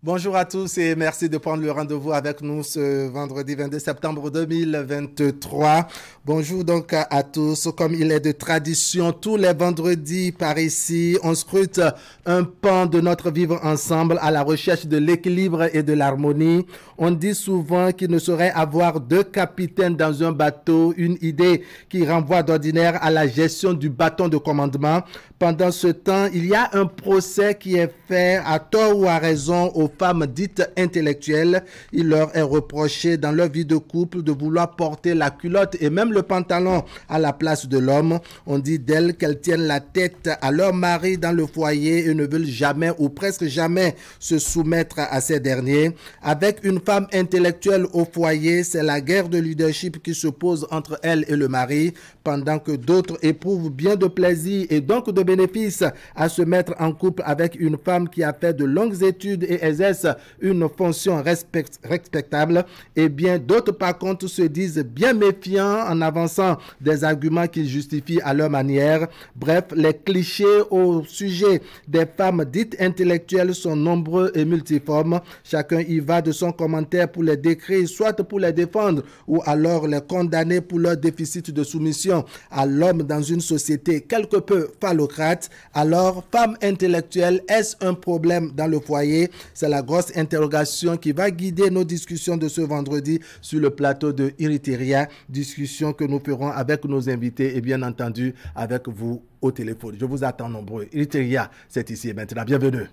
Bonjour à tous et merci de prendre le rendez-vous avec nous ce vendredi 22 septembre 2023. Bonjour donc à tous. Comme il est de tradition, tous les vendredis par ici, on scrute un pan de notre vivre ensemble à la recherche de l'équilibre et de l'harmonie. On dit souvent qu'il ne saurait avoir deux capitaines dans un bateau, une idée qui renvoie d'ordinaire à la gestion du bâton de commandement. Pendant ce temps, il y a un procès qui est fait à tort ou à raison aux femmes dites intellectuelles. Il leur est reproché dans leur vie de couple de vouloir porter la culotte et même le pantalon à la place de l'homme. On dit d'elles qu'elles tiennent la tête à leur mari dans le foyer et ne veulent jamais ou presque jamais se soumettre à ces derniers. Avec une femme intellectuelle au foyer, c'est la guerre de leadership qui se pose entre elle et le mari, pendant que d'autres éprouvent bien de plaisir et donc de bénéfices à se mettre en couple avec une femme qui a fait de longues études et exerce une fonction respectable. Et bien d'autres par contre se disent bien méfiants en avançant des arguments qu'ils justifient à leur manière. Bref, les clichés au sujet des femmes dites intellectuelles sont nombreux et multiformes. Chacun y va de son commentaire pour les décrire, soit pour les défendre ou alors les condamner pour leur déficit de soumission à l'homme dans une société quelque peu phallocrate. Alors, femme intellectuelle, est-ce un problème dans le foyer? C'est la grosse interrogation qui va guider nos discussions de ce vendredi sur le plateau de Iriteria, discussion que nous ferons avec nos invités et bien entendu avec vous au téléphone. Je vous attends nombreux. Iriteria, c'est ici et maintenant. Bienvenue.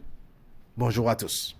Bonjour à tous.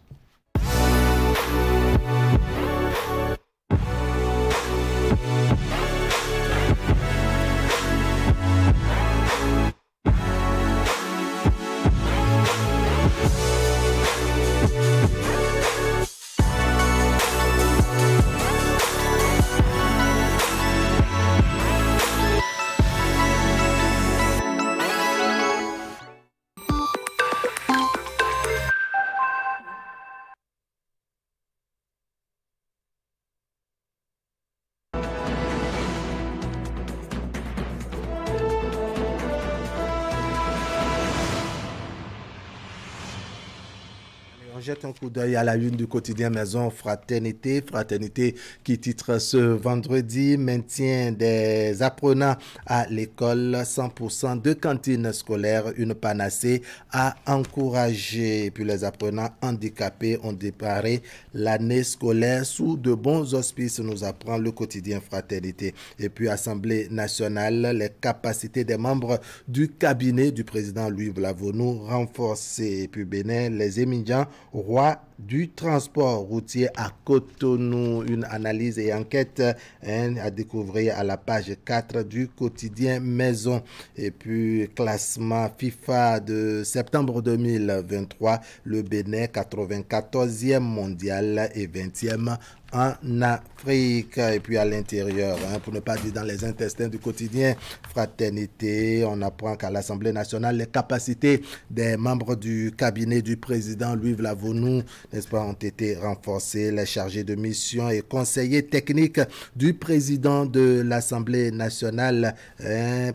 Jette un coup d'œil à la une du quotidien Maison Fraternité. Fraternité qui titre ce vendredi maintien des apprenants à l'école, 100% de cantines scolaires, une panacée à encourager. Et puis les apprenants handicapés ont déparé l'année scolaire sous de bons auspices, nous apprend le quotidien Fraternité. Et puis Assemblée nationale, les capacités des membres du cabinet du président Louis Vlavonou renforcées. Et puis Bénin, les émigrants roi du transport routier à Cotonou. Une analyse et enquête à découvrir à la page 4 du quotidien Maison. Et puis classement FIFA de septembre 2023, le Bénin 94e mondial et 20e en Afrique. Et puis à l'intérieur, pour ne pas dire dans les intestins du quotidien Fraternité, on apprend qu'à l'Assemblée nationale, les capacités des membres du cabinet du président Louis Vlavonou, n'est-ce pas, ont été renforcées. Les chargés de mission et conseillers techniques du président de l'Assemblée nationale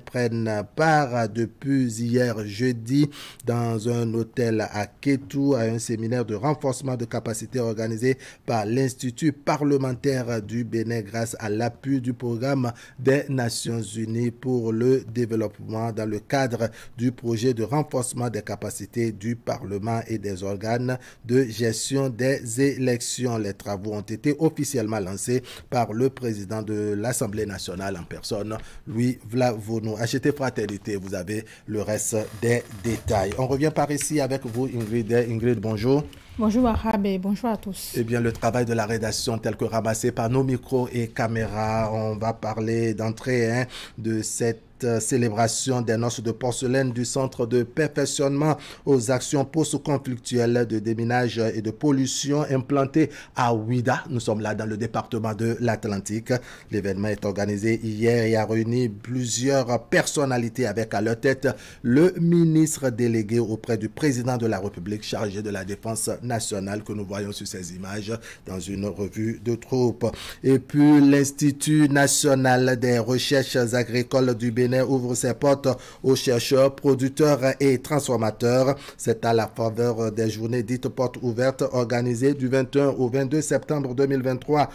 prennent part depuis hier jeudi dans un hôtel à Kétou à un séminaire de renforcement de capacités organisé par l'Institut parlementaire du Bénin grâce à l'appui du programme des Nations Unies pour le développement dans le cadre du projet de renforcement des capacités du Parlement et des organes de gestion des élections. Les travaux ont été officiellement lancés par le président de l'Assemblée nationale en personne, Louis Vlavonou. Achetez Fraternité, vous avez le reste des détails. On revient par ici avec vous, Ingrid. Ingrid, bonjour. Bonjour Wahab et bonjour à tous. Eh bien, le travail de la rédaction tel que ramassé par nos micros et caméras, on va parler d'entrée de cette célébration des noces de porcelaine du Centre de perfectionnement aux actions post-conflictuelles de déminage et de pollution implanté à Ouida. Nous sommes là dans le département de l'Atlantique. L'événement est organisé hier et a réuni plusieurs personnalités avec à leur tête le ministre délégué auprès du président de la République chargé de la défense nationale que nous voyons sur ces images dans une revue de troupes. Et puis l'Institut national des recherches agricoles du Bénin Bénin ouvre ses portes aux chercheurs, producteurs et transformateurs. C'est à la faveur des journées dites portes ouvertes organisées du 21 au 22 septembre 2023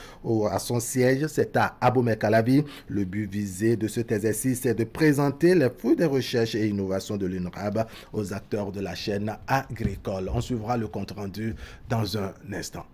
à son siège, c'est à Abomey-Calavi. Le but visé de cet exercice est de présenter les fruits des recherches et innovations de l'UNRAB aux acteurs de la chaîne agricole. On suivra le compte-rendu dans un instant.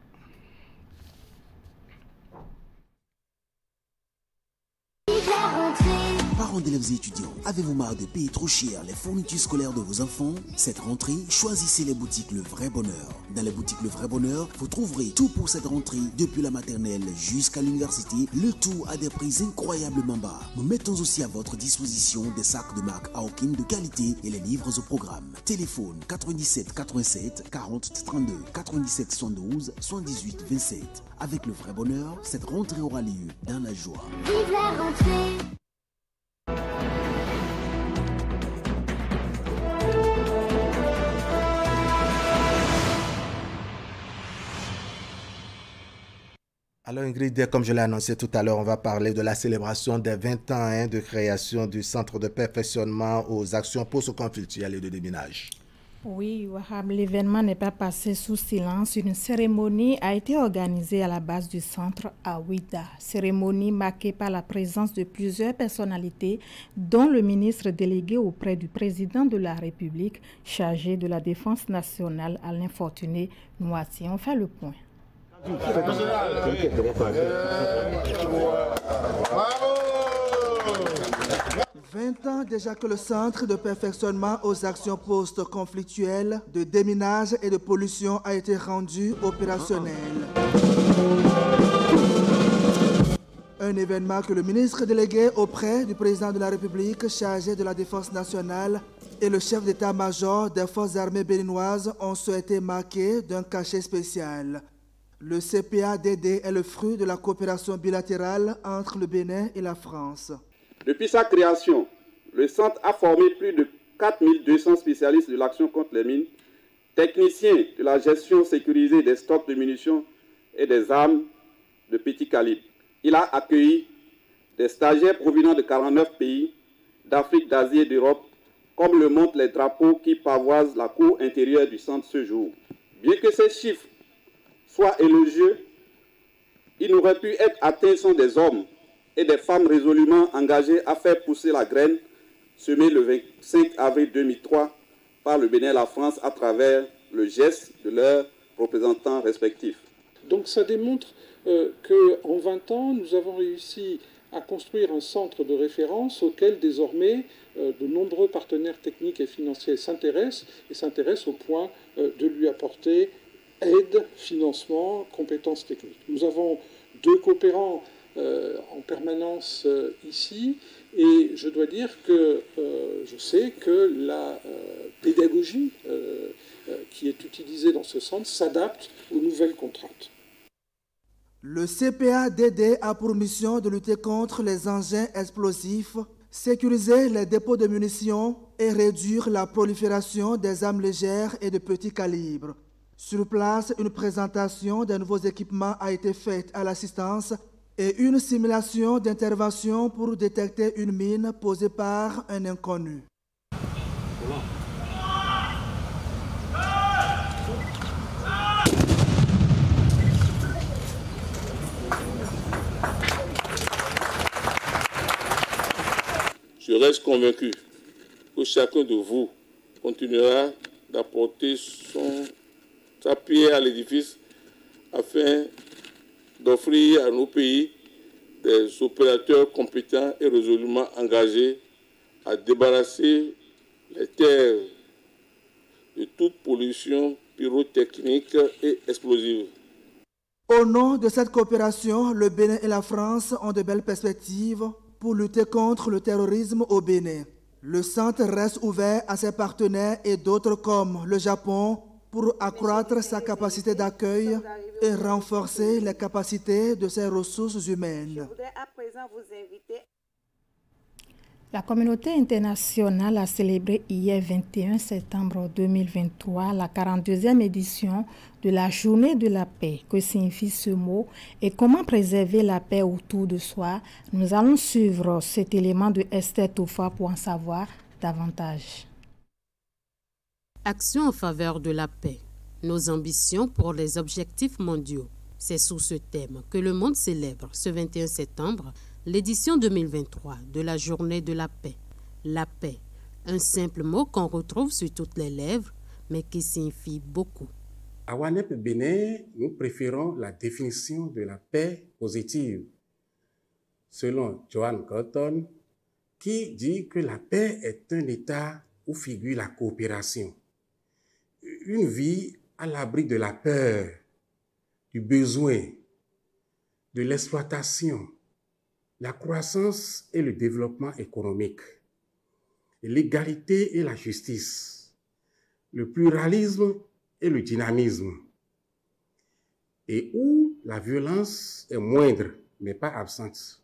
Parents d'élèves et étudiants, avez-vous marre de payer trop cher les fournitures scolaires de vos enfants? Cette rentrée, choisissez les boutiques Le Vrai Bonheur. Dans les boutiques Le Vrai Bonheur, vous trouverez tout pour cette rentrée, depuis la maternelle jusqu'à l'université, le tout à des prix incroyablement bas. Nous mettons aussi à votre disposition des sacs de marque Aokin de qualité et les livres au programme. Téléphone 97 87 40 32 97 72 78 27. Avec Le Vrai Bonheur, cette rentrée aura lieu dans la joie. Vive la rentrée! Alors Ingrid, comme je l'ai annoncé tout à l'heure, on va parler de la célébration des 20 ans de création du Centre de perfectionnement aux actions post-conflictuelles et de déminage. Oui, Wahab, l'événement n'est pas passé sous silence. Une cérémonie a été organisée à la base du centre à Ouida. Cérémonie marquée par la présence de plusieurs personnalités, dont le ministre délégué auprès du président de la République, chargé de la défense nationale, Alain Fortuné Noati. On fait le point. 20 ans déjà que le Centre de perfectionnement aux actions post-conflictuelles, de déminage et de pollution a été rendu opérationnel. Un événement que le ministre délégué auprès du président de la République, chargé de la défense nationale, et le chef d'état-major des forces armées béninoises ont souhaité marquer d'un cachet spécial. Le CPA-DD est le fruit de la coopération bilatérale entre le Bénin et la France. Depuis sa création, le centre a formé plus de 4200 spécialistes de l'action contre les mines, techniciens de la gestion sécurisée des stocks de munitions et des armes de petit calibre. Il a accueilli des stagiaires provenant de 49 pays d'Afrique, d'Asie et d'Europe, comme le montrent les drapeaux qui pavoisent la cour intérieure du centre ce jour. Bien que ces chiffres soient élogieux, ils n'auraient pu être atteints sans des hommes et des femmes résolument engagés à faire pousser la graine semée le 25 avril 2003 par le Bénin et la France à travers le geste de leurs représentants respectifs. Donc ça démontre qu'en 20 ans, nous avons réussi à construire un centre de référence auquel désormais de nombreux partenaires techniques et financiers s'intéressent au point de lui apporter aide, financement, compétences techniques. Nous avons 2 coopérants en permanence ici, et je dois dire que je sais que la pédagogie qui est utilisée dans ce centre s'adapte aux nouvelles contraintes. Le CPA-DD a pour mission de lutter contre les engins explosifs, sécuriser les dépôts de munitions et réduire la prolifération des armes légères et de petit calibre. Sur place, une présentation des nouveaux équipements a été faite à l'assistance et une simulation d'intervention pour détecter une mine posée par un inconnu. Je reste convaincu que chacun de vous continuera d'apporter sa pierre à l'édifice afin d'offrir à nos pays des opérateurs compétents et résolument engagés à débarrasser les terres de toute pollution pyrotechnique et explosive. Au nom de cette coopération, le Bénin et la France ont de belles perspectives pour lutter contre le terrorisme au Bénin. Le centre reste ouvert à ses partenaires et d'autres comme le Japon pour accroître sa capacité d'accueil et renforcer les capacités de ses ressources humaines. Je voudrais à présent vous inviter. La communauté internationale a célébré hier 21 septembre 2023 la 42e édition de la Journée de la paix. Que signifie ce mot et comment préserver la paix autour de soi? Nous allons suivre cet élément de Esther Toufa pour en savoir davantage. Action en faveur de la paix. Nos ambitions pour les objectifs mondiaux. C'est sous ce thème que le monde célèbre ce 21 septembre l'édition 2023 de la Journée de la paix. La paix, un simple mot qu'on retrouve sur toutes les lèvres, mais qui signifie beaucoup. À WANEP Bénin, nous préférons la définition de la paix positive, selon Joan Galton, qui dit que la paix est un état où figure la coopération. Une vie à l'abri de la peur, du besoin, de l'exploitation, la croissance et le développement économique, l'égalité et la justice, le pluralisme et le dynamisme, et où la violence est moindre, mais pas absente.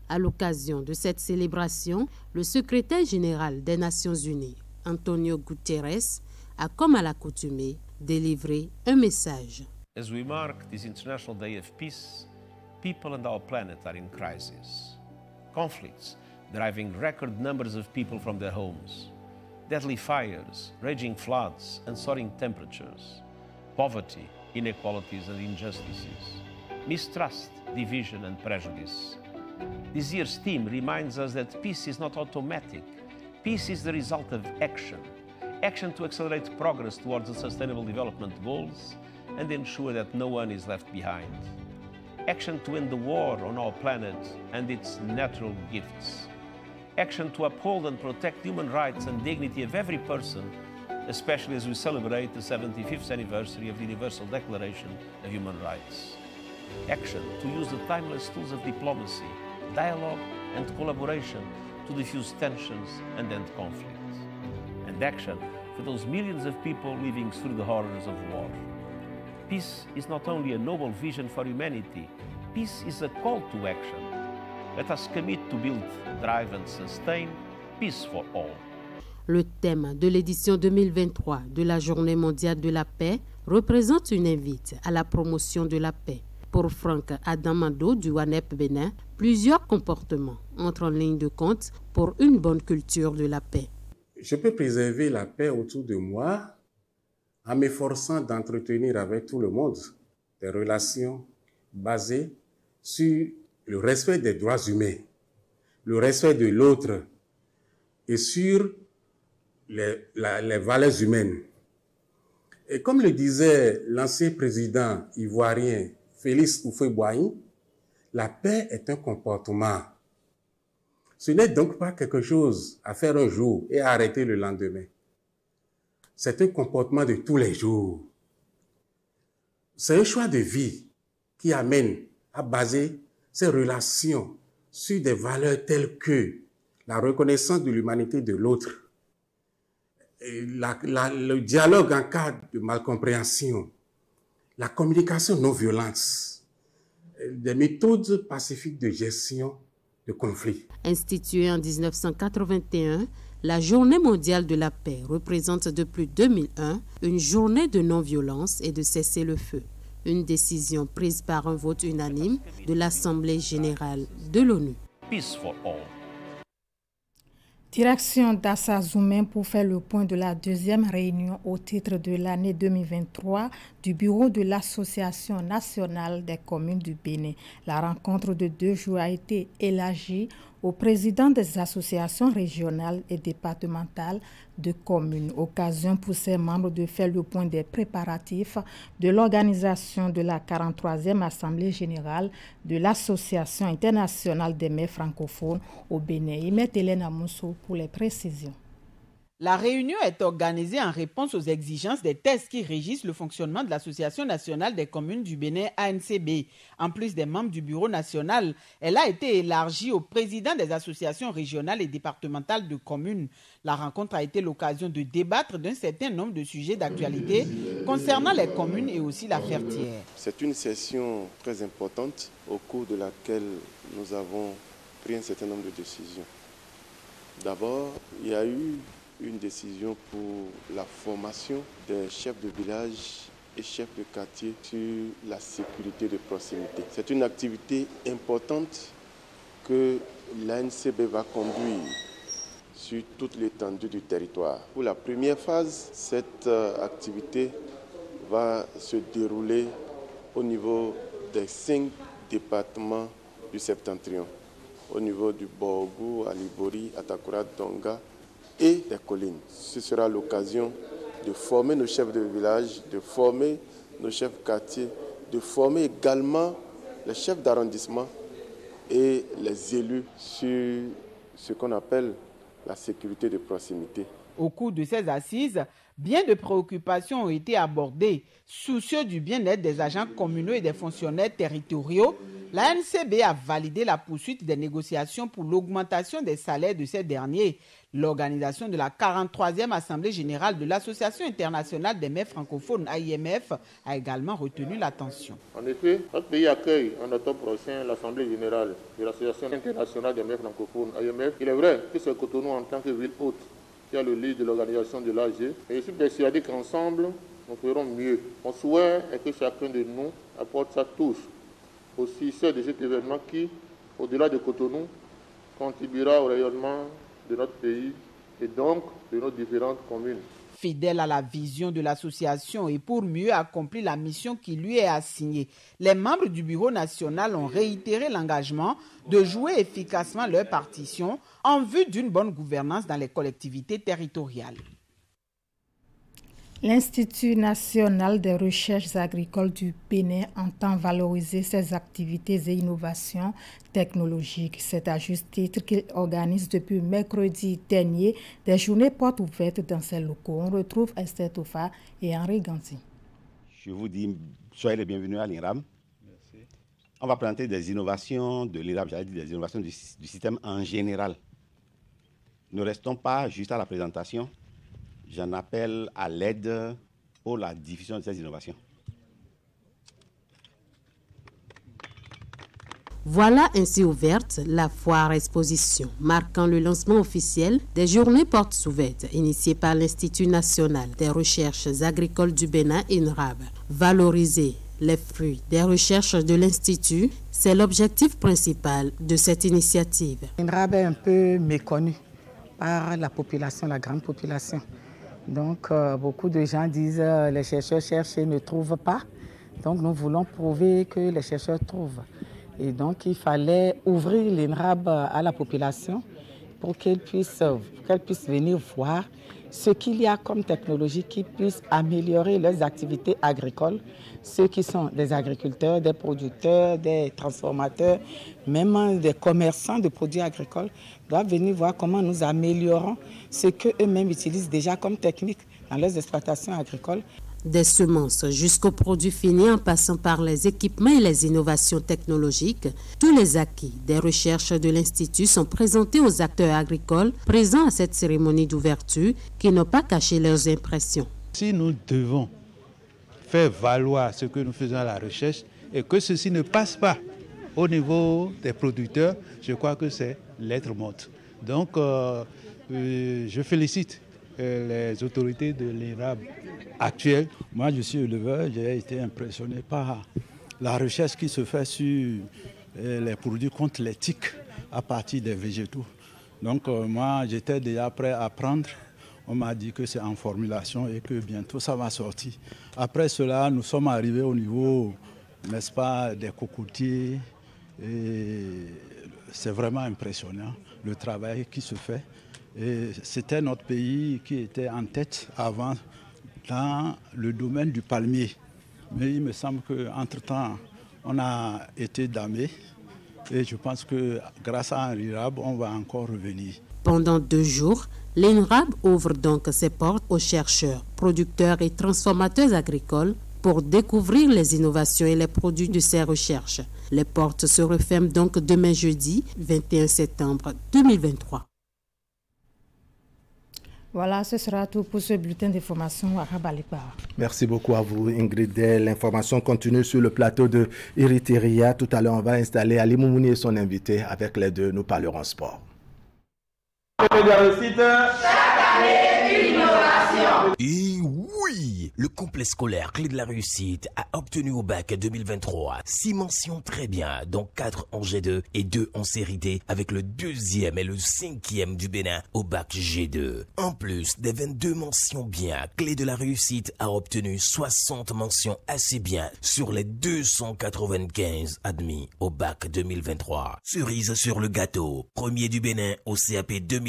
À l'occasion de cette célébration, le secrétaire général des Nations Unies, Antonio Guterres, a, comme à l'accoutumée, délivré un message. As we mark this International Day of Peace, people and our planet are in crisis. Conflicts driving record numbers of people from their homes. Deadly fires, raging floods and soaring temperatures. Poverty, inequalities and injustices. Mistrust, division and prejudice. This year's theme reminds us that peace is not automatic. Peace is the result of action. Action to accelerate progress towards the Sustainable Development Goals and ensure that no one is left behind. Action to end the war on our planet and its natural gifts. Action to uphold and protect human rights and dignity of every person, especially as we celebrate the 75th anniversary of the Universal Declaration of Human Rights. Action to use the timeless tools of diplomacy, dialogue and collaboration to diffuse tensions and end conflict. And action for those millions of people living through the horrors of war. Peace is not only a noble vision for humanity, peace is a call to action. Let us commit to build, drive and sustain peace for all. Le thème de l'édition 2023 de la Journée mondiale de la paix représente une invite à la promotion de la paix. Pour Franck Adamando du WANEP Bénin, plusieurs comportements entrent en ligne de compte pour une bonne culture de la paix. Je peux préserver la paix autour de moi en m'efforçant d'entretenir avec tout le monde des relations basées sur le respect des droits humains, le respect de l'autre et sur les valeurs humaines. Et comme le disait l'ancien président ivoirien Félix Houphouët-Boigny, la paix est un comportement. Ce n'est donc pas quelque chose à faire un jour et à arrêter le lendemain. C'est un comportement de tous les jours. C'est un choix de vie qui amène à baser ces relations sur des valeurs telles que la reconnaissance de l'humanité de l'autre, le dialogue en cas de malcompréhension, la communication non violente, des méthodes pacifiques de gestion de conflits. Instituée en 1981, la Journée mondiale de la paix représente depuis 2001 une journée de non-violence et de cessez-le-feu. Une décision prise par un vote unanime de l'Assemblée générale de l'ONU. Peace for all. Direction d'Assazoumen pour faire le point de la deuxième réunion au titre de l'année 2023 du bureau de l'Association nationale des communes du Bénin. La rencontre de 2 jours a été élargie aux présidents des associations régionales et départementales de communes. Occasion pour ces membres de faire le point des préparatifs de l'organisation de la 43e Assemblée générale de l'Association internationale des maires francophones au Bénin. Y met Hélène Amousso pour les précisions. La réunion est organisée en réponse aux exigences des textes qui régissent le fonctionnement de l'Association nationale des communes du Bénin, ANCB. En plus des membres du bureau national, elle a été élargie aux présidents des associations régionales et départementales de communes. La rencontre a été l'occasion de débattre d'un certain nombre de sujets d'actualité concernant les communes et aussi la Fertière. C'est une session très importante au cours de laquelle nous avons pris un certain nombre de décisions. D'abord, il y a eu une décision pour la formation des chefs de village et chefs de quartier sur la sécurité de proximité. C'est une activité importante que l'ANCB va conduire sur toute l'étendue du territoire. Pour la première phase, cette activité va se dérouler au niveau des 5 départements du Septentrion, au niveau du Borgou, Alibori, Atakura, Donga et des collines. Ce sera l'occasion de former nos chefs de village, de former nos chefs de quartier, de former également les chefs d'arrondissement et les élus sur ce qu'on appelle la sécurité de proximité. Au cours de ces assises, bien de préoccupations ont été abordées. Soucieux du bien-être des agents communaux et des fonctionnaires territoriaux, la NCB a validé la poursuite des négociations pour l'augmentation des salaires de ces derniers. L'organisation de la 43e Assemblée générale de l'Association internationale des maires francophones, AIMF, a également retenu l'attention. En effet, notre pays accueille en octobre prochain l'Assemblée générale de l'Association internationale des maires francophones, AIMF. Il est vrai que c'est Cotonou en tant que ville hôte qui a le lead de l'organisation de l'AG. Et je suis persuadé qu'ensemble, nous ferons mieux. Mon souhait est que chacun de nous apporte sa touche au succès de cet événement qui, au-delà de Cotonou, contribuera au rayonnement de notre pays et donc de nos différentes communes. Fidèle à la vision de l'association et pour mieux accomplir la mission qui lui est assignée, les membres du Bureau national ont réitéré l'engagement de jouer efficacement leur partition en vue d'une bonne gouvernance dans les collectivités territoriales. L'Institut national des recherches agricoles du Bénin entend valoriser ses activités et innovations technologiques. C'est à juste titre qu'il organise depuis mercredi dernier des journées portes ouvertes dans ses locaux. On retrouve Esther Tofa et Henri Ganti. Je vous dis, soyez les bienvenus à l'INRAB. Merci. On va présenter des innovations de l'INRAB, j'allais dire des innovations du système en général. Ne restons pas juste à la présentation. J'en appelle à l'aide pour la diffusion de ces innovations. Voilà ainsi ouverte la foire exposition, marquant le lancement officiel des journées portes ouvertes initiées par l'Institut national des recherches agricoles du Bénin, INRAB. Valoriser les fruits des recherches de l'Institut, c'est l'objectif principal de cette initiative. INRAB est un peu méconnu par la population, la grande population. Donc, beaucoup de gens disent les chercheurs cherchent et ne trouvent pas. Donc, nous voulons prouver que les chercheurs trouvent. Et donc, il fallait ouvrir l'INRAB à la population pour qu'elle puisse venir voir ce qu'il y a comme technologie qui puisse améliorer leurs activités agricoles. Ceux qui sont des agriculteurs, des producteurs, des transformateurs, même des commerçants de produits agricoles, doivent venir voir comment nous améliorons ce qu'eux-mêmes utilisent déjà comme technique dans leurs exploitations agricoles. Des semences jusqu'aux produits finis en passant par les équipements et les innovations technologiques, tous les acquis des recherches de l'Institut sont présentés aux acteurs agricoles présents à cette cérémonie d'ouverture qui n'ont pas caché leurs impressions. Si nous devons faire valoir ce que nous faisons à la recherche et que ceci ne passe pas au niveau des producteurs, je crois que c'est lettre morte. Donc, je félicite les autorités de l'INRAB actuelles. Moi, je suis éleveur, j'ai été impressionné par la recherche qui se fait sur les produits contre les tiques à partir des végétaux. Donc, moi, j'étais déjà prêt à prendre. On m'a dit que c'est en formulation et que bientôt ça va sortir. Après cela, nous sommes arrivés au niveau, n'est-ce pas, des cocotiers. Et c'est vraiment impressionnant le travail qui se fait. Et c'était notre pays qui était en tête avant dans le domaine du palmier. Mais il me semble qu'entre-temps, on a été damé. Et je pense que grâce à l'INRAB, on va encore revenir. Pendant 2 jours, l'INRAB ouvre donc ses portes aux chercheurs, producteurs et transformateurs agricoles pour découvrir les innovations et les produits de ces recherches. Les portes se referment donc demain jeudi, 21 septembre 2023. Voilà, ce sera tout pour ce bulletin d'information à Rabalikbar. Merci beaucoup à vous, Ingrid. L'information continue sur le plateau de Eritrea. Tout à l'heure, on va installer Ali Moumouni et son invité. Avec les deux, nous parlerons sport. Et oui, le complexe scolaire Clé de la réussite a obtenu au bac 2023 6 mentions très bien, dont 4 en G2 et 2 en série D, avec le 2e et le 5e du Bénin au bac G2. En plus des 22 mentions bien, Clé de la réussite a obtenu 60 mentions assez bien sur les 295 admis au bac 2023. Cerise sur le gâteau, premier du Bénin au CAP 2023.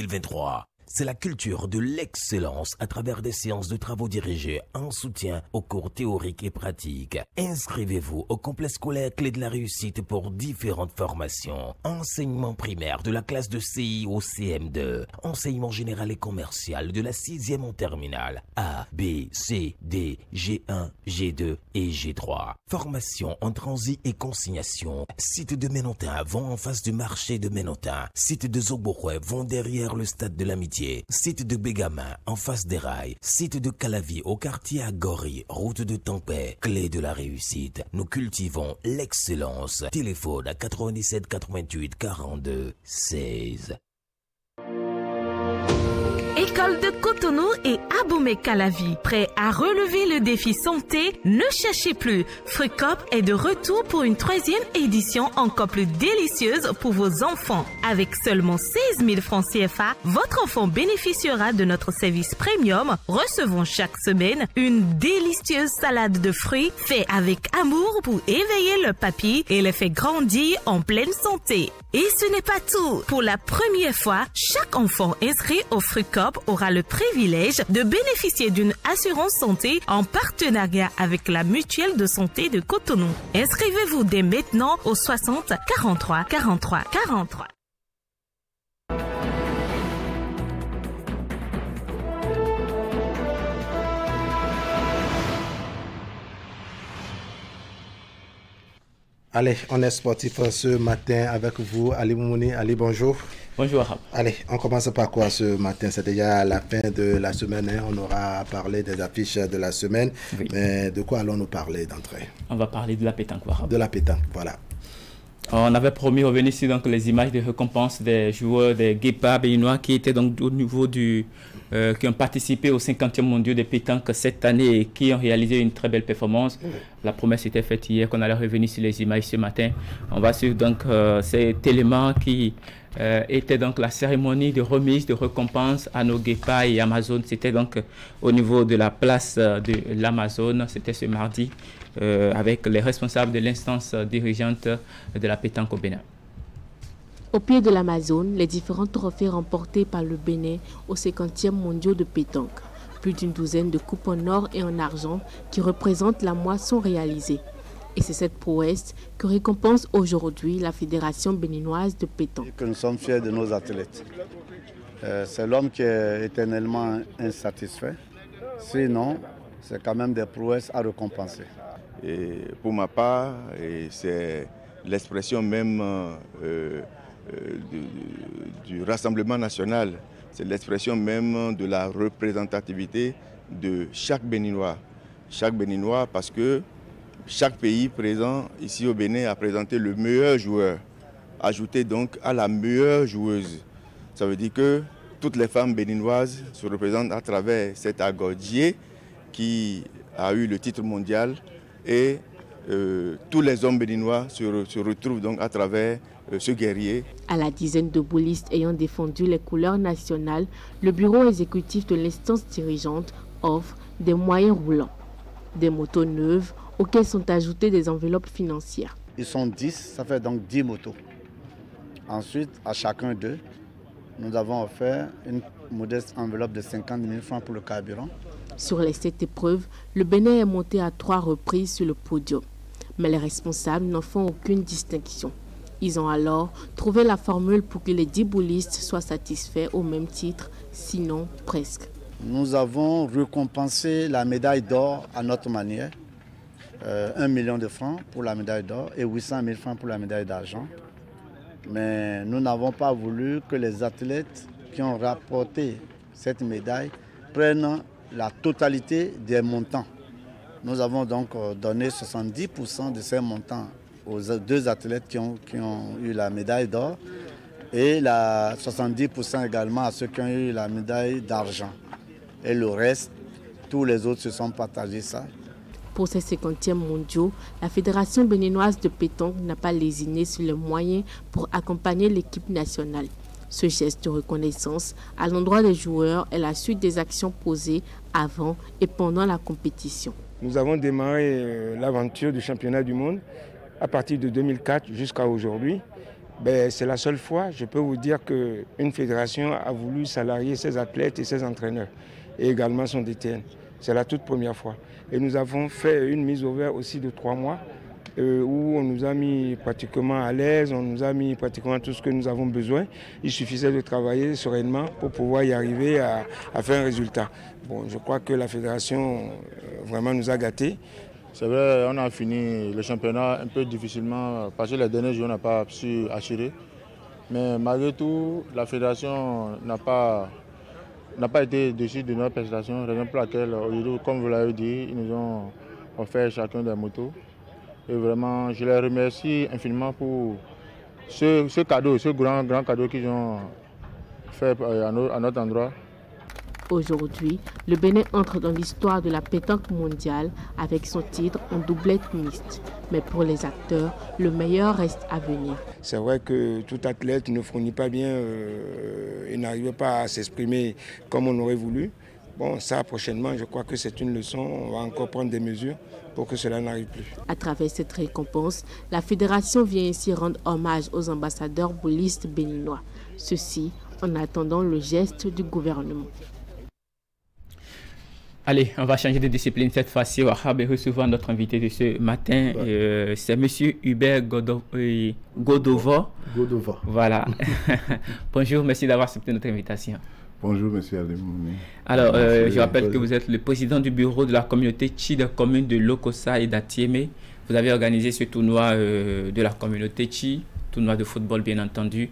C'est la culture de l'excellence à travers des séances de travaux dirigés en soutien aux cours théoriques et pratiques. Inscrivez-vous au complexe scolaire Clé de la réussite pour différentes formations. Enseignement primaire de la classe de CI au CM2. Enseignement général et commercial de la 6e en terminale. A, B, C, D, G1, G2 et G3. Formation en transit et consignation. Site de Ménotin, vont en face du marché de Ménotin. Site de Zoboroué, vont derrière le stade de l'Amitié. Site de Bégamin, en face des rails. Site de Calavi, au quartier Agori, route de Tampais. Clé de la réussite. Nous cultivons l'excellence. Téléphone à 97 88 42 16. École de Cotonou et Abomey-Calavi, prêt à relever le défi santé? Ne cherchez plus. Frucop est de retour pour une 3e édition encore plus délicieuse pour vos enfants. Avec seulement 16 000 francs CFA, votre enfant bénéficiera de notre service premium. Recevons chaque semaine une délicieuse salade de fruits faite avec amour pour éveiller le papy et les faire grandir en pleine santé. Et ce n'est pas tout. Pour la première fois, chaque enfant inscrit au Frucop aura le privilège de bénéficier d'une assurance santé en partenariat avec la Mutuelle de santé de Cotonou. Inscrivez-vous dès maintenant au 60 43 43 43. Allez, on est sportif ce matin avec vous, Ali Moumouni. Ali, bonjour. Bonjour, Arab. Allez, on commence par quoi ce matin? C'est déjà la fin de la semaine. Hein. On aura parlé des affiches de la semaine. Oui. Mais de quoi allons-nous parler d'entrée? On va parler de la pétanque, Arab. De la pétanque, voilà. On avait promis de revenir sur donc, les images de récompense des joueurs des Guépards béninois qui étaient donc au niveau du... qui ont participé au 50e mondial de pétanque cette année et qui ont réalisé une très belle performance. La promesse était faite hier qu'on allait revenir sur les images ce matin. On va suivre donc cet élément qui était donc la cérémonie de remise de récompense à nos Guépards et Amazones. C'était donc au niveau de la place de l'Amazone. C'était ce mardi avec les responsables de l'instance dirigeante de la pétanque au Bénin. Au pied de l'Amazone, les différents trophées remportés par le Bénin au 50e mondial de pétanque. Plus d'une douzaine de coupes en or et en argent qui représentent la moisson réalisée. Et c'est cette prouesse que récompense aujourd'hui la Fédération béninoise de pétanque. Que nous sommes fiers de nos athlètes. C'est l'homme qui est éternellement insatisfait. Sinon, c'est quand même des prouesses à récompenser. Et pour ma part, c'est l'expression même du Rassemblement national. C'est l'expression même de la représentativité de chaque Béninois. Chaque Béninois, parce que chaque pays présent ici au Bénin a présenté le meilleur joueur, ajouté donc à la meilleure joueuse. Ça veut dire que toutes les femmes béninoises se représentent à travers cet agordier qui a eu le titre mondial et tous les hommes béninois se retrouvent donc à travers ce guerrier. À la dizaine de boulistes ayant défendu les couleurs nationales, le bureau exécutif de l'instance dirigeante offre des moyens roulants, des motos neuves auxquelles sont ajoutées des enveloppes financières. Ils sont 10, ça fait donc 10 motos. Ensuite, à chacun d'eux, nous avons offert une modeste enveloppe de 50 000 francs pour le carburant. Sur les 7 épreuves, le Bénin est monté à 3 reprises sur le podium. Mais les responsables n'en font aucune distinction. Ils ont alors trouvé la formule pour que les 10 boulistes soient satisfaits au même titre, sinon presque. Nous avons récompensé la médaille d'or à notre manière. 1 million de francs pour la médaille d'or et 800 000 francs pour la médaille d'argent. Mais nous n'avons pas voulu que les athlètes qui ont rapporté cette médaille prennent la totalité des montants. Nous avons donc donné 70% de ces montants aux 2 athlètes qui ont eu la médaille d'or Et 70% également à ceux qui ont eu la médaille d'argent. Et le reste, tous les autres se sont partagés ça. Pour ces 50e mondiaux, la Fédération béninoise de pétanque n'a pas lésiné sur les moyens pour accompagner l'équipe nationale. Ce geste de reconnaissance à l'endroit des joueurs est la suite des actions posées avant et pendant la compétition. Nous avons démarré l'aventure du championnat du monde à partir de 2004 jusqu'à aujourd'hui. C'est la seule fois, je peux vous dire, qu'une fédération a voulu salarier ses athlètes et ses entraîneurs, et également son DTN. C'est la toute première fois. Et nous avons fait une mise au vert aussi de 3 mois, où on nous a mis pratiquement à l'aise, on nous a mis pratiquement tout ce que nous avons besoin. Il suffisait de travailler sereinement pour pouvoir y arriver à faire un résultat. Bon, je crois que la fédération vraiment nous a gâtés. C'est vrai, on a fini le championnat un peu difficilement parce que les derniers jours, on n'a pas su assurer. Mais malgré tout, la fédération n'a pas été déçue de notre prestation, raison pour laquelle, comme vous l'avez dit, ils nous ont offert chacun des motos. Et vraiment, je les remercie infiniment pour ce cadeau, ce grand cadeau qu'ils ont fait à notre endroit. Aujourd'hui, le Bénin entre dans l'histoire de la pétanque mondiale avec son titre en doublette mixte. Mais pour les acteurs, le meilleur reste à venir. C'est vrai que tout athlète ne fournit pas bien et n'arrive pas à s'exprimer comme on aurait voulu. Bon, ça prochainement, je crois que c'est une leçon. On va encore prendre des mesures pour que cela n'arrive plus. À travers cette récompense, la fédération vient ici rendre hommage aux ambassadeurs boulistes béninois. Ceci en attendant le geste du gouvernement. Allez, on va changer de discipline cette fois-ci. Wahab et recevoir notre invité de ce matin. C'est M. Hubert Godova. Voilà. Bonjour, merci d'avoir accepté notre invitation. Bonjour, M. Ademouni. Alors, je rappelle que vous êtes le président du bureau de la communauté Chi des communes de Lokossa et d'Atiémé. Vous avez organisé ce tournoi de la communauté Chi, tournoi de football bien entendu,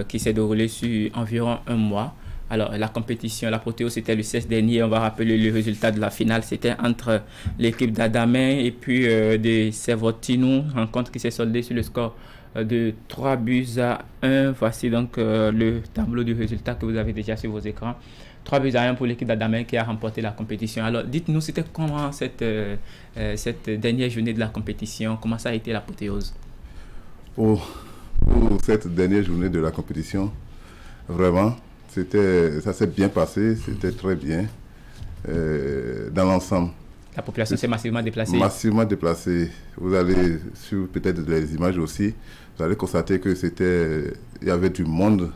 qui s'est déroulé sur environ 1 mois. Alors, la compétition, l'apothéose, c'était le 16 dernier. On va rappeler le résultat de la finale. C'était entre l'équipe d'Adamin et puis de Servotinou. Rencontre qui s'est soldée sur le score de 3-1. Voici donc le tableau du résultat que vous avez déjà sur vos écrans. 3-1 pour l'équipe d'Adamin qui a remporté la compétition. Alors, dites-nous, c'était comment cette dernière journée de la compétition? Comment ça a été l'apothéose? Pour cette dernière journée de la compétition, vraiment, ça s'est bien passé, c'était très bien dans l'ensemble. La population s'est massivement déplacée. Massivement déplacée. Vous allez sur peut-être les images aussi, vous allez constater que il y avait du monde,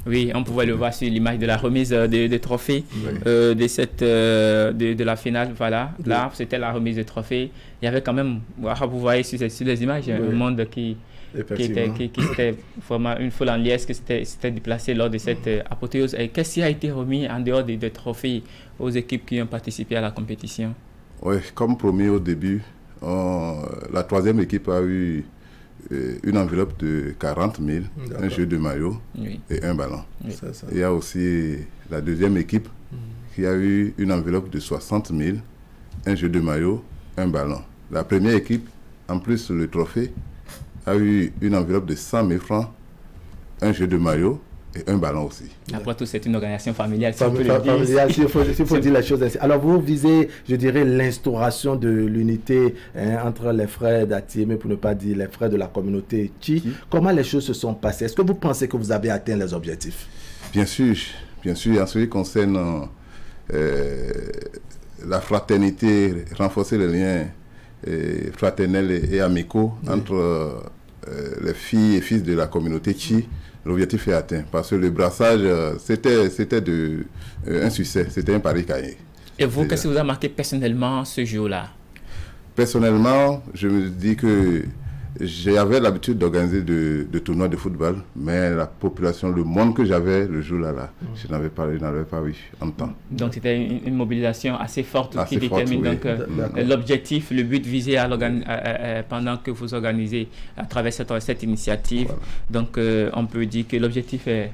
Oui, on pouvait le voir sur l'image de la remise des trophées, de la finale. Voilà, là c'était la remise des trophées. Il y avait quand même, vous voyez sur les images, un monde qui était vraiment une foule en liesse, qui s'était déplacée lors de cette apothéose. Et qu'est-ce qui a été remis en dehors des trophées aux équipes qui ont participé à la compétition? Oui, comme promis au début, la 3e équipe a eu une enveloppe de 40 000, un jeu de maillot et un ballon. Oui. Il y a aussi la 2e équipe qui a eu une enveloppe de 60 000, un jeu de maillot, un ballon. La première équipe, en plus le trophée, a eu une enveloppe de 100 000 francs, un jeu de maillot et un ballon aussi. Après tout, c'est une organisation familiale. Familiale, s'il faut dire les choses ainsi. Alors, vous visez, je dirais, l'instauration de l'unité entre les frères d'Atiémé, pour ne pas dire les frères de la communauté Chi. Comment les choses se sont passées? Est-ce que vous pensez que vous avez atteint les objectifs? Bien sûr. En ce qui concerne la fraternité, renforcer les liens fraternels et amicaux entre les filles et fils de la communauté Chi, l'objectif est atteint. Parce que le brassage, c'était un succès, c'était un pari gagné. Et vous, qu'est-ce qui vous a marqué personnellement ce jour-là? Personnellement, je me dis que j'avais l'habitude d'organiser de tournois de football, mais la population, le monde que j'avais le jour-là, je n'avais pas eu en temps. Donc c'était une mobilisation assez forte qui détermine donc l'objectif, le but visé pendant que vous organisez à travers cette initiative. Voilà. Donc on peut dire que l'objectif est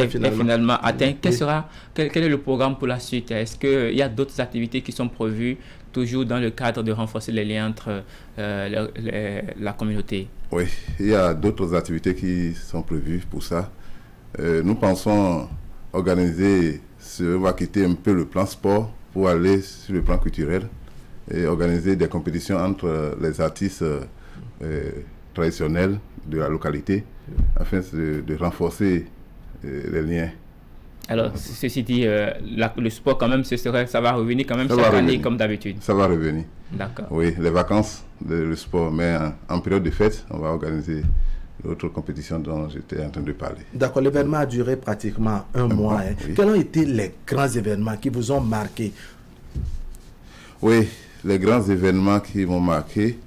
finalement atteint. Quel est le programme pour la suite? Est-ce qu'il y a d'autres activités qui sont prévues toujours dans le cadre de renforcer les liens entre la communauté? Oui, il y a d'autres activités qui sont prévues pour ça. Nous pensons organiser, on va quitter un peu le plan sport pour aller sur le plan culturel et organiser des compétitions entre les artistes traditionnels de la localité afin de renforcer les liens. Alors, ceci dit, le sport quand même, ça va revenir quand même chaque année comme d'habitude. Ça va revenir. D'accord. Oui, les vacances, le sport, mais en période de fête, on va organiser l'autre compétition dont j'étais en train de parler. D'accord, l'événement a duré pratiquement un mois. Oui. Quels ont été les grands événements qui vous ont marqué? Oui, les grands événements qui m'ont marqué,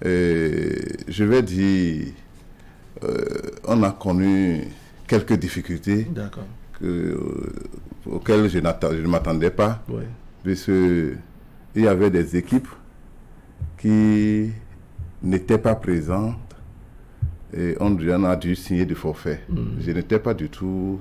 je vais dire, on a connu quelques difficultés auxquelles je ne m'attendais pas, puisqu'il y avait des équipes qui n'étaient pas présentes et on a dû signer des forfaits. Je n'étais pas du tout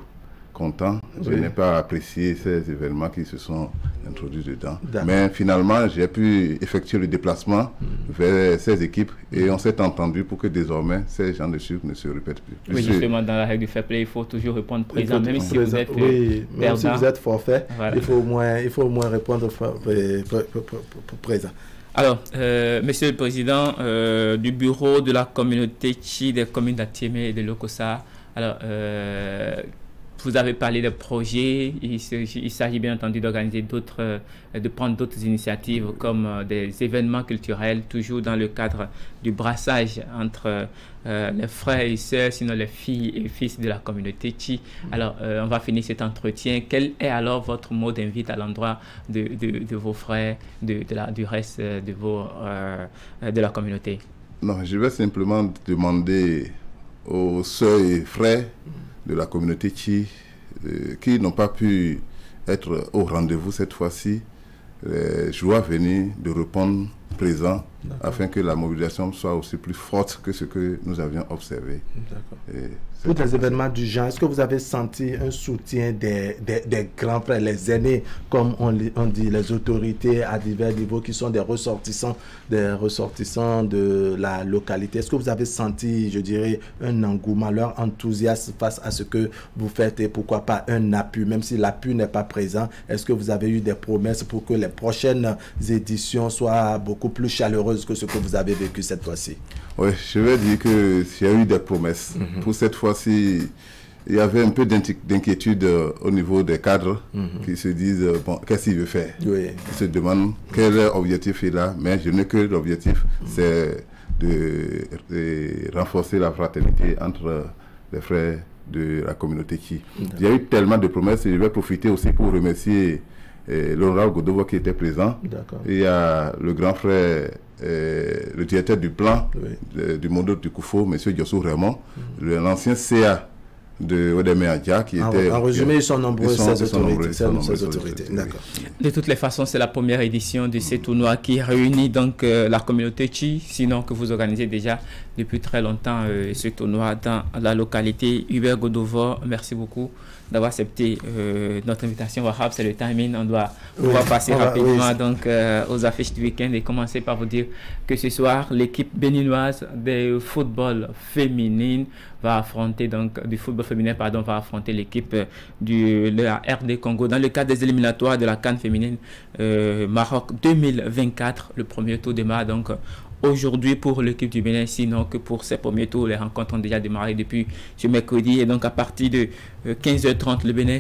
content, je n'ai pas apprécié ces événements qui se sont introduits dedans. Mais finalement, j'ai pu effectuer le déplacement vers ces équipes et on s'est entendu pour que désormais ces gens de sucre ne se répètent plus. Oui, justement, dans la règle du fair play, il faut toujours répondre présent, même si vous êtes même si vous êtes forfait, il faut au moins répondre présent. Alors, Monsieur le Président du bureau de la communauté Tchi des communes d'Atiémé et de Lokossa, alors, vous avez parlé de projets, il s'agit bien entendu d'organiser de prendre d'autres initiatives comme des événements culturels, toujours dans le cadre du brassage entre les frères et sœurs, sinon les filles et fils de la communauté Tchi. Alors, on va finir cet entretien. Quel est alors votre mot d'invite à l'endroit de vos frères, du reste de la communauté? Non, je vais simplement demander aux sœurs et frères de la communauté Tchi qui n'ont pas pu être au rendez-vous cette fois-ci, je dois venir de répondre présent afin que la mobilisation soit aussi plus forte que ce que nous avions observé. Pour des événements du genre, est-ce que vous avez senti un soutien des grands frères, les aînés, comme on dit, les autorités à divers niveaux qui sont des ressortissants de la localité? Est-ce que vous avez senti, je dirais, un engouement, leur enthousiasme face à ce que vous faites et pourquoi pas un appui, même si l'appui n'est pas présent? Est-ce que vous avez eu des promesses pour que les prochaines éditions soient beaucoup plus chaleureuses que ce que vous avez vécu cette fois-ci? Oui, je vais dire qu'il y a eu des promesses. Pour cette fois-ci, il y avait un peu d'inquiétude au niveau des cadres qui se disent, bon, qu'est-ce qu'il veut faire? Ils se demandent quel objectif il a, mais je n'ai que l'objectif, c'est de renforcer la fraternité entre les frères de la communauté Tchi. Il y a eu tellement de promesses et je vais profiter aussi pour remercier l'honorable Godovo qui était présent. Il y a le grand frère, le directeur du plan du Mondo du Koufo, M. Diossou Raymond, l'ancien CA de Odeme Adja qui était... En résumé, ils sont nombreux, ces autorités. De toutes les façons, c'est la première édition de ces tournois qui réunit donc la communauté Tchi, sinon que vous organisez déjà depuis très longtemps ce tournoi dans la localité. Hubert Godovo, merci beaucoup d'avoir accepté notre invitation. Wahab, c'est le timing, on doit passer rapidement donc aux affiches du week-end et commencer par vous dire que ce soir, l'équipe béninoise de football féminine va affronter va affronter l'équipe de la RD Congo dans le cadre des éliminatoires de la CAN féminine Maroc 2024. Le premier tour démarre donc aujourd'hui pour l'équipe du Bénin, sinon que pour ces premiers tours, les rencontres ont déjà démarré depuis ce mercredi. Et donc à partir de 15h30, le Bénin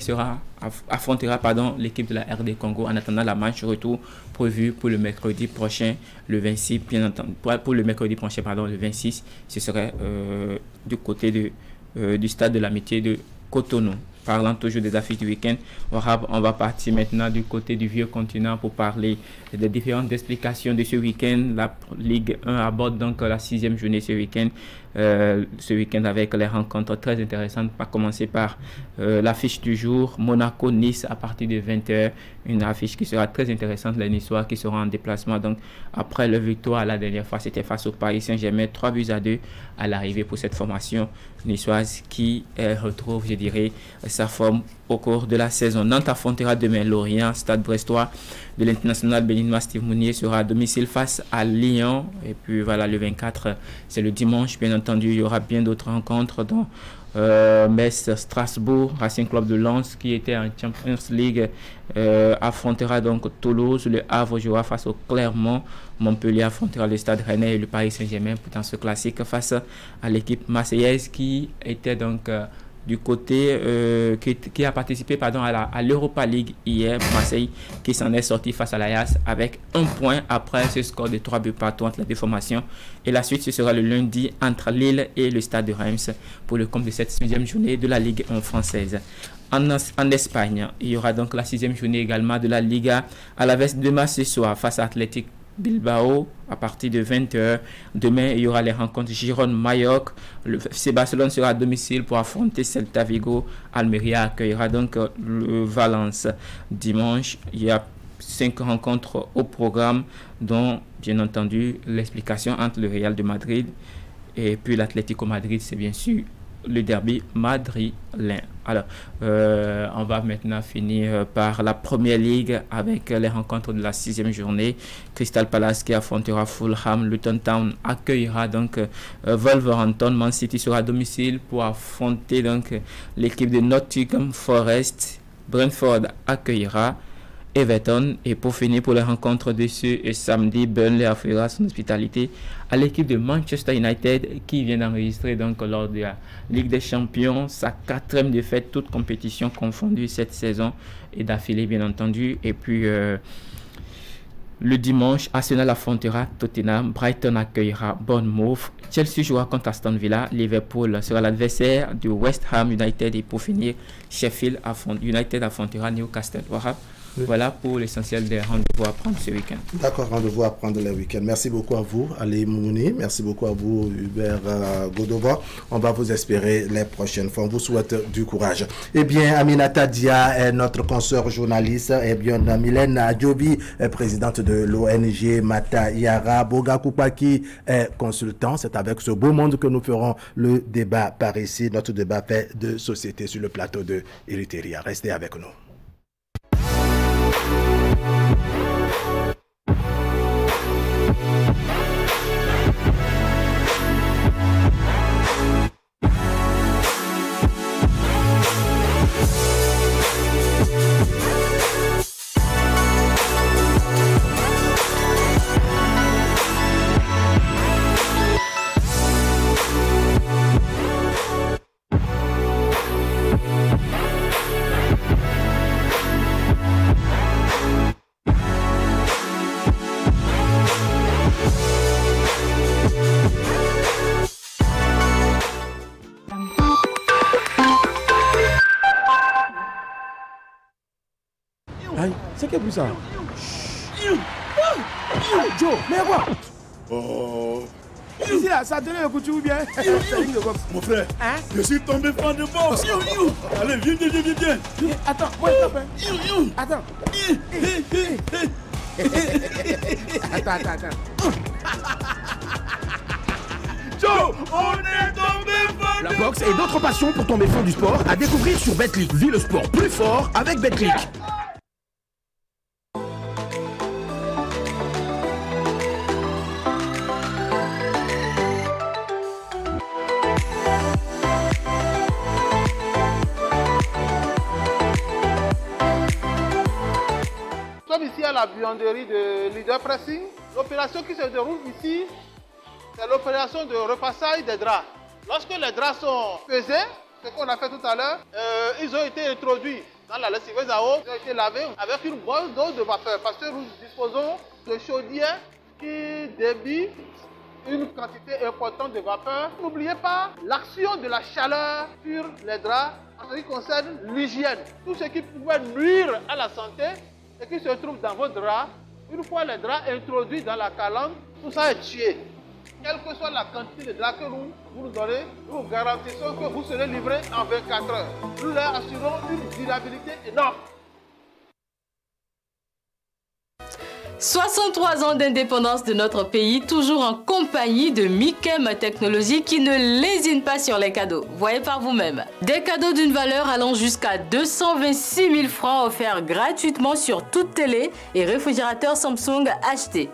affrontera l'équipe de la RD Congo en attendant la match retour prévue pour le mercredi prochain, le 26. Bien entendu, pour le mercredi prochain, le 26, ce serait du côté du stade de l'amitié de Cotonou. Parlant toujours des affiches du week-end, on va partir maintenant du côté du vieux continent pour parler des différentes explications de ce week-end. La Ligue 1 aborde donc la 6e journée ce week-end avec les rencontres très intéressantes. On va commencer par l'affiche du jour, Monaco-Nice à partir de 20h. Une affiche qui sera très intéressante, les Niçois qui seront en déplacement. Donc après leur victoire la dernière fois, c'était face au Paris Saint-Germain, 3-2 à l'arrivée pour cette formation niçoise qui retrouve, je dirais, sa forme au cours de la saison. Nantes affrontera demain Lorient, Stade Brestois de l'international béninois Steve Mounier sera à domicile face à Lyon. Et puis voilà, le 24, c'est le dimanche, bien entendu. Il y aura bien d'autres rencontres dans Metz, Strasbourg, Racing Club de Lens qui était en Champions League affrontera donc Toulouse. Le Havre jouera face au Clermont. Montpellier affrontera le Stade Rennais et le Paris Saint-Germain dans ce classique face à l'équipe marseillaise qui était donc du côté qui a participé à l'Europa League hier. Marseille qui s'en est sorti face à l'Ajax avec un point après ce score de 3 buts partout entre les deux formations. Et la suite, ce sera le lundi entre Lille et le Stade de Reims pour le compte de cette 6e journée de la Ligue 1 française. En Espagne, il y aura donc la 6e journée également de la Liga à la veste demain ce soir face à Athletic Bilbao à partir de 20h. Demain, il y aura les rencontres Girone-Mallorca. Le FC Barcelone sera à domicile pour affronter Celta Vigo. Almeria accueillera donc le Valence. Dimanche, il y a 5 rencontres au programme, dont bien entendu l'explication entre le Real de Madrid et puis l'Atlético Madrid, c'est bien sûr le derby madrilène. Alors, on va maintenant finir par la Première Ligue avec les rencontres de la 6e journée. Crystal Palace qui affrontera Fulham. Luton Town accueillera donc Wolverhampton. Man City sera à domicile pour affronter donc l'équipe de Nottingham Forest. Brentford accueillera Everton. Et pour finir, pour les rencontres de ce samedi, Burnley offrira son hospitalité à l'équipe de Manchester United qui vient d'enregistrer donc lors de la Ligue des Champions sa 4e défaite, toute compétition confondue cette saison et d'affilée bien entendu. Et puis le dimanche, Arsenal affrontera Tottenham, Brighton accueillera Bournemouth, Chelsea jouera contre Aston Villa, Liverpool sera l'adversaire de West Ham United et pour finir, Sheffield United affrontera Newcastle. Voilà pour l'essentiel des rendez-vous à prendre ce week-end. D'accord, rendez-vous à prendre le week-end. Merci beaucoup à vous, Ali Moumouni. Merci beaucoup à vous, Hubert Godova. On va vous espérer les prochaines fois. On vous souhaite du courage. Eh bien, Aminata Dia est notre consoeur journaliste. Eh bien, Mylène Adjobi est présidente de l'ONG Mata Yara. Boga Koupaki est consultant. C'est avec ce beau monde que nous ferons le débat par ici. Notre débat fait de société sur le plateau de Eritrea. Restez avec nous. C'est que pour ça. Joe, mais quoi? Oh. Ici là, ça tenait le coup ou bien? Mon frère, hein? Je suis tombé fan de boxe. Allez, viens. Attends, moi je t'appelle. Attends. Attends. Joe, on est tombé fan de boxe. La boxe et d'autres passions pour tomber fan du sport à découvrir sur Betclic. Vis le sport plus fort avec Betclic. Ici à la buanderie de Leader Pressing. L'opération qui se déroule ici, c'est l'opération de repassage des draps. Lorsque les draps sont pesés, ce qu'on a fait tout à l'heure, ils ont été introduits dans la lessiveuse à eau, ils ont été lavés avec une bonne dose de vapeur parce que nous disposons de chaudières qui débit une quantité importante de vapeur. N'oubliez pas l'action de la chaleur sur les draps en ce qui concerne l'hygiène. Tout ce qui pouvait nuire à la santé et qui se trouve dans vos draps, une fois les draps introduits dans la calandre, tout ça est tué. Quelle que soit la quantité de draps que vous nous donnez, nous vous garantissons que vous serez livré en 24 heures. Nous leur assurons une durabilité énorme. 63 ans d'indépendance de notre pays, toujours en compagnie de Mikem Technologies qui ne lésine pas sur les cadeaux. Voyez par vous-même. Des cadeaux d'une valeur allant jusqu'à 226 000 francs offerts gratuitement sur toute télé et réfrigérateur Samsung acheté.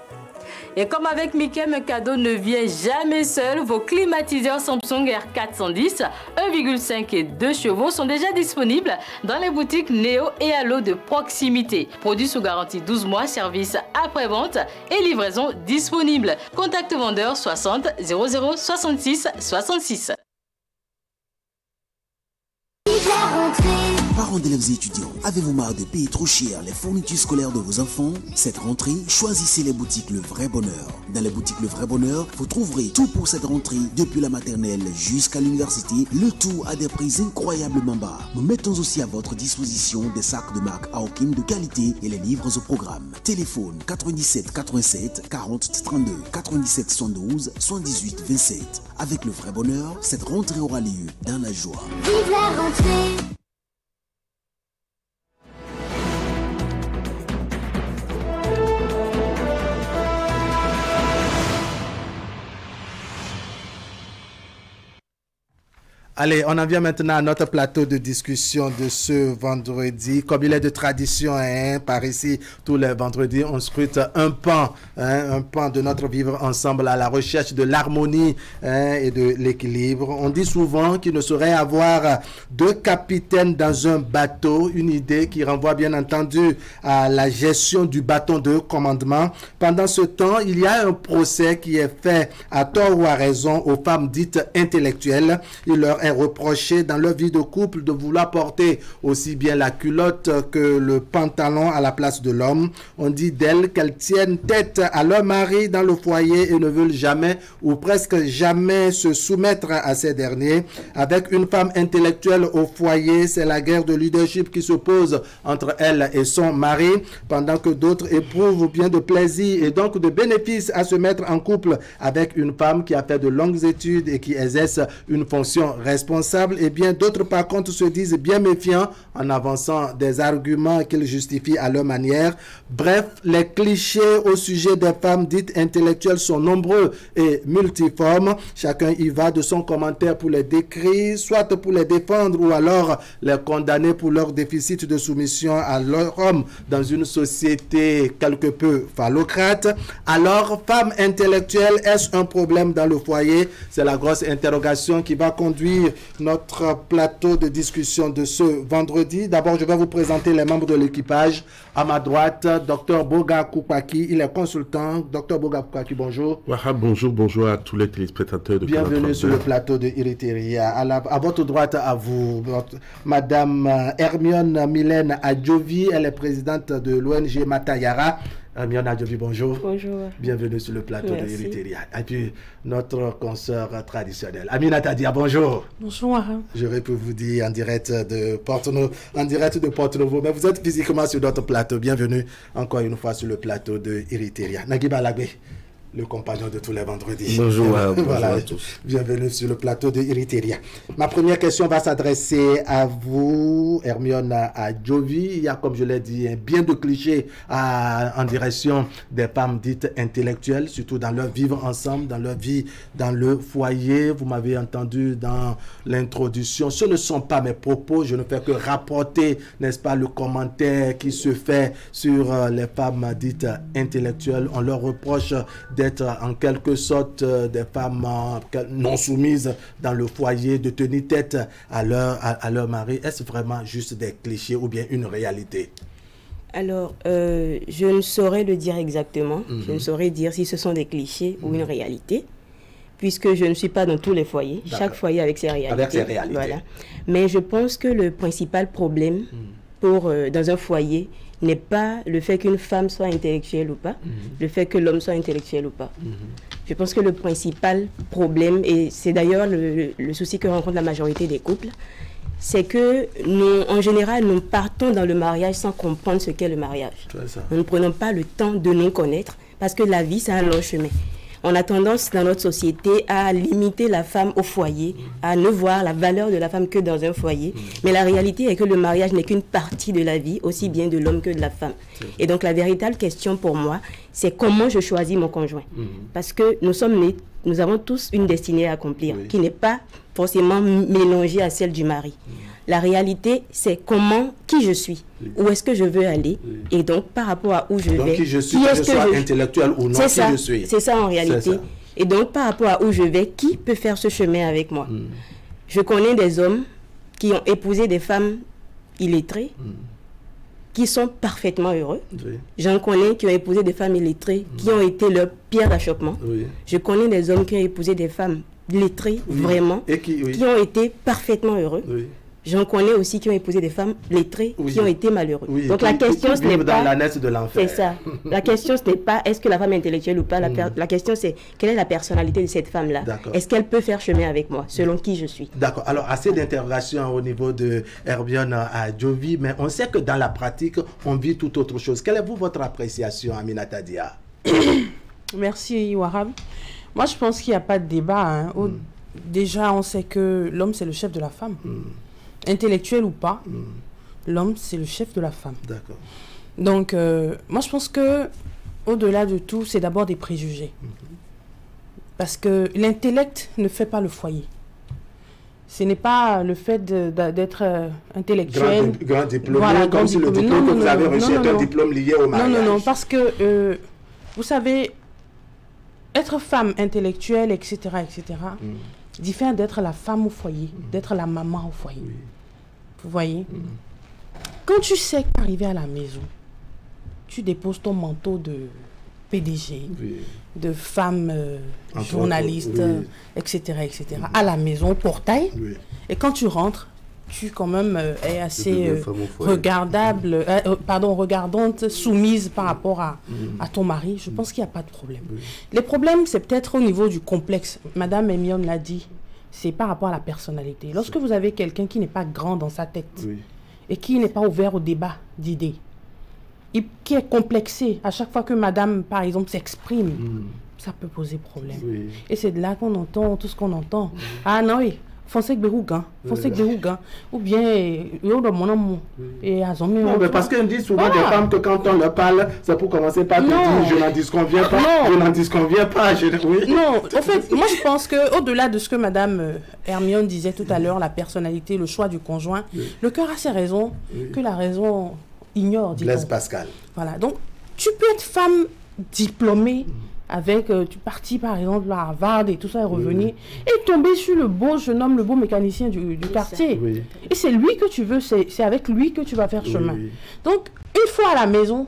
Et comme avec Mikem, un cadeau ne vient jamais seul, vos climatiseurs Samsung R410, 1,5 et 2 chevaux sont déjà disponibles dans les boutiques Néo et Allo de proximité. Produits sous garantie 12 mois, service après-vente et livraison disponible. Contact vendeur 60 00 66 66. Parents d'élèves et étudiants, avez-vous marre de payer trop cher les fournitures scolaires de vos enfants? Cette rentrée, choisissez les boutiques Le Vrai Bonheur. Dans les boutiques Le Vrai Bonheur, vous trouverez tout pour cette rentrée, depuis la maternelle jusqu'à l'université, le tout à des prix incroyablement bas. Nous mettons aussi à votre disposition des sacs de marque Aokim de qualité et les livres au programme. Téléphone 97 87 40 32 97 112 78 27. Avec Le Vrai Bonheur, cette rentrée aura lieu dans la joie. Vive la rentrée! Allez, on en vient maintenant à notre plateau de discussion de ce vendredi. Comme il est de tradition, par ici, tous les vendredis, on scrute un pan de notre vivre ensemble à la recherche de l'harmonie et de l'équilibre. On dit souvent qu'il ne saurait y avoir deux capitaines dans un bateau, une idée qui renvoie bien entendu à la gestion du bâton de commandement. Pendant ce temps, il y a un procès qui est fait à tort ou à raison aux femmes dites intellectuelles. Il leur est reproché dans leur vie de couple de vouloir porter aussi bien la culotte que le pantalon à la place de l'homme. On dit d'elles qu'elles tiennent tête à leur mari dans le foyer et ne veulent jamais ou presque jamais se soumettre à ces derniers. Avec une femme intellectuelle au foyer, c'est la guerre de leadership qui se pose entre elle et son mari, pendant que d'autres éprouvent bien de plaisir et donc de bénéfices à se mettre en couple avec une femme qui a fait de longues études et qui exerce une fonction responsable, et bien d'autres par contre se disent bien méfiants en avançant des arguments qu'ils justifient à leur manière. Bref, les clichés au sujet des femmes dites intellectuelles sont nombreux et multiformes. Chacun y va de son commentaire pour les décrire, soit pour les défendre ou alors les condamner pour leur déficit de soumission à leur homme dans une société quelque peu phallocrate. Alors, femmes intellectuelles, est-ce un problème dans le foyer? C'est la grosse interrogation qui va conduire notre plateau de discussion de ce vendredi. D'abord, je vais vous présenter les membres de l'équipage. À ma droite, Dr Boga Koupaki, il est consultant. Dr Boga Koupaki, bonjour. Bonjour à tous les téléspectateurs de Bienvenue sur le plateau de Iriteria. À votre droite, à vous, Madame Hermione Mylène Adjovi, elle est présidente de l'ONG Matayara. Hermione Adjovi, bonjour. Bonjour. Bienvenue sur le plateau de Iriteria. Et puis, notre consoeur traditionnelle, Aminata Dia, bonjour. Bonjour. J'aurais pu vous dire en direct de Porto-Novo, mais vous êtes physiquement sur notre plateau. Bienvenue encore une fois sur le plateau de Iriteria. Naguiba Lagbe, le compagnon de tous les vendredis. Bonjour, bonjour à tous. Bienvenue sur le plateau de Iriteria. Ma première question va s'adresser à vous, Hermione Adjovi. Il y a, comme je l'ai dit, bien de clichés en direction des femmes dites intellectuelles, surtout dans leur vivre ensemble, dans leur vie, dans le foyer. Vous m'avez entendu dans l'introduction. Ce ne sont pas mes propos. Je ne fais que rapporter, n'est-ce pas, le commentaire qui se fait sur les femmes dites intellectuelles. On leur reproche d'être en quelque sorte des femmes non soumises dans le foyer, de tenir tête à leur mari. Est-ce vraiment juste des clichés ou bien une réalité? Alors, je ne saurais le dire exactement. Je ne saurais dire si ce sont des clichés ou une réalité, puisque je ne suis pas dans tous les foyers. Chaque foyer avec ses réalités. Avec ses réalités. Voilà. Mais je pense que le principal problème dans un foyer n'est pas le fait qu'une femme soit intellectuelle ou pas, le fait que l'homme soit intellectuel ou pas. Je pense que le principal problème, et c'est d'ailleurs le souci que rencontre la majorité des couples, c'est que nous, en général, nous partons dans le mariage sans comprendre ce qu'est le mariage. Nous ne prenons pas le temps de nous connaître, parce que la vie, c'est un long chemin. on a tendance dans notre société à limiter la femme au foyer, à ne voir la valeur de la femme que dans un foyer. Mais la réalité est que le mariage n'est qu'une partie de la vie, aussi bien de l'homme que de la femme. Et donc la véritable question pour moi, c'est comment je choisis mon conjoint. Parce que nous sommes nés, nous avons tous une destinée à accomplir, qui n'est pas forcément mélangée à celle du mari. La réalité, c'est qui je suis, où est-ce que je veux aller, et donc par rapport à où je vais, qui je suis, que je sois intellectuel ou non, qui je suis. C'est ça en réalité. Et donc par rapport à où je vais, qui peut faire ce chemin avec moi? Je connais des hommes qui ont épousé des femmes illettrées, qui sont parfaitement heureux. J'en connais qui ont épousé des femmes illettrées, qui ont été leur pierre d'achoppement. Je connais des hommes qui ont épousé des femmes lettrées, vraiment, et qui ont été parfaitement heureux. J'en connais aussi qui ont épousé des femmes lettrées, qui ont été malheureux. Donc la question, ce n'est pas... C'est ça. La question, ce n'est pas est-ce que la femme est intellectuelle ou pas. La question, c'est quelle est la personnalité de cette femme-là. Est-ce qu'elle peut faire chemin avec moi, selon qui je suis. D'accord. Alors, assez d'interrogations au niveau de Hermione Adjovi, mais on sait que dans la pratique, on vit tout autre chose. Quelle est votre appréciation, Aminata Dia? Merci, Warab. Moi, je pense qu'il n'y a pas de débat. Déjà, on sait que l'homme, c'est le chef de la femme. Intellectuel ou pas, l'homme, c'est le chef de la femme. D'accord. Donc, moi, je pense que au-delà de tout, c'est d'abord des préjugés. Parce que l'intellect ne fait pas le foyer. Ce n'est pas le fait d'être intellectuel. Grand diplôme, voilà, comme si le diplôme que vous avez reçu est un diplôme lié au mariage. Non, parce que, vous savez, être femme intellectuelle, etc., diffère d'être la femme au foyer, d'être la maman au foyer. Vous voyez? Quand tu sais qu'arriver à la maison, tu déposes ton manteau de PDG, de femme journaliste, etc., à la maison, au portail, et quand tu rentres, tu quand même es assez regardante, soumise par rapport à ton mari. Je pense qu'il n'y a pas de problème. Les problèmes, c'est peut-être au niveau du complexe. Madame Hermione l'a dit, c'est par rapport à la personnalité. Lorsque vous avez quelqu'un qui n'est pas grand dans sa tête et qui n'est pas ouvert au débat d'idées, et qui est complexé à chaque fois que madame, par exemple, s'exprime, ça peut poser problème. Et c'est de là qu'on entend tout ce qu'on entend. Ah non, oui. Foncez que ou bien parce qu'on dit souvent des femmes que quand on leur parle, c'est pour commencer par te dire je n'en disconviens pas, je n'en disconviens pas. Non, en fait, moi je pense que au-delà de ce que madame Hermione disait tout à l'heure, la personnalité, le choix du conjoint, le cœur a ses raisons que la raison ignore. Blaise Pascal. Voilà, donc tu peux être femme diplômée, avec, tu partis par exemple à Harvard et tout ça, et revenir, et tomber sur le beau jeune homme, le beau mécanicien du quartier. Et c'est lui que tu veux, c'est avec lui que tu vas faire chemin. Donc, une fois à la maison,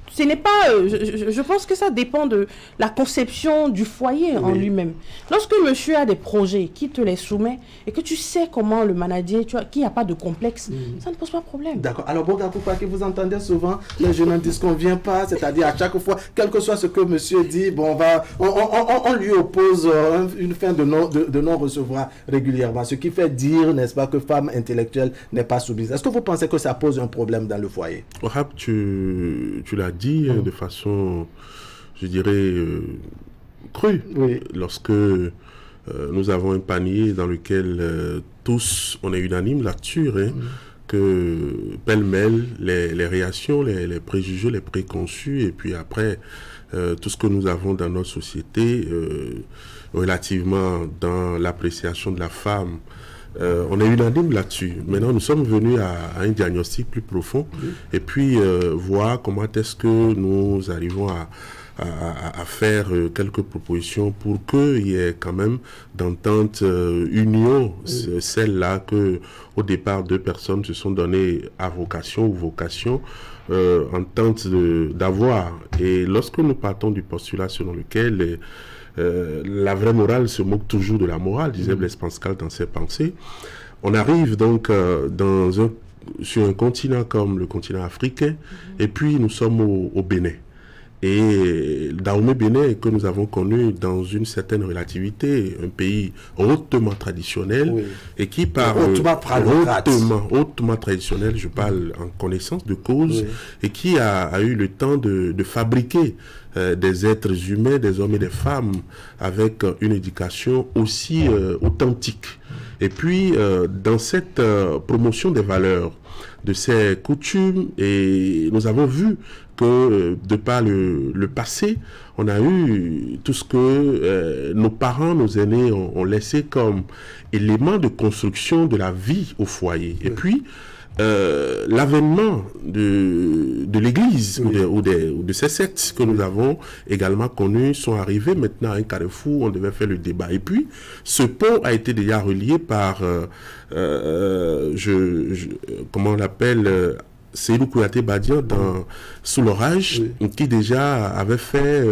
ce n'est pas... je pense que ça dépend de la conception du foyer en lui-même. Lorsque monsieur a des projets, qui te les soumet, et que tu sais comment le manager, qu'il n'y a pas de complexe, ça ne pose pas de problème. D'accord. Alors, Bogakoupa, que vous entendez souvent, je n'en disconviens pas, c'est-à-dire à chaque fois, quel que soit ce que monsieur dit, bon, on lui oppose une fin de non-recevoir régulièrement, ce qui fait dire, n'est-ce pas, que femme intellectuelle n'est pas soumise. Est-ce que vous pensez que ça pose un problème dans le foyer? Wahab, tu l'as dit de façon, je dirais, crue. Lorsque nous avons un panier dans lequel tous, on est unanime là-dessus, que pêle-mêle, les réactions, les préjugés, les préconçus, et puis après, tout ce que nous avons dans notre société, relativement dans l'appréciation de la femme, on est unanime là-dessus. Maintenant, nous sommes venus à un diagnostic plus profond et puis voir comment est-ce que nous arrivons à faire quelques propositions pour qu'il y ait quand même d'entente, union, celle-là que au départ deux personnes se sont données à vocation ou vocation, entente d'avoir. Et lorsque nous partons du postulat selon lequel la vraie morale se moque toujours de la morale, disait Blaise Pascal dans ses pensées. On arrive donc sur un continent comme le continent africain, et puis nous sommes au Bénin. Et Dahomey Bénin, que nous avons connu dans une certaine relativité, un pays hautement traditionnel, et qui parle hautement traditionnel, je parle en connaissance de cause, et qui a eu le temps de fabriquer des êtres humains, des hommes et des femmes, avec une éducation aussi authentique. Et puis, dans cette promotion des valeurs, de ces coutumes, et nous avons vu que de par le passé, on a eu tout ce que nos parents, nos aînés ont laissé comme élément de construction de la vie au foyer. Et puis, l'avènement de l'Église ou de ces sectes que nous avons également connus sont arrivés maintenant à un carrefour où on devait faire le débat. Et puis, ce pont a été déjà relié par, comment on l'appelle, Seydou Kouyaté Badian Sous l'orage, qui déjà avait fait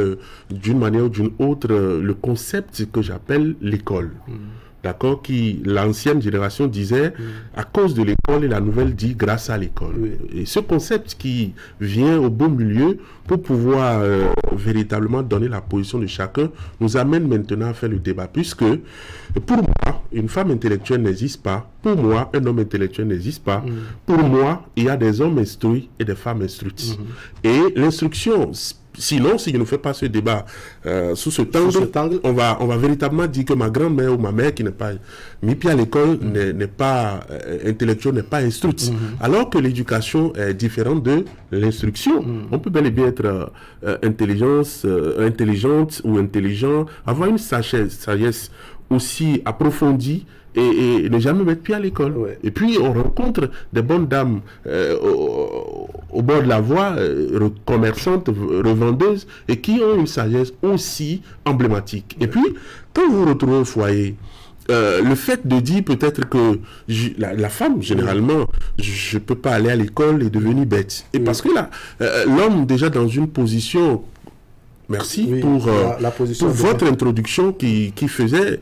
d'une manière ou d'une autre le concept que j'appelle l'école. D'accord, qui l'ancienne génération disait à cause de l'école et la nouvelle dit grâce à l'école. Et ce concept qui vient au bon milieu pour pouvoir véritablement donner la position de chacun nous amène maintenant à faire le débat, puisque pour moi, une femme intellectuelle n'existe pas. Pour moi, un homme intellectuel n'existe pas. Pour moi, il y a des hommes instruits et des femmes instruites. Et l'instruction, sinon, si je ne fais pas ce débat sous ce angle, on va véritablement dire que ma grand-mère ou ma mère qui n'est pas mis pied à l'école n'est pas intellectuelle, n'est pas instruite. Alors que l'éducation est différente de l'instruction. On peut bel et bien être intelligente ou intelligent, avoir une sagesse aussi approfondie, et ne jamais mettre pied à l'école. Et puis on rencontre des bonnes dames au bord de la voie, commerçantes, revendeuses, et qui ont une sagesse aussi emblématique. Et puis, quand vous vous retrouvez au foyer, le fait de dire peut-être que la femme, généralement, je ne peux pas aller à l'école et devenir bête. Et parce que là, l'homme déjà dans une position... Merci pour votre introduction qui faisait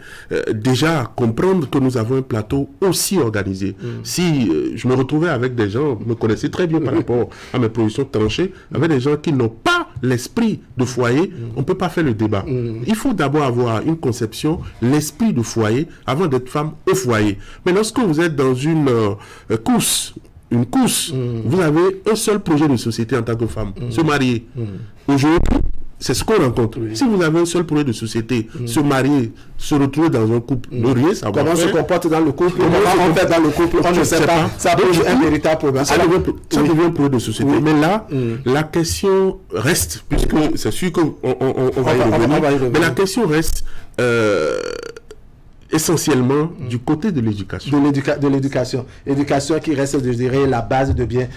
déjà comprendre que nous avons un plateau aussi organisé. Si je me retrouvais avec des gens, me connaissaient très bien par rapport à mes positions tranchées, avec des gens qui n'ont pas l'esprit de foyer, on ne peut pas faire le débat. Il faut d'abord avoir une conception, l'esprit de foyer, avant d'être femme au foyer. Mais lorsque vous êtes dans une course, vous avez un seul projet de société en tant que femme, se marier. Aujourd'hui, c'est ce qu'on rencontre. Si vous avez un seul projet de société, se marier, se retrouver dans un couple, ne rien savoir. Comment se comporte dans le couple, comment on fait dans le couple, on ne sait pas. Ça pose un véritable problème. Ça devient un projet de société. Mais là, la question reste, puisque c'est sûr qu'on va y revenir, mais la question reste essentiellement du côté de l'éducation. De l'éducation. Éducation qui reste, je dirais, la base de bien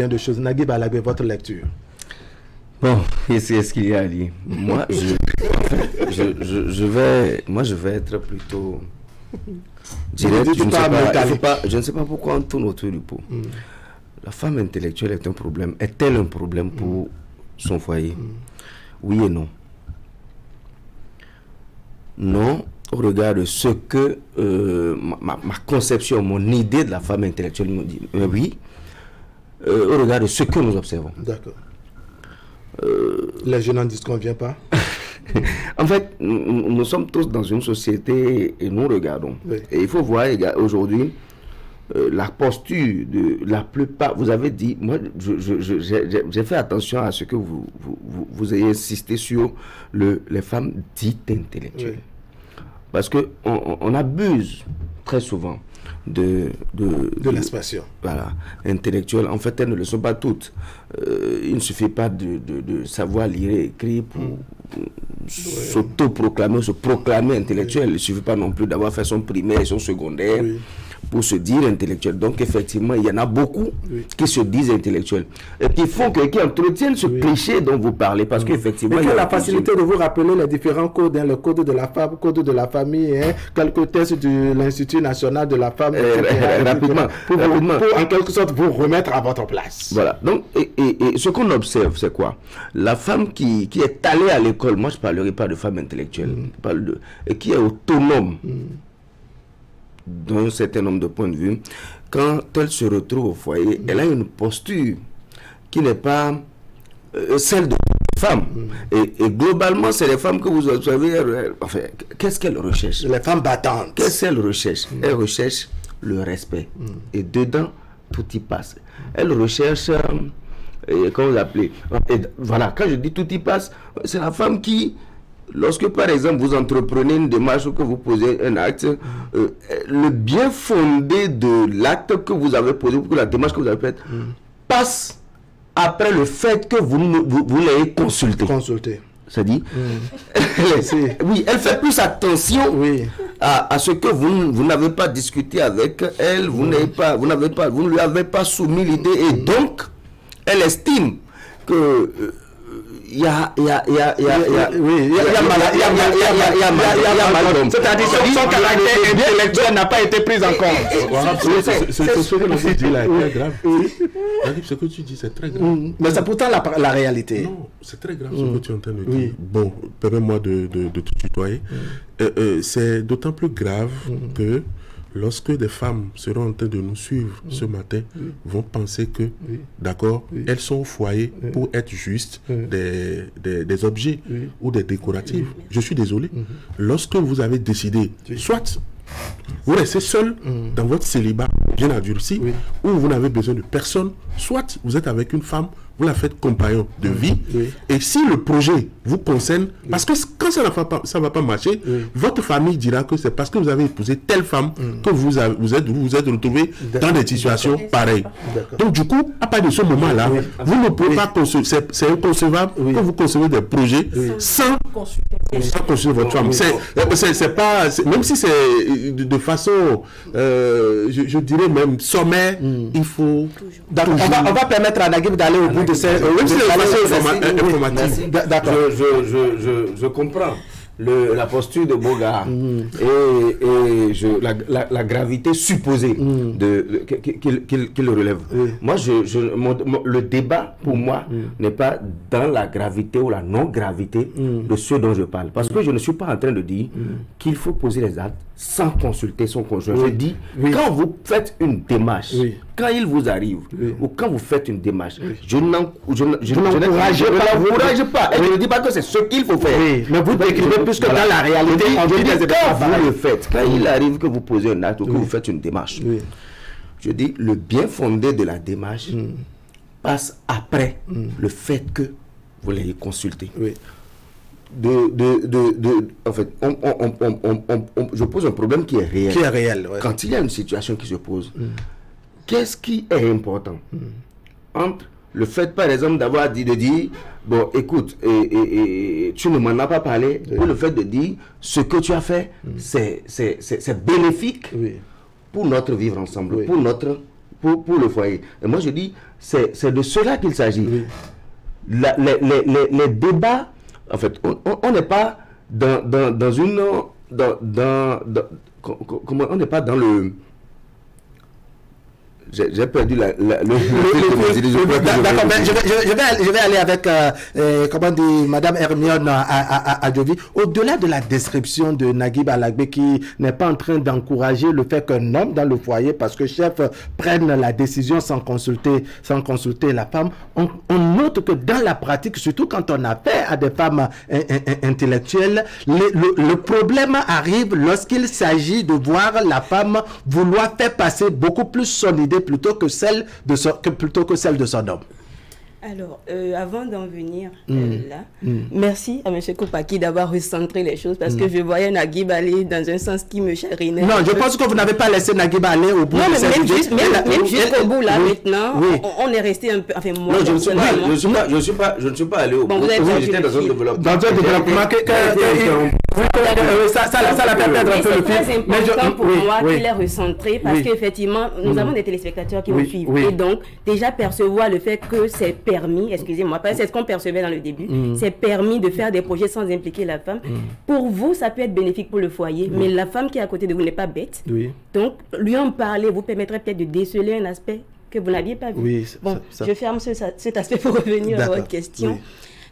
de choses. Nagui Balagbe, votre lecture. Bon, qu'est-ce qu'il y a à dire? Moi, je vais être plutôt direct. Je ne sais pas pourquoi on tourne autour du pot. La femme intellectuelle est un problème. Est-elle un problème pour son foyer? Oui et non. Non, au regard de ce que ma conception, mon idée de la femme intellectuelle me dit. Oui, au regard de ce que nous observons. D'accord. Les jeunes en disent qu'on ne vient pas. En fait, nous sommes tous dans une société et nous regardons. Et il faut voir aujourd'hui la posture de la plupart. Vous avez dit, moi j'ai fait attention à ce que vous ayez insisté sur les femmes dites intellectuelles. Parce qu'on abuse très souvent de l'expression. Voilà, intellectuelle. En fait, elles ne le sont pas toutes. Il ne suffit pas de savoir lire et écrire pour s'auto-proclamer, se proclamer intellectuel. Il ne suffit pas non plus d'avoir fait son primaire et son secondaire pour se dire intellectuel. Donc, effectivement, il y en a beaucoup qui se disent intellectuels et qui entretiennent ce cliché dont vous parlez. Parce qu'effectivement, il y a la facilité de vous rappeler les différents codes, le code de la femme, code de la famille, quelques tests de l'Institut national de la femme, rapidement, pour en quelque sorte vous remettre à votre place. Voilà. Donc, et ce qu'on observe, c'est quoi? La femme qui est allée à l'école, moi je ne parlerai pas de femme intellectuelle, et qui est autonome d'un certain nombre de points de vue, quand elle se retrouve au foyer, elle a une posture qui n'est pas celle de femmes. Et globalement, c'est les femmes que vous observez. Enfin, qu'est-ce qu'elles recherchent? Les femmes battantes. Qu'est-ce qu'elles recherchent? Elles recherchent le respect. Et dedans, tout y passe. Elles recherchent... comment vous appelez? Et voilà, quand je dis tout y passe, c'est la femme qui... Lorsque, par exemple, vous entreprenez une démarche ou que vous posez un acte, le bien fondé de l'acte que vous avez posé, ou la démarche que vous avez faite, passe après le fait que vous l'ayez consulté. C'est-à-dire, oui, elle fait plus attention à ce que vous n'avez pas discuté avec elle, vous ne lui avez pas soumis l'idée, et donc, elle estime que... Il y a c'est-à-dire que son caractère intellectuel n'a pas été pris en compte. C'est ce que tu dis là, est très grave. Ce que tu dis, c'est très grave. Mais c'est pourtant la réalité. Non, c'est très grave ce que tu es en train de dire. Bon, permets-moi de te tutoyer. C'est d'autant plus grave que lorsque des femmes seront en train de nous suivre ce matin, vont penser que, d'accord, elles sont au foyer pour être juste des objets ou des décoratifs. Je suis désolé. Lorsque vous avez décidé, soit vous restez seul dans votre célibat bien endurci, ou vous n'avez besoin de personne, soit vous êtes avec une femme, vous la faites compagnon de vie, et si le projet vous concerne, parce que quand ça ne va pas marcher, votre famille dira que c'est parce que vous avez épousé telle femme que vous êtes retrouvé dans des situations pareilles. Donc du coup, à partir de ce moment-là, vous ne pouvez pas concevoir, c'est inconcevable que vous concevez des projets sans consulter votre femme. C'est pas, même si c'est de façon, je dirais même sommaire, il faut... On va permettre à Naguib d'aller au bout de ces... Même si de façon informative. D'accord. Je comprends la posture de Boga et la gravité supposée qu'il relève. Moi, le débat, pour moi, n'est pas dans la gravité ou la non-gravité de ce dont je parle. Parce que je ne suis pas en train de dire qu'il faut poser les actes sans consulter son conjoint. Je dis, quand vous faites une démarche, quand il vous arrive, ou quand vous faites une démarche, je n'encourage pas. Et je ne dis pas que c'est ce qu'il faut faire. Mais vous décrivez plus que dans la réalité. Quand vous le faites, quand il arrive que vous posez un acte ou que vous faites une démarche, je dis, le bien fondé de la démarche passe après le fait que vous l'ayez consulté. En fait, je pose un problème qui est réel. Quand il y a une situation qui se pose, qu'est-ce qui est important entre le fait, par exemple, d'avoir dit, de dire, bon, écoute, tu ne m'en as pas parlé, ou le fait de dire, ce que tu as fait, c'est bénéfique pour notre vivre ensemble, pour le foyer. Et moi, je dis, c'est de cela qu'il s'agit. Les débats, en fait, on n'est pas dans une... comment on n'est pas dans le... J'ai perdu le d'accord, je vais aller avec comment dit Madame Hermione Adjovi. Au-delà de la description de Naguib Alagbé, qui n'est pas en train d'encourager le fait qu'un homme dans le foyer, parce que chef, prenne la décision sans consulter la femme, on note que dans la pratique, surtout quand on a affaire à des femmes intellectuelles, le problème arrive lorsqu'il s'agit de voir la femme vouloir faire passer beaucoup plus son idée plutôt que celle de son homme. Alors, avant d'en venir là, merci à M. Kopaki d'avoir recentré les choses, parce que je voyais Naguib aller dans un sens qui me charinait. Non, je pense que vous n'avez pas laissé Naguib aller au bout. Non, mais même jusqu'au bout là, maintenant, on est resté un peu... Enfin, moi, non, je ne suis pas allé au bout. Vous êtes j'étais dans un développement. Dans un développement ça la fait perdre un peu le fil. C'est important pour moi qu'il est recentré, parce qu'effectivement, nous avons des téléspectateurs qui nous suivent. Et donc, déjà percevoir le fait que c'est permis, excusez-moi, c'est ce qu'on percevait dans le début, c'est permis de faire des projets sans impliquer la femme. Pour vous, ça peut être bénéfique pour le foyer, mais la femme qui est à côté de vous n'est pas bête. Donc, lui en parler vous permettrait peut-être de déceler un aspect que vous n'aviez pas vu. Bon, je ferme cet aspect pour revenir à votre question.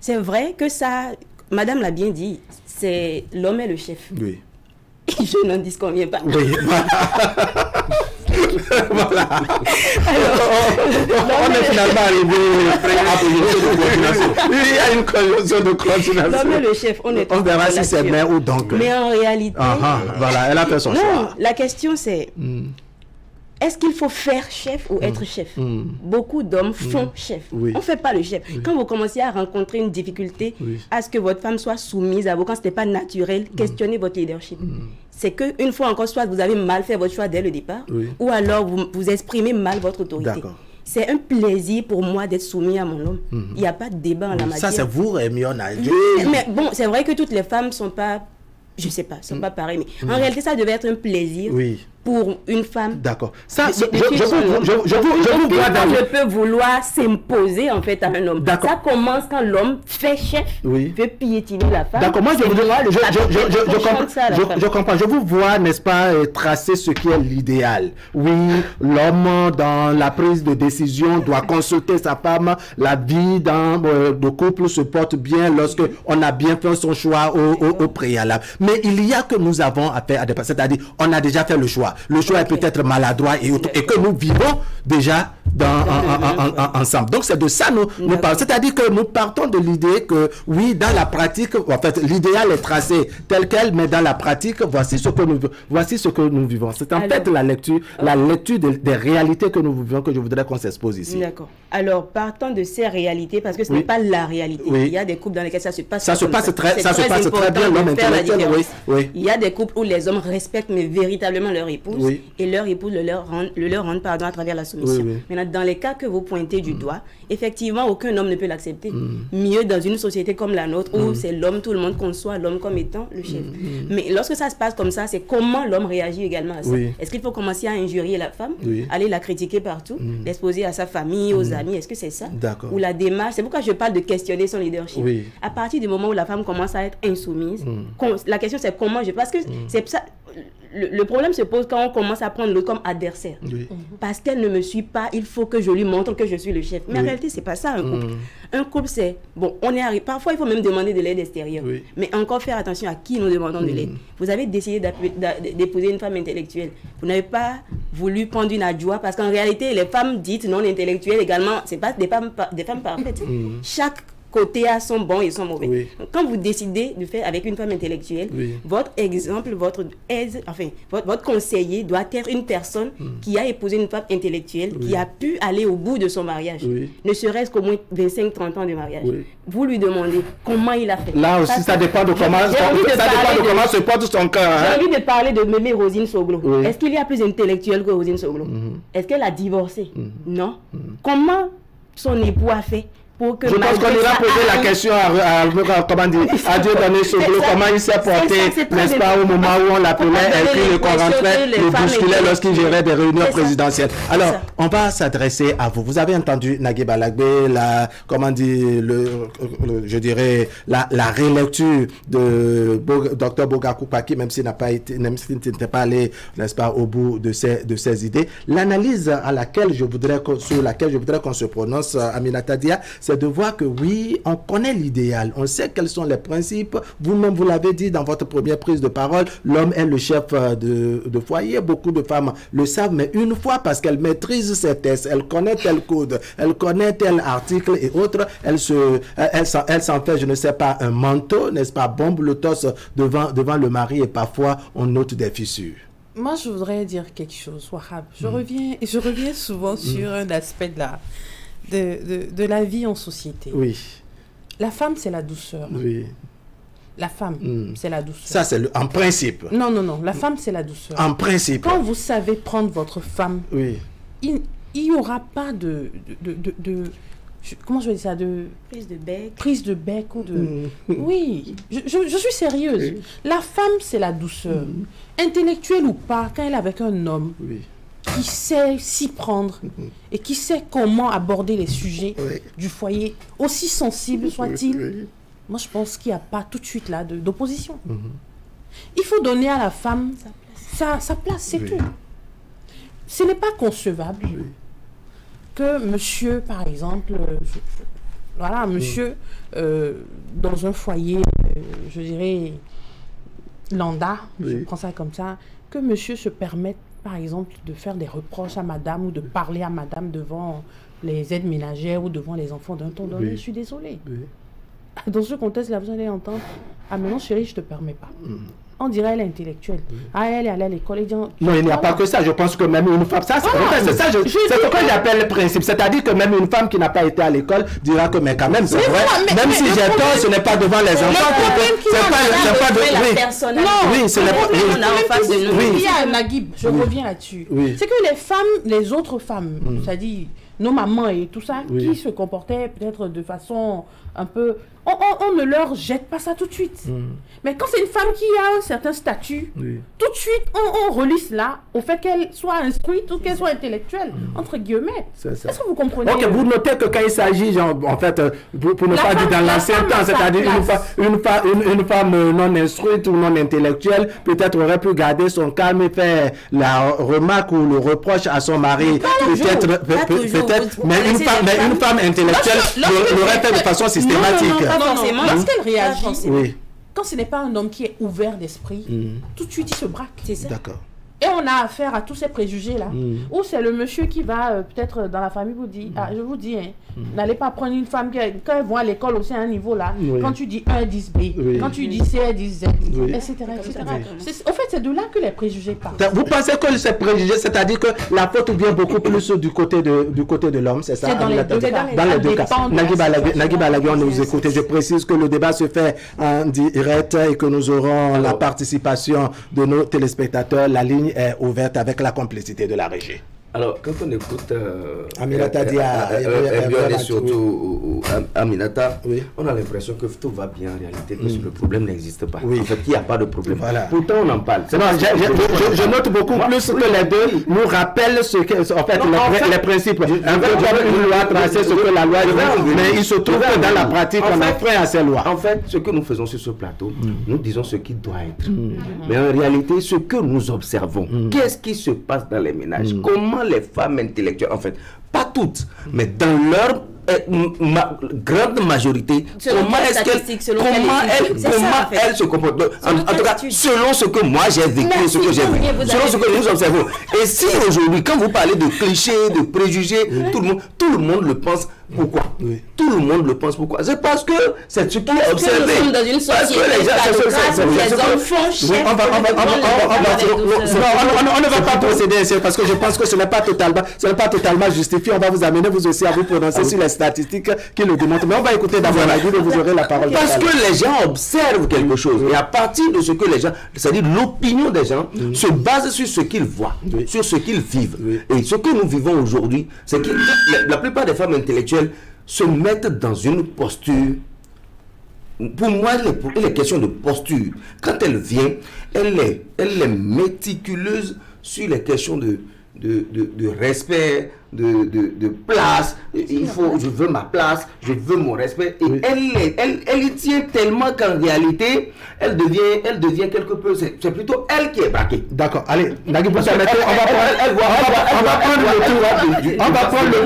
C'est vrai que ça, Madame l'a bien dit, c'est l'homme est le chef. Je n'en disconviens pas. Voilà. Alors, on est finalement arrivé à position de coordination. y a une conjonction de coordination. L'homme est le chef, on verra si c'est mais ou donc. Mais en réalité... voilà, elle a fait son choix. La question c'est... Est-ce qu'il faut faire chef ou être chef? Beaucoup d'hommes font chef. On ne fait pas le chef. Quand vous commencez à rencontrer une difficulté à ce que votre femme soit soumise à vous, quand ce n'est pas naturel, questionnez votre leadership. C'est qu'une fois encore, soit vous avez mal fait votre choix dès le départ, ou alors vous exprimez mal votre autorité. C'est un plaisir pour moi d'être soumis à mon homme. Il n'y a pas de débat en la matière. Ça, c'est vous, Rémi, on a dit. Mais bon, c'est vrai que toutes les femmes ne sont pas... Je ne sais pas, sont pas pareilles, mais en réalité, ça devait être un plaisir pour une femme. D'accord. Ça, je peux vouloir s'imposer en fait à un homme. Ça commence quand l'homme fait chef, veut piétiner la femme. D'accord, moi je comprends. Je vous vois, n'est-ce pas, tracer ce qui est l'idéal. Oui, l'homme dans la prise de décision doit consulter sa femme. La vie dans le couple se porte bien lorsque on a bien fait son choix au préalable. Mais il y a que nous avons affaire à des personnes, c'est-à-dire on a déjà fait le choix. Le choix est peut-être maladroit et que nous vivons déjà ensemble. Donc c'est de ça nous parlons. C'est-à-dire que nous partons de l'idée que oui, dans la pratique, en fait, l'idéal est tracé tel quel, mais dans la pratique, voici ce que nous vivons. C'est en fait la lecture des réalités que nous vivons que je voudrais qu'on s'expose ici. D'accord. Alors partons de ces réalités parce que ce n'est pas la réalité. Il y a des couples dans lesquels ça se passe. Ça se passe très bien, l'homme intellectuel. Il y a des couples où les hommes respectent mais véritablement leur épouse et leur épouse le leur rend à travers la soumission. Maintenant, dans les cas que vous pointez du doigt, effectivement, aucun homme ne peut l'accepter. Mieux dans une société comme la nôtre où c'est l'homme, tout le monde conçoit l'homme comme étant le chef. Mais lorsque ça se passe comme ça, c'est comment l'homme réagit également à ça. Est-ce qu'il faut commencer à injurier la femme, aller la critiquer partout, l'exposer à sa famille, aux amis? Est-ce que c'est ça? Ou la démarche? C'est pourquoi je parle de questionner son leadership. À partir du moment où la femme commence à être insoumise, la question c'est comment je... Parce que c'est ça... Le problème se pose quand on commence à prendre l'autre comme adversaire. Parce qu'elle ne me suit pas, il faut que je lui montre que je suis le chef. Mais en réalité, c'est pas ça un couple. Un couple, c'est... Bon, on est arrivé... Parfois, il faut même demander de l'aide extérieure. Mais encore faire attention à qui nous demandons de l'aide. Vous avez décidé d'épouser une femme intellectuelle. Vous n'avez pas voulu prendre une adjoie parce qu'en réalité, les femmes dites non intellectuelles également, c'est pas des femmes parfaites. Chaque côté a son bon et son mauvais. Donc, quand vous décidez de faire avec une femme intellectuelle, votre exemple, votre conseiller doit être une personne qui a épousé une femme intellectuelle, qui a pu aller au bout de son mariage, ne serait-ce qu'au moins 25-30 ans de mariage. Vous lui demandez comment il a fait. Là aussi, ça dépend de comment se porte son cœur. J'ai envie de parler de Mémé Rosine Soglo. Est-ce qu'il y a plus intellectuel que Rosine Soglo? Est-ce qu'elle a divorcé? Non. Comment son époux a fait? Je pense qu'on ira poser la question à Dieu donné Soglo, comment il s'est porté, n'est-ce pas, au moment où on l'appelait, et puis qu'on rentrait, le bousculait lorsqu'il gérait des réunions présidentielles. Alors, on va s'adresser à vous. Vous avez entendu Nagui Balagbe, la rélecture de Dr Bogakou Paki, même s'il n'était pas allé, n'est-ce pas, au bout de ses idées. L'analyse sur laquelle je voudrais qu'on se prononce, Aminata Dia, c'est de voir que oui, on connaît l'idéal, on sait quels sont les principes. Vous-même, vous l'avez dit dans votre première prise de parole, l'homme est le chef de foyer. Beaucoup de femmes le savent, mais une fois, parce qu'elle maîtrise ses textes, elle connaît tel code, elle connaît tel article et autres, elle s'en fait, je ne sais pas, un manteau, n'est-ce pas, bombe le torse devant le mari et parfois on note des fissures. Moi, je voudrais dire quelque chose, Wahab. Je reviens souvent sur un aspect de la vie en société. La femme, c'est la douceur. La femme, c'est la douceur. Ça, c'est en principe. Non. La femme, c'est la douceur. En principe. Quand vous savez prendre votre femme, il n'y aura pas comment je vais dire ça, prise de bec ou de... Oui, je suis sérieuse. La femme, c'est la douceur. Intellectuelle ou pas, quand elle est avec un homme... qui sait s'y prendre et qui sait comment aborder les sujets du foyer, aussi sensibles soit-il, moi je pense qu'il n'y a pas tout de suite là d'opposition. Il faut donner à la femme sa place, c'est tout. Ce n'est pas concevable que monsieur, par exemple, monsieur, dans un foyer, je dirais, lambda, je prends ça comme ça, que monsieur se permette par exemple, de faire des reproches à madame ou de parler à madame devant les aides ménagères ou devant les enfants d'un ton donné, je suis désolée. dans ce contexte-là, vous allez entendre, ah maintenant chérie, je te permets pas. On dirait elle est intellectuelle. Ah, elle est allée à l'école. Non, il n'y a pas que ça. Je pense que même une femme... c'est ce que j'appelle le principe. C'est-à-dire que même une femme qui n'a pas été à l'école dira que, mais quand même, c'est vrai. Même si j'ai tort, ce n'est pas devant les enfants. C'est pas de... Oui, ce n'est pas... Il y a Naguib, je reviens là-dessus. C'est que les femmes, les autres femmes, c'est-à-dire nos mamans et tout ça, qui se comportaient peut-être de façon un peu... On ne leur jette pas ça tout de suite. Mais quand c'est une femme qui a un certain statut, tout de suite, on relie cela au fait qu'elle soit instruite ou qu'elle soit intellectuelle, entre guillemets. Est-ce que vous comprenez? Ok, vous notez que quand il s'agit, en fait, pour ne pas dire dans l'ancien temps, c'est-à-dire une femme non instruite ou non intellectuelle, peut-être aurait pu garder son calme et faire la remarque ou le reproche à son mari. Peut-être, mais une femme intellectuelle l'aurait fait de façon systématique. Non, lorsqu'elle réagit, quand ce n'est pas un homme qui est ouvert d'esprit, tout de suite il se braque. C'est ça. D'accord. Et on a affaire à tous ces préjugés-là, où c'est le monsieur qui va, peut-être dans la famille, vous dit, je vous dis, n'allez pas prendre une femme qui, quand elles vont à l'école aussi à un niveau là, quand tu dis A, elles disent B, quand tu dis C, elles disent Z, etc. Au fait, c'est de là que les préjugés partent. Vous pensez que ces préjugés, c'est-à-dire que la faute vient beaucoup plus du côté de l'homme, c'est ça? C'est dans les deux cas. Naguib Alagui, on nous écoute. Je précise que le débat se fait en direct et que nous aurons la participation de nos téléspectateurs. La ligne est ouverte avec la complicité de la régie. Alors, quand on écoute Aminata Dia et surtout Aminata, on a l'impression que tout va bien en réalité, que le problème n'existe pas. En fait, il n'y a pas de problème. Pourtant, on en parle. Je note beaucoup plus que les deux nous rappellent ce que, en fait, les principes. Un peu comme une loi tracée ce que la loi dit, mais il se trouve que dans la pratique, on enfreint à ces lois. En fait, ce que nous faisons sur ce plateau, nous disons ce qui doit être. Mais en réalité, ce que nous observons, qu'est-ce qui se passe dans les ménages? Comment les femmes intellectuelles, en fait, pas toutes, mais dans leur grande majorité, comment elles se comportent, en tout cas, selon ce que moi j'ai vécu, ce que j'ai vu, selon ce que nous observons. Et si aujourd'hui, quand vous parlez de clichés, de préjugés, tout le monde le pense. Pourquoi? Tout le monde le pense. Pourquoi? C'est parce que c'est ce qui est observé. Nous sommes dans une société les hommes font chef. On ne va pas procéder ainsi parce que je pense que ce n'est pas totalement justifié. On va vous amener vous aussi à vous prononcer sur les statistiques qui le démontrent. Mais on va écouter d'abord la guide et vous aurez la parole. Parce que les gens observent quelque chose. Et à partir de ce que les gens, c'est-à-dire l'opinion des gens, se base sur ce qu'ils voient, sur ce qu'ils vivent. Et ce que nous vivons aujourd'hui, c'est que la plupart des femmes intellectuelles se mettent dans une posture. Pour moi, il est question de posture. Quand elle vient, elle est méticuleuse sur les questions de respect, de place. Je veux ma place, je veux mon respect. Et elle y tient tellement qu'en réalité, elle devient quelque peu. C'est plutôt elle qui est braquée. D'accord. Allez, Naguib, vous permettez, on va prendre le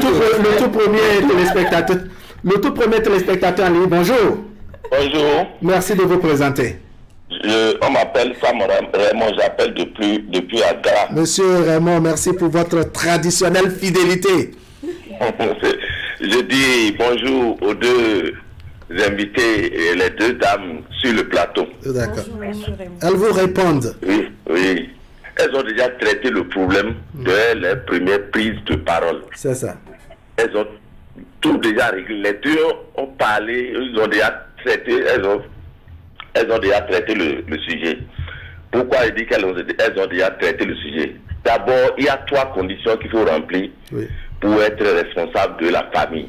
tout premier téléspectateur. Le tout premier téléspectateur en ligne. Bonjour. Bonjour. Merci de vous présenter. On m'appelle Sam Raymond, j'appelle depuis Accra. Monsieur Raymond, merci pour votre traditionnelle fidélité. Je dis bonjour aux deux invités et les deux dames sur le plateau. D'accord. Elles vous répondent. Oui. Elles ont déjà traité le problème dès les premières prises de parole. C'est ça. Elles ont tout déjà réglé. Les deux ont parlé, ils ont déjà traité, elles ont déjà traité le sujet. Pourquoi je dis qu'elles ont déjà traité le sujet? D'abord, il y a 3 conditions qu'il faut remplir pour être responsable de la famille.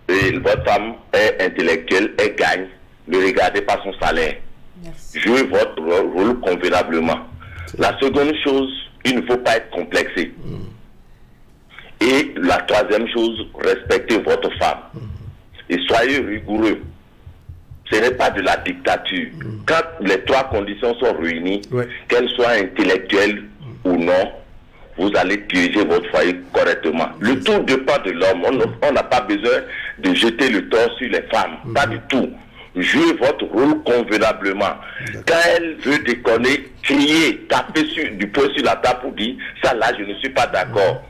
Et votre femme est intellectuelle, elle gagne. Ne regardez pas son salaire. Jouez votre rôle convenablement. La seconde chose, il ne faut pas être complexé. Et la troisième chose, respectez votre femme. Et soyez rigoureux. Ce n'est pas de la dictature. Quand les 3 conditions sont réunies, qu'elles soient intellectuelles ou non, vous allez diriger votre foyer correctement. Le tout dépend de l'homme. On n'a pas besoin de jeter le tort sur les femmes. Pas du tout. Jouez votre rôle convenablement. Quand elle veut déconner, crier, taper du poing sur la table pour dire « ça là, je ne suis pas d'accord ».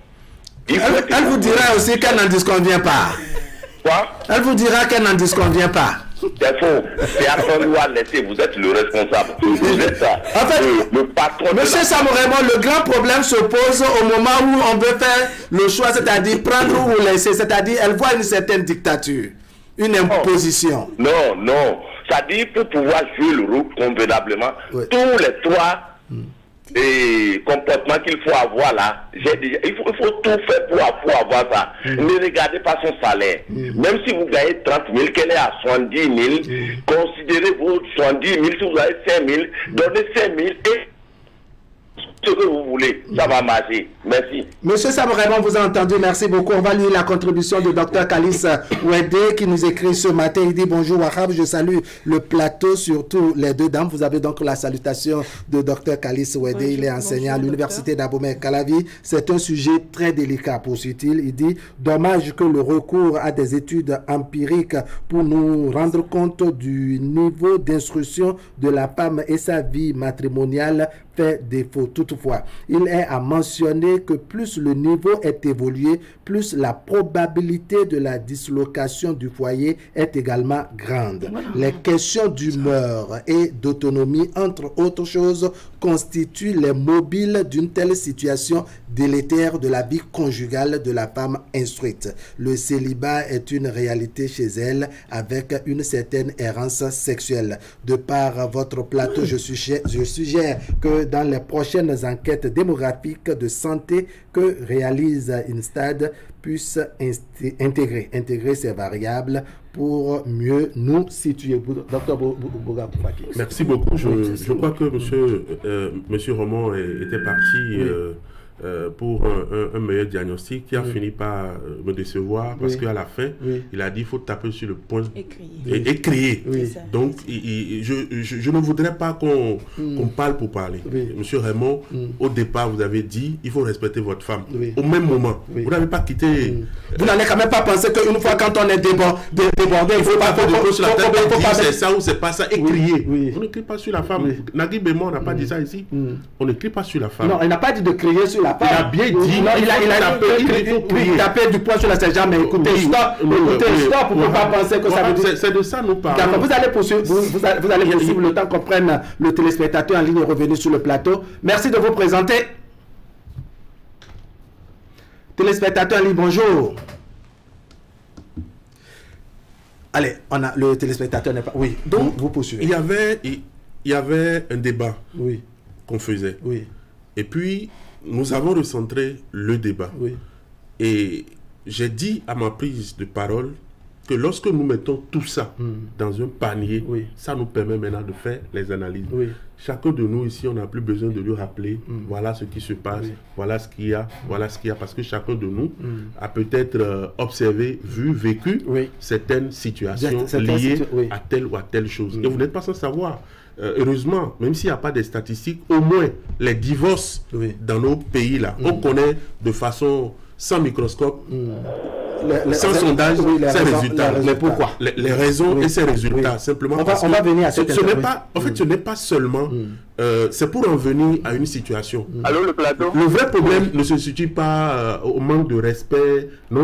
Elle vous dira aussi qu'elle n'en disconvient pas. Quoi? Elle vous dira qu'elle n'en disconvient pas. C'est faux. C'est à son doigt laisser. Vous êtes le responsable. Vous êtes ça. En fait, le patron. Monsieur Samoremo, le grand problème se pose au moment où on veut faire le choix, c'est-à-dire prendre ou laisser. C'est-à-dire, elle voit une certaine dictature, une imposition. Non, non. Ça dit pour pouvoir jouer le rôle convenablement, tous les trois comportements qu'il faut avoir là, il faut tout faire pour avoir ça. Ne regardez pas son salaire. Même si vous gagnez 30 000, qu'elle est à 70 000, considérez vos 70 000, si vous avez 5 000, donnez 5 000 et ce que vous voulez, ça va marcher. Merci. Monsieur Samoremo, on vous a entendu, merci beaucoup. On va lire la contribution du docteur Kalis Ouédé qui nous écrit ce matin. Il dit bonjour Wahab, je salue le plateau, surtout les deux dames. Vous avez donc la salutation de docteur Kalis Ouédé. Il est enseignant à l'université d'Abomey-Calavi. C'est un sujet très délicat, poursuit-il. Il dit dommage que le recours à des études empiriques pour nous rendre compte du niveau d'instruction de la femme et sa vie matrimoniale fait défaut. Toutefois, il est à mentionner que plus le niveau est évolué, plus la probabilité de la dislocation du foyer est également grande. Les questions d'humeur et d'autonomie, entre autres choses, constituent les mobiles d'une telle situation délétère de la vie conjugale de la femme instruite. Le célibat est une réalité chez elle avec une certaine errance sexuelle. De par votre plateau, je suggère que dans les prochaines enquêtes démographiques de santé que réalise INSTAD puisse intégrer ces variables pour mieux nous situer. Dr Bouga Boubaki. Merci beaucoup. Je crois que monsieur Roman était parti pour un meilleur diagnostic qui a fini par me décevoir parce qu'à la fin, il a dit qu'il faut taper sur le point et crier. Donc, je ne voudrais pas qu'on parle pour parler. Monsieur Raymond, au départ, vous avez dit il faut respecter votre femme. Au même moment, vous n'avez pas quitté... Vous n'allez quand même pas penser qu'une fois quand on est débordé, il faut pas faire de sur la tête et dire c'est ça ou c'est pas ça et crier. On ne crie pas sur la femme. Naguib et moi, on n'a pas dit ça ici. On ne crie pas sur la femme. Non, il n'a pas dit de crier sur la femme. Il a bien dit. Non, il a tapé du poing sur la sergent, mais écoutez, stop, pour ne pas penser que ça veut dire... C'est de ça nous parlons. Vous allez poursuivre, vous allez poursuivre le temps qu'on prenne le téléspectateur en ligne et revenir sur le plateau. Merci de vous présenter. Téléspectateur en ligne, bonjour. Allez, le téléspectateur n'est pas... Oui, donc vous poursuivez. Il y avait un débat qu'on faisait. Et puis, nous avons recentré le débat. Et j'ai dit à ma prise de parole que lorsque nous mettons tout ça dans un panier, ça nous permet maintenant de faire les analyses. Chacun de nous ici, on n'a plus besoin de lui rappeler, voilà ce qui se passe, voilà ce qu'il y a, parce que chacun de nous a peut-être observé, vu, vécu certaines situations liées à telle ou à telle chose. Et vous n'êtes pas sans savoir. Heureusement, même s'il n'y a pas de statistiques, au moins les divorces dans nos pays là, on connaît de façon sans microscope, sans sondage, ces résultats. Mais pourquoi? Les raisons et ces résultats, simplement on va venir à cette ce n'est pas seulement, c'est pour en venir à une situation. Allô, le plateau? Le vrai problème ne se situe pas au manque de respect, non.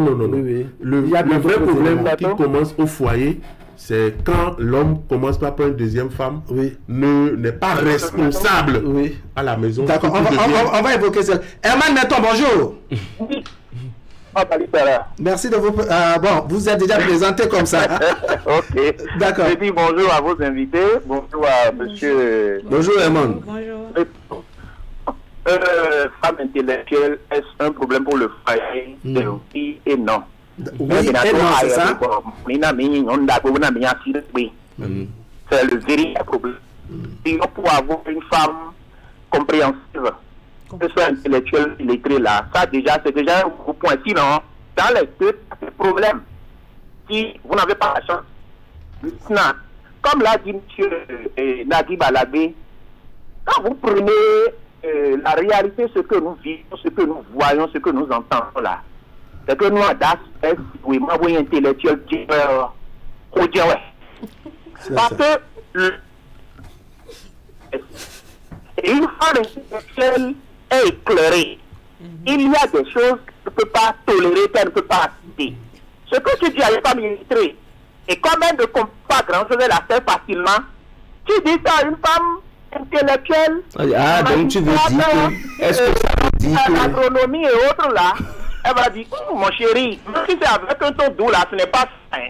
Le vrai problème qui commence au foyer, c'est quand l'homme commence par prendre une deuxième femme, n'est pas responsable à la maison. D'accord, on va évoquer ça. Herman Neton, bonjour. Merci de vous... bon, vous êtes déjà présenté comme ça. Ok. D'accord. Je dis bonjour à vos invités. Bonjour à monsieur... Bonjour, Herman. Bonjour. Femme intellectuelle, est-ce un problème pour le foyer? Oui et non. Oui et non, c'est ça? C'est le véritable problème. Sinon, pour avoir une femme compréhensive, que ce soit intellectuelle, illettrée là, ça déjà, c'est déjà un gros point. Sinon, dans les deux problèmes, si vous n'avez pas la chance, maintenant, comme l'a dit M. Naguib Alabé, quand vous prenez la réalité, ce que nous vivons, ce que nous voyons, ce que nous entendons là, c'est que nous, oui, moi, oui, intellectuel, parce que une femme intellectuelle est éclairée. Il y a des choses qu'elle ne peut pas tolérer, qu'elle ne peut pas accepter. Ce que tu dis à une femme illettrée, et comme elle ne comprend pas grand-chose, elle la fait facilement, tu dis ça à une femme intellectuelle. Ah, donc tu veux dire que... Est-ce que ça veut dire que... L'agronomie et autres là, elle va dire, oh, mon chéri, même si c'est avec un ton doux là, ce n'est pas sain.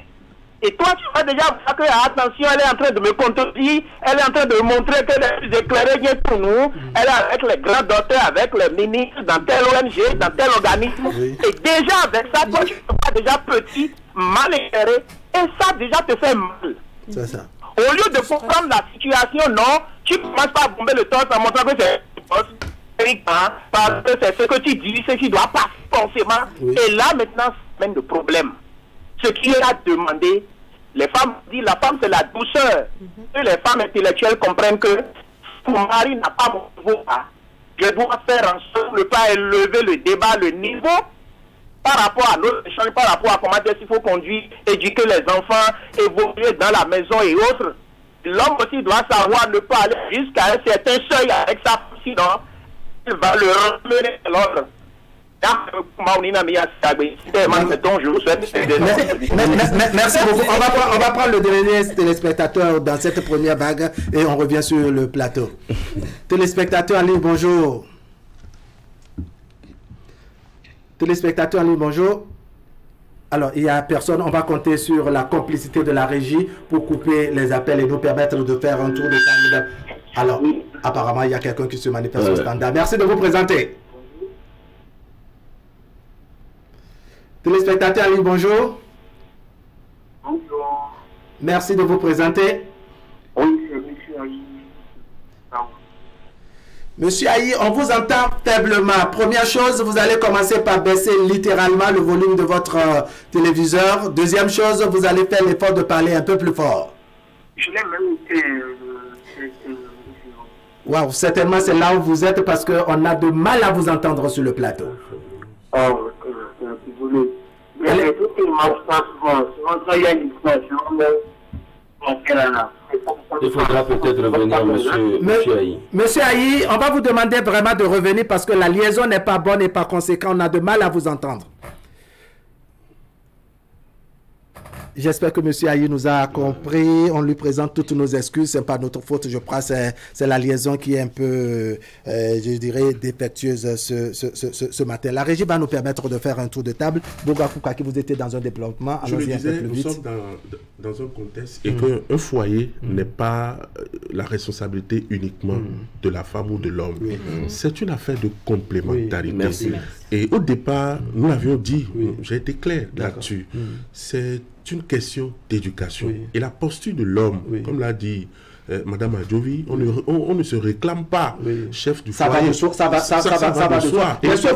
Et toi, tu vas déjà voir que, attention, elle est en train de me contredire, elle est en train de montrer qu'elle est plus éclairée bien pour nous, elle est avec les grands docteurs, avec les ministres, dans tel ONG, dans tel organisme. Et déjà avec ça, toi, tu te vois déjà petit, mal éclairé, et ça déjà te fait mal. C'est ça. Au lieu de comprendre la situation, non, tu commences pas à bomber le torse en montrant que c'est parce que c'est ce que tu dis, c'est que tu dois pas forcément. Et là, maintenant, c'est même le problème. Ce qui est à demander, les femmes disent la femme c'est la douceur. Et les femmes intellectuelles comprennent que mon mari n'a pas mon niveau, je dois faire en sorte de ne pas élever le débat, le niveau par rapport à notre échange, par rapport à comment il faut conduire, éduquer les enfants, évoluer dans la maison et autres. L'homme aussi doit savoir ne pas aller jusqu'à un certain seuil avec sa femme, sinon il va le ramener à l'autre. Merci beaucoup. On va prendre le dernier téléspectateur dans cette première vague et on revient sur le plateau. Téléspectateur en ligne, bonjour. Téléspectateur en ligne, bonjour. Alors, il n'y a personne. On va compter sur la complicité de la régie pour couper les appels et nous permettre de faire un tour de table. Alors, apparemment, il y a quelqu'un qui se manifeste au standard. Merci de vous présenter. Téléspectateur en ligne, bonjour. Bonjour. Merci de vous présenter. Oui, c'est Monsieur Aïe. Monsieur Aïe, on vous entend faiblement. Première chose, vous allez commencer par baisser littéralement le volume de votre téléviseur. Deuxième chose, vous allez faire l'effort de parler un peu plus fort. Je l'ai même été... Waouh, certainement c'est là où vous êtes parce qu'on a de mal à vous entendre sur le plateau. Oh, désolé. Mais tout il marche pas souvent. Souvent, quand il y a une situation, il faudra peut-être revenir, monsieur Aïe. Monsieur Aïe, on va vous demander vraiment de revenir parce que la liaison n'est pas bonne et par conséquent, on a de mal à vous entendre. J'espère que M. Aïe nous a compris. On lui présente toutes nos excuses. Ce n'est pas notre faute, je crois. C'est la liaison qui est un peu, je dirais, défectueuse ce matin. La régie va nous permettre de faire un tour de table. Bogakou Kaki, vous étiez dans un développement. Je le disais, nous sommes dans un contexte et qu'un foyer n'est pas la responsabilité uniquement de la femme ou de l'homme. C'est une affaire de complémentarité. Merci. Et au départ, nous l'avions dit, j'ai été clair là-dessus. C'est une question d'éducation. Et la posture de l'homme, comme l'a dit Madame Adjovi, on ne se réclame pas chef du foyer. Ça va de soi. Et ce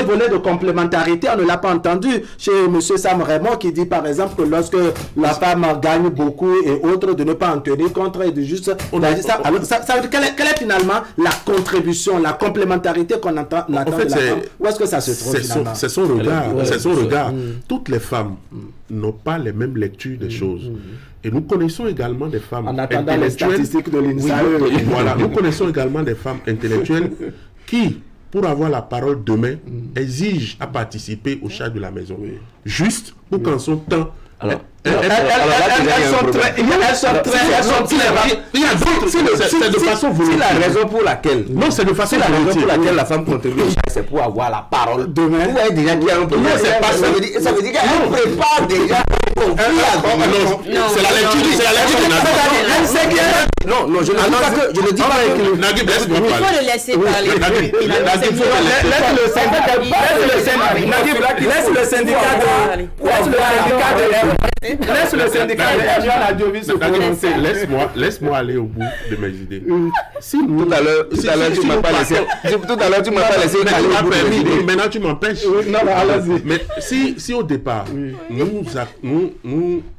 volet de complémentarité, on ne l'a pas entendu chez M. Sam Raymond qui dit par exemple que lorsque la femme gagne beaucoup et autres, de ne pas en tenir compte et de juste... Quelle est finalement la contribution, la complémentarité qu'on entend en fait, de la femme? Où est-ce que ça se trouve finalement? C'est son regard. C'est son regard. Toutes les femmes n'ont pas les mêmes lectures des choses. Et nous connaissons également des femmes intellectuelles. Les statistiques de l'INSA. Voilà, nous connaissons également des femmes intellectuelles qui, pour avoir la parole demain, exigent à participer aux charges de la maison. Juste pour qu'en son temps... Alors, elles sont très... C'est de façon volontaire. C'est la raison pour laquelle... Non, c'est de façon volontaire. La raison pour laquelle la femme contribue, c'est pour avoir la parole. Demain. Vous avez déjà dit un peu. Ça veut dire qu'elle prépare déjà... C'est la lecture de Nagib. Non, je ne dis pas que... Nagib, laisse-moi parler. Il faut le laisser parler. Laisse le syndicat de... Laisse-moi aller au bout de mes idées. Tout à l'heure, tu m'as pas laissé. Maintenant, tu m'empêches. Mais si au départ, nous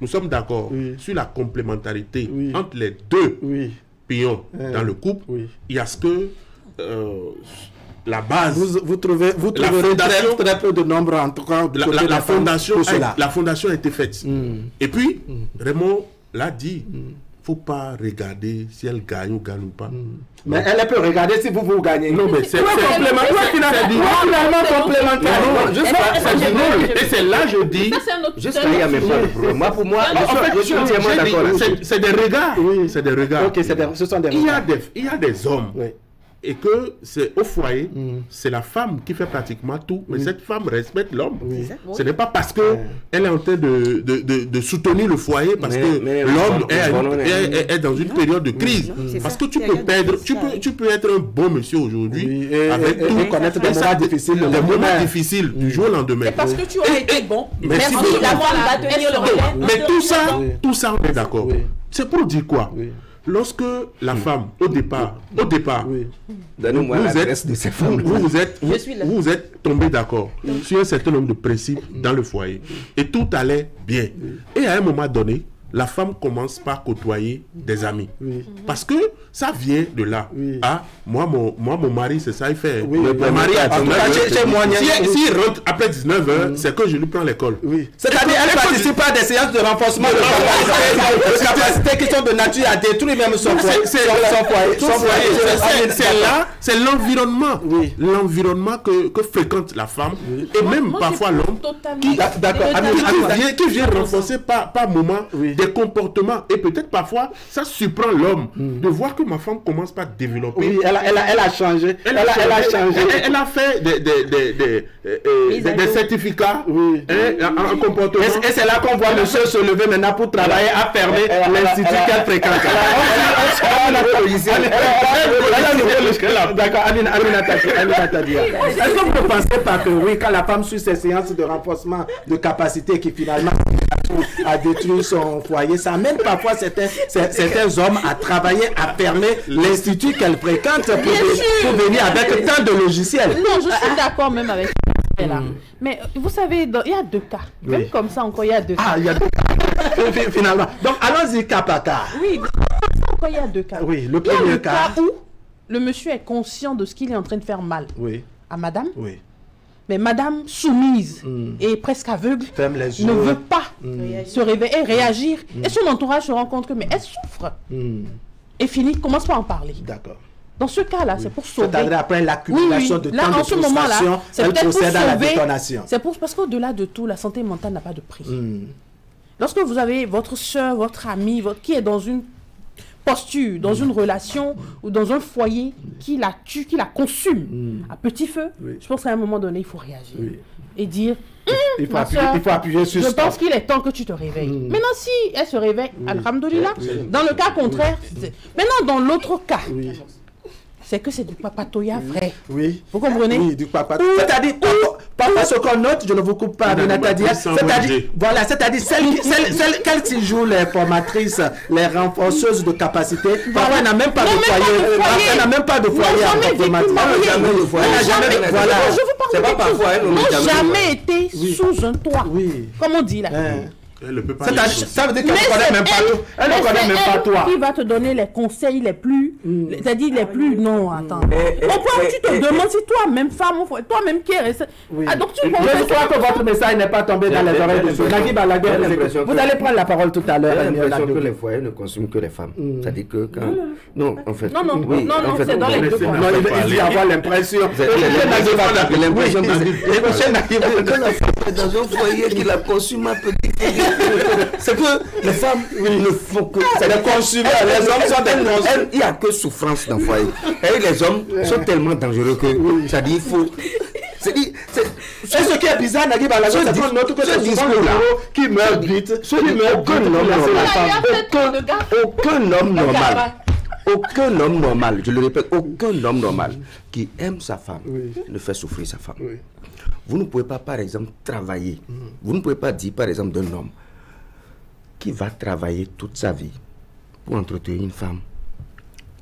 sommes d'accord sur la complémentarité entre les deux pions dans le couple, il y a ce que la base, vous trouverez très peu de nombre en tout cas. La fondation a été faite. Et puis, Raymond l'a dit, faut pas regarder si elle gagne ou gagne pas. Mais elle peut regarder si vous gagnez. Non, mais c'est complémentaire. Et c'est là, je dis... Jusqu'à il y a même pas de problème. Moi, pour moi, je suis entièrement d'accord. C'est des regards. Oui, c'est des regards. Ok, ce sont des regards. Il y a des hommes. Oui. Et que c'est au foyer, c'est la femme qui fait pratiquement tout, mais cette femme respecte l'homme. Ce n'est pas parce que elle est en train de soutenir le foyer, parce que l'homme est dans une période de crise. Parce que tu peux perdre, tu peux être un bon monsieur aujourd'hui, avec tout, connaître des moments difficiles, des moments difficiles du jour au lendemain. Et parce que tu as été bon, merci la femme va tenir le relais. Mais tout ça, on est d'accord. C'est pour dire quoi? Lorsque la femme, au départ, vous êtes tombé d'accord sur un certain nombre de principes dans le foyer et tout allait bien. Et à un moment donné, la femme commence par côtoyer des amis. Parce que ça vient de là. Ah, moi, mon mari, c'est ça, il fait. Mon mari a 19 heures. S'il rentre après 19 heures, c'est que je lui prends l'école. C'est-à-dire, elle participe à des séances de renforcement de capacité qui sont de nature à détruire même son foyer. C'est l'environnement. L'environnement que fréquente la femme et même parfois l'homme qui vient renforcer par moment des comportements, et peut-être parfois ça surprend l'homme de voir que ma femme commence par développer. Oui, elle a changé. Elle a fait des certificats en comportement. Et c'est là qu'on voit monsieur se lever maintenant pour travailler à fermer l'institut qu'elle fréquente. D'accord, est-ce que vous ne pensez pas que oui, quand la femme suit ces séances de renforcement de capacité qui finalement a détruit son foyer, ça amène parfois certains hommes à travailler, à fermer l'institut qu'elle fréquente pour venir avec tant de logiciels. Non, je suis d'accord même avec ça. Mais vous savez, il y a deux cas. Même comme ça encore, il y a deux cas. Ah, il y a deux cas. Finalement. Donc, allons-y cas par cas. Oui, encore, il y a deux cas. Oui, le premier cas où le monsieur est conscient de ce qu'il est en train de faire mal à madame. Oui. Mais madame soumise et presque aveugle ne veut pas se réveiller et réagir. Et son entourage se rend compte que elle souffre. Et finit, commence pas à en parler. D'accord. Dans ce cas-là, c'est pour sauver. C'est-à-dire après l'accumulation de temps de frustration, elle procède à la détonation. C'est parce qu'au-delà de tout, la santé mentale n'a pas de prix. Lorsque vous avez votre soeur, votre ami, qui est dans une posture, dans une relation ou dans un foyer qui la tue, qui la consume à petit feu, je pense qu'à un moment donné, il faut réagir et dire il faut appuyer sur je pense qu'il est temps que tu te réveilles. Maintenant, si elle se réveille, alhamdoulilah, dans le cas contraire, maintenant dans l'autre cas, c'est que c'est du papatoya vrai. Oui. Vous comprenez? Oui, du papatoya. C'est-à-dire, parfois ce qu'on note, je ne vous coupe pas, Natadia, c'est-à-dire celles qui jouent les formatrices, les renforceuses de capacité, parfois elle n'a même pas de foyer. Elle n'a même pas de foyer en formatrice. C'est pas parfois, elle n'a jamais été sous un toit. Comme on dit là. Elle ne peut pas. Ça veut dire qu'elle ne connaît même pas toi. Elle ne connaît même pas toi. Qui va te donner les conseils les plus. C'est-à-dire les plus. Non, attends. Pourquoi tu te demandes si toi-même, femme, toi-même qui est. Donc tu je crois que votre message n'est pas tombé dans les oreilles de ceux. Nagui Balaguer, vous allez prendre la parole tout à l'heure. J'ai l'impression que les foyers ne consomment que les femmes. C'est-à-dire que quand. Non, en fait. Non, c'est dans les deux cas. Non, il y a avoir l'impression. L'impression que dans un foyer qui la consomme un peu. C'est que les femmes ne font que. C'est des consumers. Les hommes sont des consumers. Il n'y a que souffrance dans le foyer. Et les hommes sont tellement dangereux que. C'est-à-dire, il faut. C'est ce qui est bizarre, Nagui Balaguer, c'est qu'on note que c'est souvent le héros qui meurt vite. Aucun homme normal. Aucun homme normal, je le répète, aucun homme normal qui aime sa femme ne fait souffrir sa femme. Vous ne pouvez pas, par exemple, travailler. Vous ne pouvez pas dire, par exemple, d'un homme qui va travailler toute sa vie pour entretenir une femme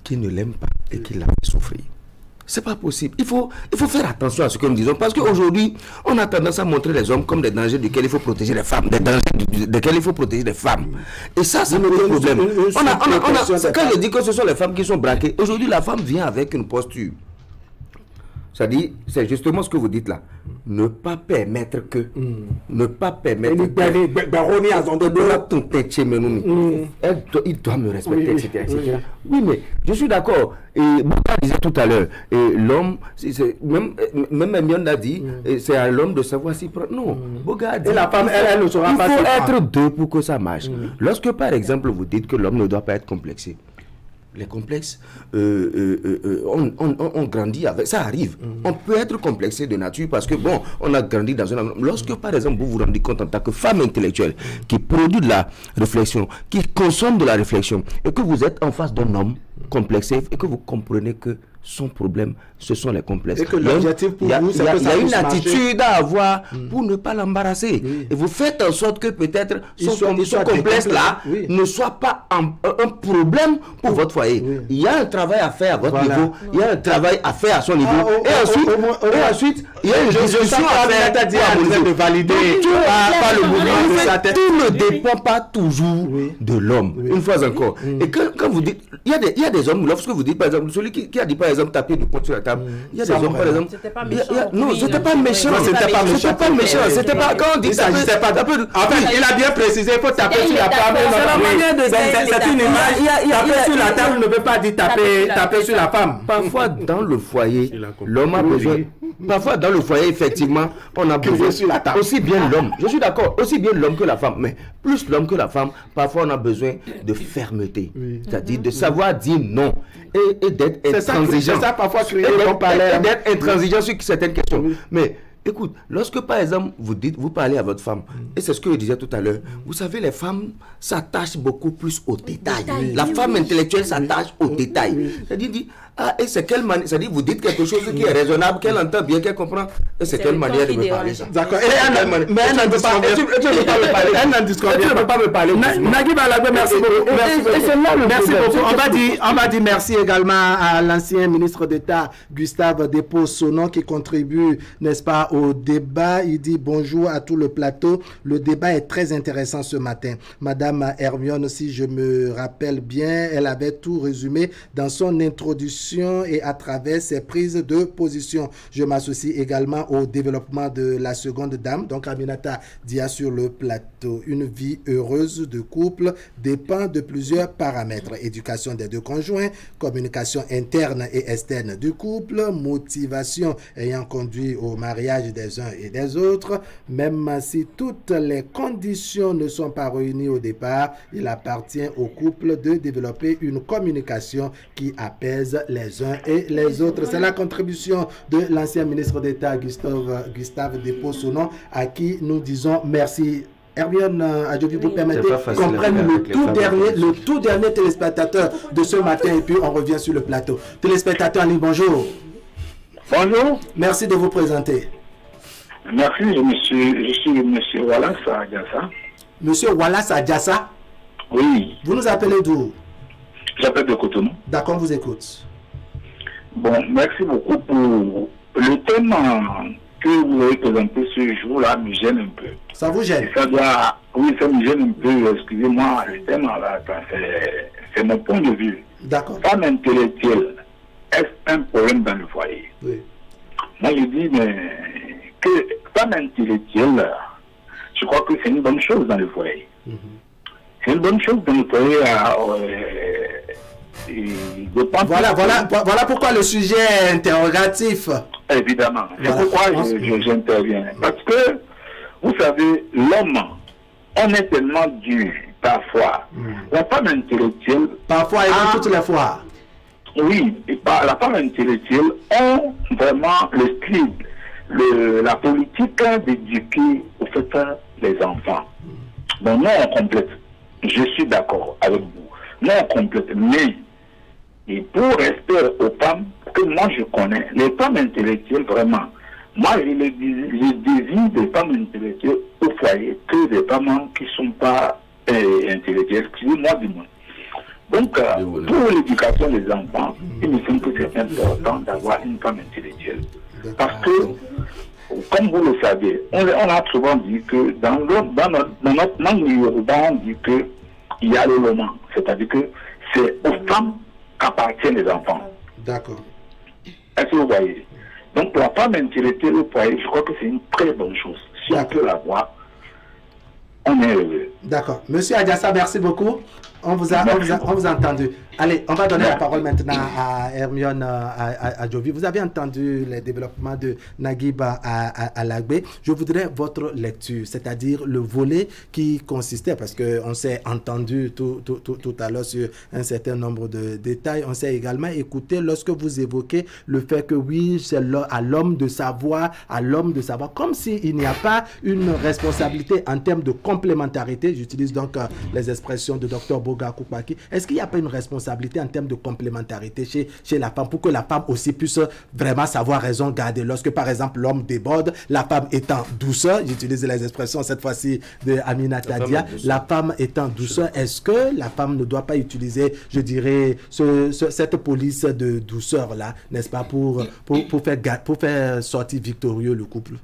qui ne l'aime pas et qui la fait souffrir. C'est pas possible. Il faut faire attention à ce que nous disons. Parce qu'aujourd'hui, on a tendance à montrer les hommes comme des dangers desquels il faut protéger les femmes. Des dangers desquels il faut protéger les femmes. Et ça pose problème. Quand je dis que ce sont les femmes qui sont braquées, aujourd'hui, la femme vient avec une posture. C'est-à-dire, c'est justement ce que vous dites là. Ne pas permettre que. Ne pas permettre que. Il doit me respecter, etc. Oui, mais je suis d'accord. Et Boga disait tout à l'heure, l'homme, même Mion a dit, c'est à l'homme de savoir s'y prendre. Non, Boga a dit. Et la femme, elle ne saura pas. Il faut être deux pour que ça marche. Lorsque, par exemple, vous dites que l'homme ne doit pas être complexé, les complexes, on grandit avec, ça arrive. On peut être complexé de nature parce que bon, on a grandi dans un... Lorsque par exemple vous vous rendez compte en tant que femme intellectuelle qui produit de la réflexion, qui consomme de la réflexion, et que vous êtes en face d'un homme complexé et que vous comprenez que son problème, ce sont les complexes. Et que l'objectif pour vous, c'est que ça puisse marcher. Il y a une attitude à avoir pour ne pas l'embarrasser. Et vous faites en sorte que peut-être son complexe-là ne soit pas un problème pour votre foyer. Il y a un travail à faire à votre niveau, il y a un travail à faire à son niveau. Et ensuite, il y a une discussion à faire de valider par le mouvement de sa tête. Tout ne dépend pas toujours de l'homme. Une fois encore. Et quand vous dites, il y a des hommes, lorsque vous dites par exemple, celui qui a dit par exemple taper du poing sur la table, il y a des hommes par exemple. Non, c'était pas méchant. C'était pas méchant. C'était pas méchant. C'était pas quand on dit ça. En fait, il a bien précisé, il faut taper sur la table. C'est une image. Taper sur la table ne veut pas dire taper sur la femme. Parfois dans le foyer, l'homme a besoin. Parfois dans le foyer, effectivement, on a besoin sur la table. Aussi bien l'homme. Je suis d'accord. Aussi bien l'homme que la femme, mais plus l'homme que la femme. Parfois, on a besoin de fermeté, c'est-à-dire de savoir dire non et d'être intransigeant. C'est ça parfois d'être intransigeant sur certaines questions. Mais écoute, lorsque par exemple vous parlez à votre femme, et c'est ce que je disais tout à l'heure, vous savez, les femmes s'attachent beaucoup plus aux détails. La femme intellectuelle s'attache aux détails. C'est-à-dire, et c'est quelle manière, c'est-à-dire vous dites quelque chose qui est raisonnable, qu'elle entend bien, qu'elle comprend, et c'est quelle manière de me parler ça. D'accord. Mais elle n'en peut pas me parler. Nagui Balagbe, merci beaucoup. Merci beaucoup. On va dire merci également à l'ancien ministre d'État Gustave Depo-Sonon qui contribue, n'est-ce pas, au débat. Il dit bonjour à tout le plateau. Le débat est très intéressant ce matin. Madame Hermione, si je me rappelle bien, elle avait tout résumé dans son introduction et à travers ses prises de position. Je m'associe également au développement de la seconde dame, donc Aminata Dia sur le plateau. Une vie heureuse de couple dépend de plusieurs paramètres. Éducation des deux conjoints, communication interne et externe du couple, motivation ayant conduit au mariage des uns et des autres. Même si toutes les conditions ne sont pas réunies au départ, il appartient au couple de développer une communication qui apaise les uns et les autres. C'est la contribution de l'ancien ministre d'État Gustave Depo-Sonon à qui nous disons merci. Hermione Adjovi, vous permettez qu'on prenne le tout dernier téléspectateur de ce matin et puis on revient sur le plateau. Téléspectateur en ligne, bonjour. Bonjour. Merci de vous présenter. Merci, je suis monsieur Wallace Adjassa. Monsieur Wallace Adjassa? Oui. Vous nous appelez d'où? J'appelle de Cotonou. D'accord, on vous écoute. Bon, merci beaucoup pour le thème que vous avez présenté ce jour-là, me gêne un peu. Ça vous gêne? Oui, ça me gêne un peu. Excusez-moi, le thème, c'est mon point de vue. D'accord. Femme intellectuelle, est-ce un problème dans le foyer? Oui. Moi, je dis, mais que femme intellectuelle, je crois que c'est une bonne chose dans le foyer. C'est une bonne chose dans le foyer. Voilà pourquoi le sujet est interrogatif. Évidemment. C'est pourquoi j'interviens. Parce que, vous savez, l'homme, on est tellement dur, parfois. La femme intellectuelle... Parfois et non toutes les fois. Oui, la femme intellectuelle a vraiment le style, la politique d'éduquer, au fait, les enfants. Bon, non, on complète. Je suis d'accord avec vous. Non, on complète. Mais, et pour respect aux femmes que moi je connais, les femmes intellectuelles, vraiment, moi je désigne des femmes intellectuelles au foyer que des femmes qui ne sont pas intellectuelles. Excusez-moi du moins. Donc, pour l'éducation des enfants, il me semble que c'est important d'avoir une femme intellectuelle. Parce que, comme vous le savez, on a souvent dit que dans notre langue yoruba, on dit qu'il y a le roman. C'est-à-dire que c'est aux femmes qu'appartiennent les enfants. D'accord. Est-ce que vous voyez? Donc pour la femme intellectuelle au foyer, je crois que c'est une très bonne chose. Si on peut l'avoir, on est heureux. D'accord. Monsieur Adiassa, merci beaucoup. On vous a entendu. Allez, on va donner la parole maintenant à Hermione Adjovi. Vous avez entendu les développements de Naguib Alagbe. Je voudrais votre lecture, c'est-à-dire le volet qui consistait, parce qu'on s'est entendu tout à l'heure sur un certain nombre de détails. On s'est également écouté lorsque vous évoquez le fait que oui, c'est à l'homme de savoir, comme s'il n'y a pas une responsabilité en termes de complémentarité. J'utilise donc les expressions de Dr Boga Koukmaki. Est-ce qu'il n'y a pas une responsabilité en termes de complémentarité chez la femme pour que la femme aussi puisse vraiment savoir raison garder? Lorsque par exemple l'homme déborde, la femme étant douceur, j'utilise les expressions cette fois-ci de Aminata Dia, la femme étant douceur, est-ce que la femme ne doit pas utiliser, je dirais, cette police de douceur là, n'est-ce pas, pour faire sortir victorieux le couple?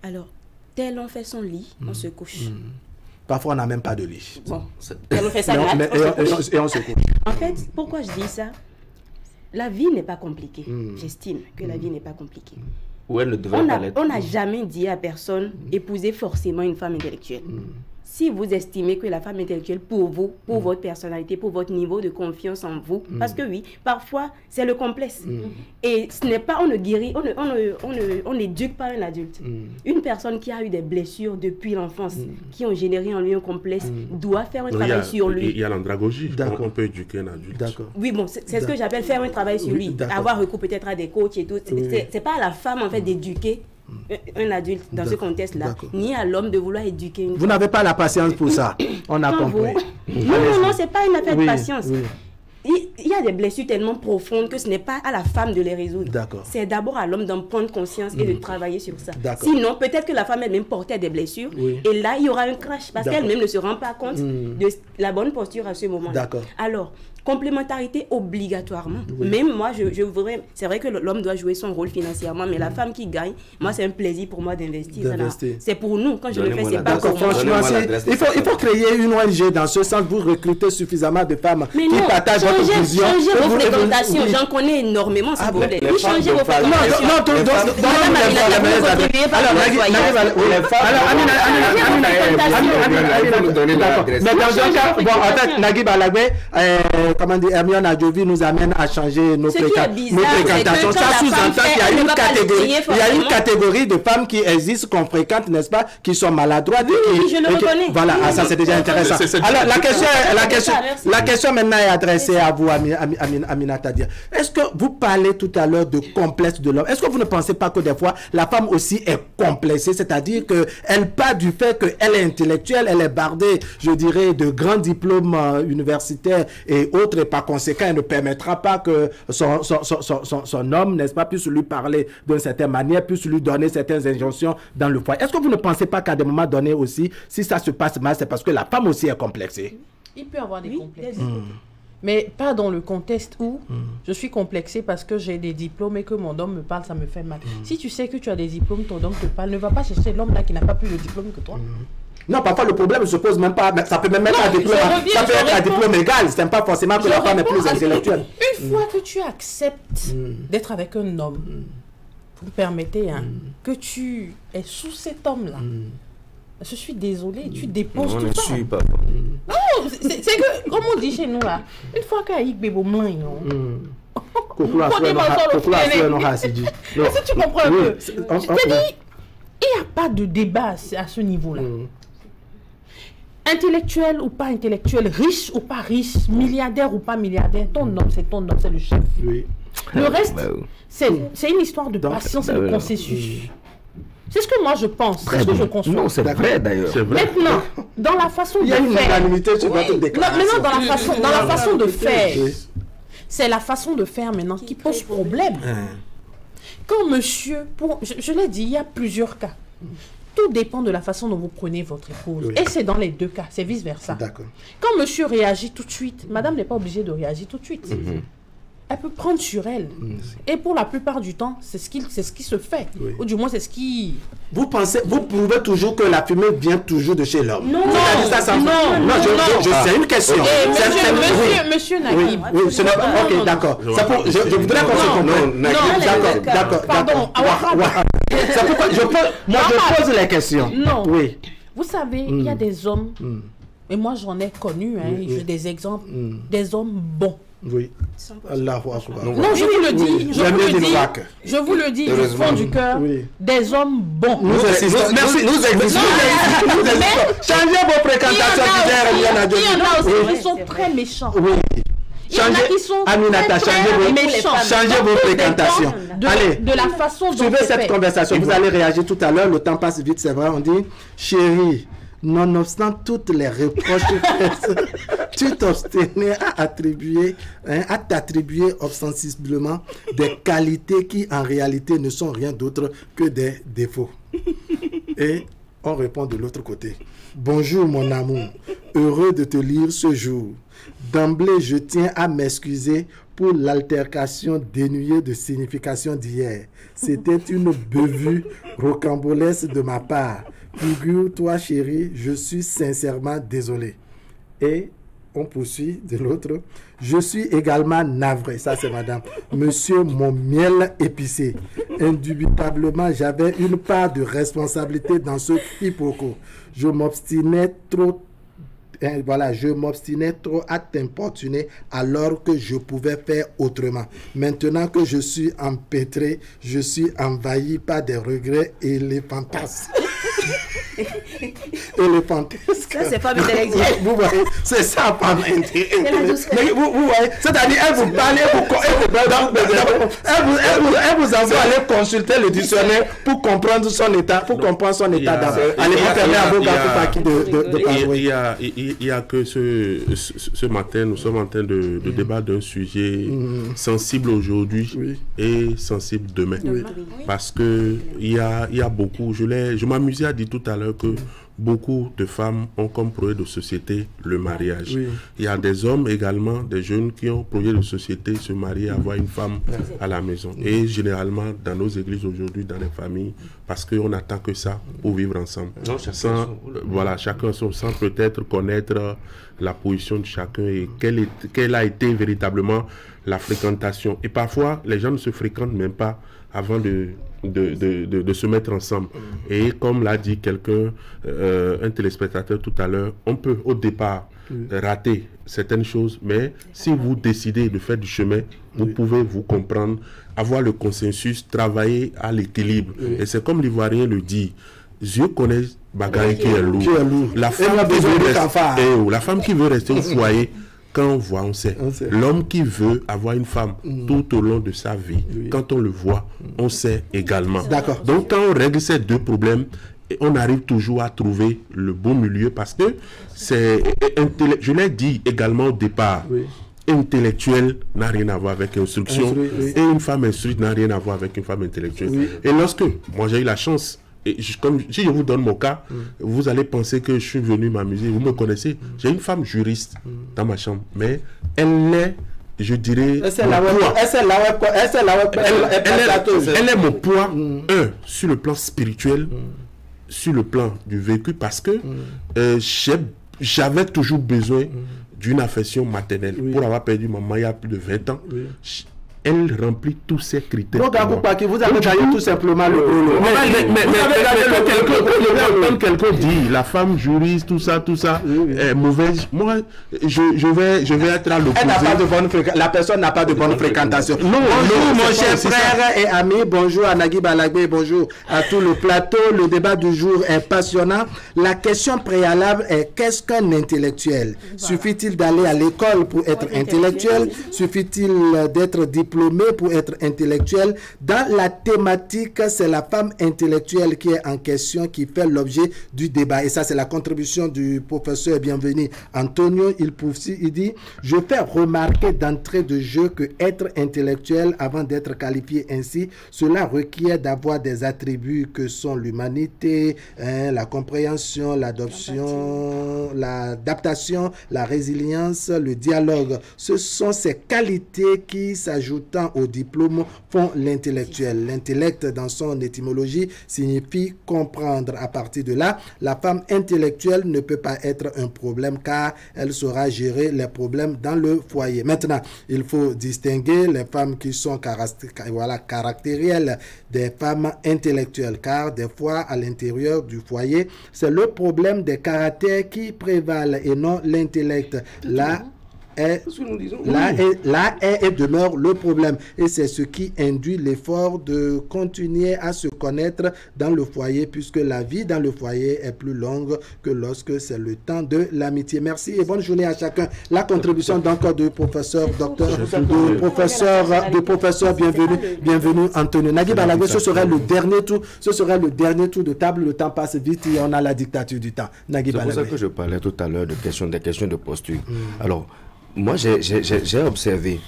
Alors, tel on fait son lit, on se couche. Parfois, on n'a même pas de lit. Bon, on fait ça et on se couche. En fait, pourquoi je dis ça? La vie n'est pas compliquée. J'estime que la vie n'est pas compliquée. Ou elle ne devrait pas l'être. On n'a jamais dit à personne épouser forcément une femme intellectuelle. Si vous estimez que la femme intellectuelle, pour vous, pour votre personnalité, pour votre niveau de confiance en vous, parce que oui, parfois, c'est le complexe. Et ce n'est pas, on ne guérit, on n'éduque pas un adulte. Une personne qui a eu des blessures depuis l'enfance, qui ont généré en lui un complexe, doit faire un travail sur lui. Il y a l'andragogie, on peut éduquer un adulte. Oui, bon, c'est ce que j'appelle faire un travail sur lui. Avoir recours peut-être à des coachs et tout. C'est pas à la femme, en fait, d'éduquer un adulte dans ce contexte-là, ni à l'homme de vouloir éduquer une femme. Vous n'avez pas la patience pour ça, on a compris. Non, c'est pas une affaire de patience. Il y a des blessures tellement profondes que ce n'est pas à la femme de les résoudre. C'est d'abord à l'homme d'en prendre conscience et de travailler sur ça. Sinon, peut-être que la femme elle-même portait des blessures et là, il y aura un crash parce qu'elle-même ne se rend pas compte de la bonne posture à ce moment-là. Alors, complémentarité obligatoirement. Même moi, je voudrais... C'est vrai que l'homme doit jouer son rôle financièrement, mais la femme qui gagne, moi, c'est un plaisir pour moi d'investir. C'est pour nous. Quand je le fais, c'est pas pour moi. Il faut créer une ONG dans ce sens. Vous recrutez suffisamment de femmes qui partagent votre vision. Changez vos fréquentations. J'en connais énormément, s'il vous plaît. Oui, changez vos fréquentations. Mais dans un cas, bon, en fait, Naguib Alagbe, comment dire, Hermione Adjovi nous amène à changer nos fréquentations. Ça sous-entend qu'il y a une catégorie de femmes qui existent, qu'on fréquente, n'est-ce pas, qui sont maladroites. Oui, je le reconnais. Voilà, ça c'est déjà intéressant. Alors la question maintenant est adressée à vous, Aminata Dia. Est-ce que vous parlez tout à l'heure de complexe de l'homme? Est-ce que vous ne pensez pas que des fois la femme aussi est complexée, c'est-à-dire qu'elle part du fait qu'elle est intellectuelle, elle est bardée, je dirais, de grands diplômes universitaires et autres, et par conséquent, elle ne permettra pas que son homme, n'est-ce pas, puisse lui parler d'une certaine manière, puisse lui donner certaines injonctions dans le foyer. Est-ce que vous ne pensez pas qu'à des moments donnés aussi, si ça se passe mal, c'est parce que la femme aussi est complexée? Il peut avoir des complexes. Mais pas dans le contexte où je suis complexée parce que j'ai des diplômes et que mon homme me parle, ça me fait mal. Si tu sais que tu as des diplômes, ton homme te parle, ne va pas chercher l'homme là qui n'a pas plus de diplôme que toi. Non, parfois le problème ne se pose même pas, ça peut même être un diplôme, ça peut être un diplôme égal, c'est pas forcément que la femme est plus intellectuelle. Une fois que tu acceptes d'être avec un homme, vous me permettez, que tu es sous cet homme-là, je suis désolée, tu déposes tout ça. Non, c'est que, comme on dit chez nous là, une fois qu'il y a eu bébé blanc, est-ce que tu comprends un peu? Je te dis, il n'y a pas de débat à ce niveau-là. Intellectuel ou pas intellectuel, riche ou pas riche, milliardaire ou pas milliardaire, ton homme, c'est le chef. Le reste, c'est une histoire de patience et de concessus. C'est ce que moi je pense, c'est ce que je conçois. Non, c'est vrai d'ailleurs. Maintenant, dans la façon de faire... Il y a une unanimité sur votre déclaration. Maintenant, dans la façon de faire, c'est la façon de faire maintenant qui pose problème. Quand monsieur, je l'ai dit, il y a plusieurs cas. Tout dépend de la façon dont vous prenez votre épouse. Et c'est dans les deux cas, c'est vice-versa. Quand monsieur réagit tout de suite, madame n'est pas obligée de réagir tout de suite. elle peut prendre sur elle. Et pour la plupart du temps, c'est ce qui se fait. Oui. Ou du moins, c'est ce qui... Vous prouvez toujours que la fumée vient toujours de chez l'homme. Non, c'est une question. Monsieur Naguib. Oui, ce n'est pas... Ok, d'accord. Je voudrais qu'on se comprenne. D'accord. Pardon. C'est pourquoi je pose les questions. Non. Oui. Vous savez, il y a des hommes, et moi j'en ai connu, j'ai des exemples, des hommes bons. Oui. Non, je vous le dis. Je vous le dis du fond du cœur. Des hommes bons. Merci. Nous existons. Changez vos fréquentations. Il y en a aussi qui sont très méchants. Oui. Aminata, changez vos fréquentations. Allez, de la façon dont suivez cette conversation. Vous allez réagir tout à l'heure. Le temps passe vite, c'est vrai. On dit, chérie, nonobstant toutes les reproches tu t'obstinais à t'attribuer ostensiblement des qualités qui en réalité ne sont rien d'autre que des défauts. Et on répond de l'autre côté. Bonjour mon amour, heureux de te lire ce jour. D'emblée, je tiens à m'excuser pour l'altercation dénuée de signification d'hier. C'était une bevue rocambolesque de ma part. Figure-toi, chérie, je suis sincèrement désolé. Et on poursuit de l'autre. Je suis également navré, ça c'est madame. Monsieur mon miel épicé. Indubitablement, j'avais une part de responsabilité dans ce quiproquo. Je m'obstinais trop à t'importuner alors que je pouvais faire autrement. Maintenant que je suis empêtré, je suis envahi par des regrets éléphantasques. Ça, c'est pas intellectuel. Vous voyez, c'est ça, pas intellectuel. Vous voyez, c'est-à-dire, elle vous parle, elle vous envoie aller consulter le dictionnaire pour comprendre son état, d'âme. Allez, vous permettez à vos gars de parler. Il y a que ce matin, nous sommes en train de débattre d'un sujet sensible aujourd'hui et sensible demain. Parce que il y a beaucoup, je m'amusais à dire tout à l'heure que beaucoup de femmes ont comme projet de société le mariage. Il y a des hommes également, des jeunes qui ont projet de société se marier, avoir une femme à la maison. Et généralement, dans nos églises aujourd'hui, dans les familles, parce qu'on attend que ça pour vivre ensemble. Chacun sans peut-être connaître la position de chacun et quelle a été véritablement la fréquentation. Et parfois, les gens ne se fréquentent même pas avant de se mettre ensemble. Et comme l'a dit quelqu'un, un téléspectateur tout à l'heure, on peut au départ rater certaines choses, mais si vous décidez de faire du chemin, vous pouvez vous comprendre, avoir le consensus, travailler à l'équilibre. Et c'est comme l'Ivoirien le dit, Dieu connaît Bagaille qui est lourd. La femme qui veut rester au foyer, quand on voit, on sait. L'homme qui veut avoir une femme tout au long de sa vie, quand on le voit, on sait également. Donc quand on règle ces deux problèmes, on arrive toujours à trouver le bon milieu parce que c'est, je l'ai dit également au départ, intellectuel n'a rien à voir avec instruction et une femme instruite n'a rien à voir avec une femme intellectuelle. Et lorsque, moi j'ai eu la chance, et si je vous donne mon cas, vous allez penser que je suis venu m'amuser. Vous me connaissez, j'ai une femme juriste dans ma chambre, mais elle est, je dirais, elle est mon poids, sur le plan spirituel, sur le plan du vécu, parce que j'avais toujours besoin d'une affection maternelle. Pour avoir perdu maman il y a plus de 20 ans, elle remplit tous ces critères. Donc, vous avez gagné tout simplement le rôle. Comme quelqu'un dit, la femme juriste, tout ça est mauvaise. Moi, je vais être à l'opposé. La personne n'a pas de bonne fréquentation. Bonjour mon cher frère et ami, bonjour à Naguib Alagbe, bonjour à tout le plateau. Le débat du jour est passionnant. La question préalable est: qu'est-ce qu'un intellectuel? Suffit-il d'aller à l'école pour être intellectuel? Suffit-il d'être diplômé diplômé pour être intellectuel. Dans la thématique, c'est la femme intellectuelle qui est en question, qui fait l'objet du débat. Et ça, c'est la contribution du professeur bienvenu Antonio. Il dit, je fais remarquer d'entrée de jeu que être intellectuel avant d'être qualifié ainsi, cela requiert d'avoir des attributs que sont l'humanité, la compréhension, l'adaptation, la résilience, le dialogue. Ce sont ces qualités qui, s'ajoutant au diplôme, font l'intellectuel. L'intellect, dans son étymologie, signifie comprendre. À partir de là, la femme intellectuelle ne peut pas être un problème car elle saura gérer les problèmes dans le foyer. Maintenant, il faut distinguer les femmes qui sont caractérielles des femmes intellectuelles, car des fois, à l'intérieur du foyer, c'est le problème des caractères qui prévalent et non l'intellect. Là est et demeure le problème. Et c'est ce qui induit l'effort de continuer à se connaître dans le foyer, puisque la vie dans le foyer est plus longue que lorsque c'est le temps de l'amitié. Merci et bonne journée à chacun. La contribution donc du professeur bienvenue Antonio. Nagui Balagwe, ce serait le dernier tour. Ce serait le dernier tour de table. Le temps passe vite et on a la dictature du temps. Nagui Balagwe. C'est pour ça que je parlais tout à l'heure des questions de posture. Alors, moi, j'ai observé,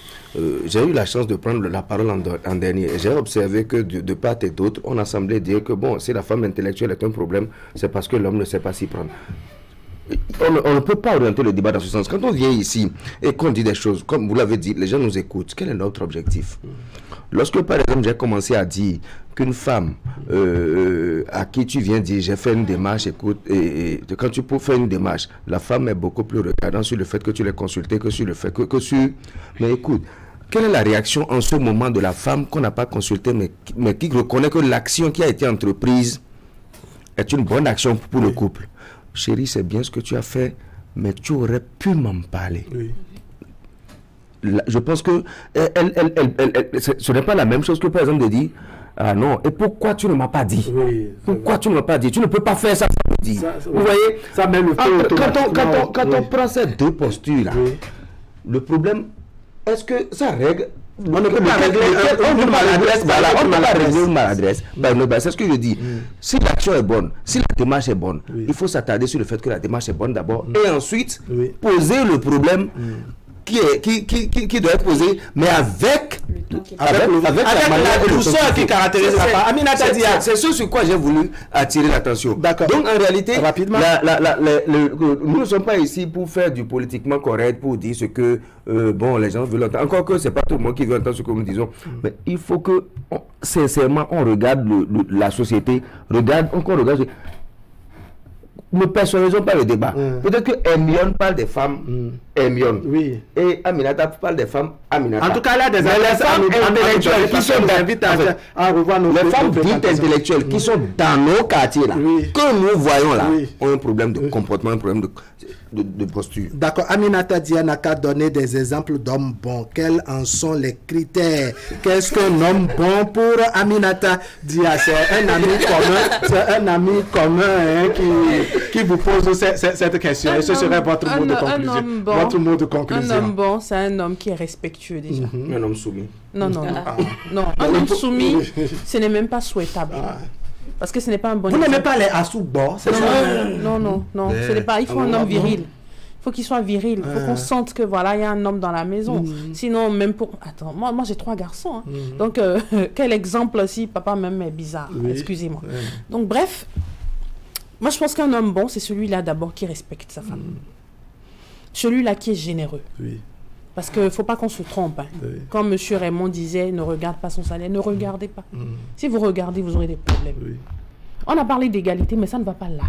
j'ai eu la chance de prendre la parole en dernier, et j'ai observé que de part et d'autre, on a semblé dire que bon, si la femme intellectuelle est un problème, c'est parce que l'homme ne sait pas s'y prendre. On ne peut pas orienter le débat dans ce sens. Quand on vient ici et qu'on dit des choses, comme vous l'avez dit, les gens nous écoutent. Quel est notre objectif? Lorsque, par exemple, j'ai commencé à dire qu'une femme à qui tu viens dire j'ai fait une démarche, écoute, et quand tu peux faire une démarche, la femme est beaucoup plus regardante sur le fait que tu l'aies consulté que sur le fait que sur... Mais écoute, quelle est la réaction en ce moment de la femme qu'on n'a pas consultée, mais qui reconnaît que l'action qui a été entreprise est une bonne action pour le couple? Chérie, c'est bien ce que tu as fait, mais tu aurais pu m'en parler. Oui. Je pense que ce n'est pas la même chose que, par exemple, de dire ah non, et pourquoi tu ne m'as pas dit? Pourquoi tu ne m'as pas dit? Tu ne peux pas faire ça, vous voyez ça, même le quand on prend ces deux postures-là, le problème, est-ce que ça règle? On ne peut pas régler une maladresse. On ne peut pas régler une maladresse. C'est ce que je dis. Si l'action est bonne, si la démarche est bonne, il faut s'attarder sur le fait que la démarche est bonne d'abord et ensuite poser le problème qui doit être posé, mais avec la douceur qui caractérise la femme. Aminata Dia, c'est ce sur quoi j'ai voulu attirer l'attention. Donc en réalité, nous ne sommes pas ici pour faire du politiquement correct, pour dire ce que bon, les gens veulent entendre. Encore que c'est pas tout le monde qui veut entendre ce que nous disons. Mais il faut que, sincèrement, on regarde la société, on regarde. Ne personnalisons pas le débat. Peut-être que Hermione parle des femmes Hermione. Oui. Et Aminata parle des femmes Aminata. En tout cas, là, des femmes intellectuelles qui sont les femmes dites intellectuelles qui sont dans nos quartiers là, que nous voyons là, ont un problème de comportement, un problème de posture. D'accord. Aminata Dia n'a qu'à donner des exemples d'hommes bons. Quels en sont les critères? Qu'est-ce qu'un homme bon pour Aminata Dia? C'est un ami commun, qui vous pose cette question. Et ce serait votre mot de conclusion. Votre mot de conclusion. Un homme bon, c'est un homme qui est respectueux déjà. Un homme soumis. Non. Un homme soumis, ce n'est même pas souhaitable. Parce que ce n'est pas un bon exemple. Vous n'aimez pas les assous-bons? Non. Ce n'est pas. Il faut un homme viril. Il faut qu'il soit viril. Il faut qu'on sente que voilà, il y a un homme dans la maison. Sinon, même pour... Attends, moi j'ai 3 garçons. Donc, quel exemple si papa même est bizarre? Excusez-moi. Donc, bref, moi je pense qu'un homme bon, c'est celui-là d'abord qui respecte sa femme. Celui-là qui est généreux. Parce qu'il ne faut pas qu'on se trompe. Quand M. Raymond disait, ne regarde pas son salaire, ne regardez pas. Si vous regardez, vous aurez des problèmes. On a parlé d'égalité, mais ça ne va pas là.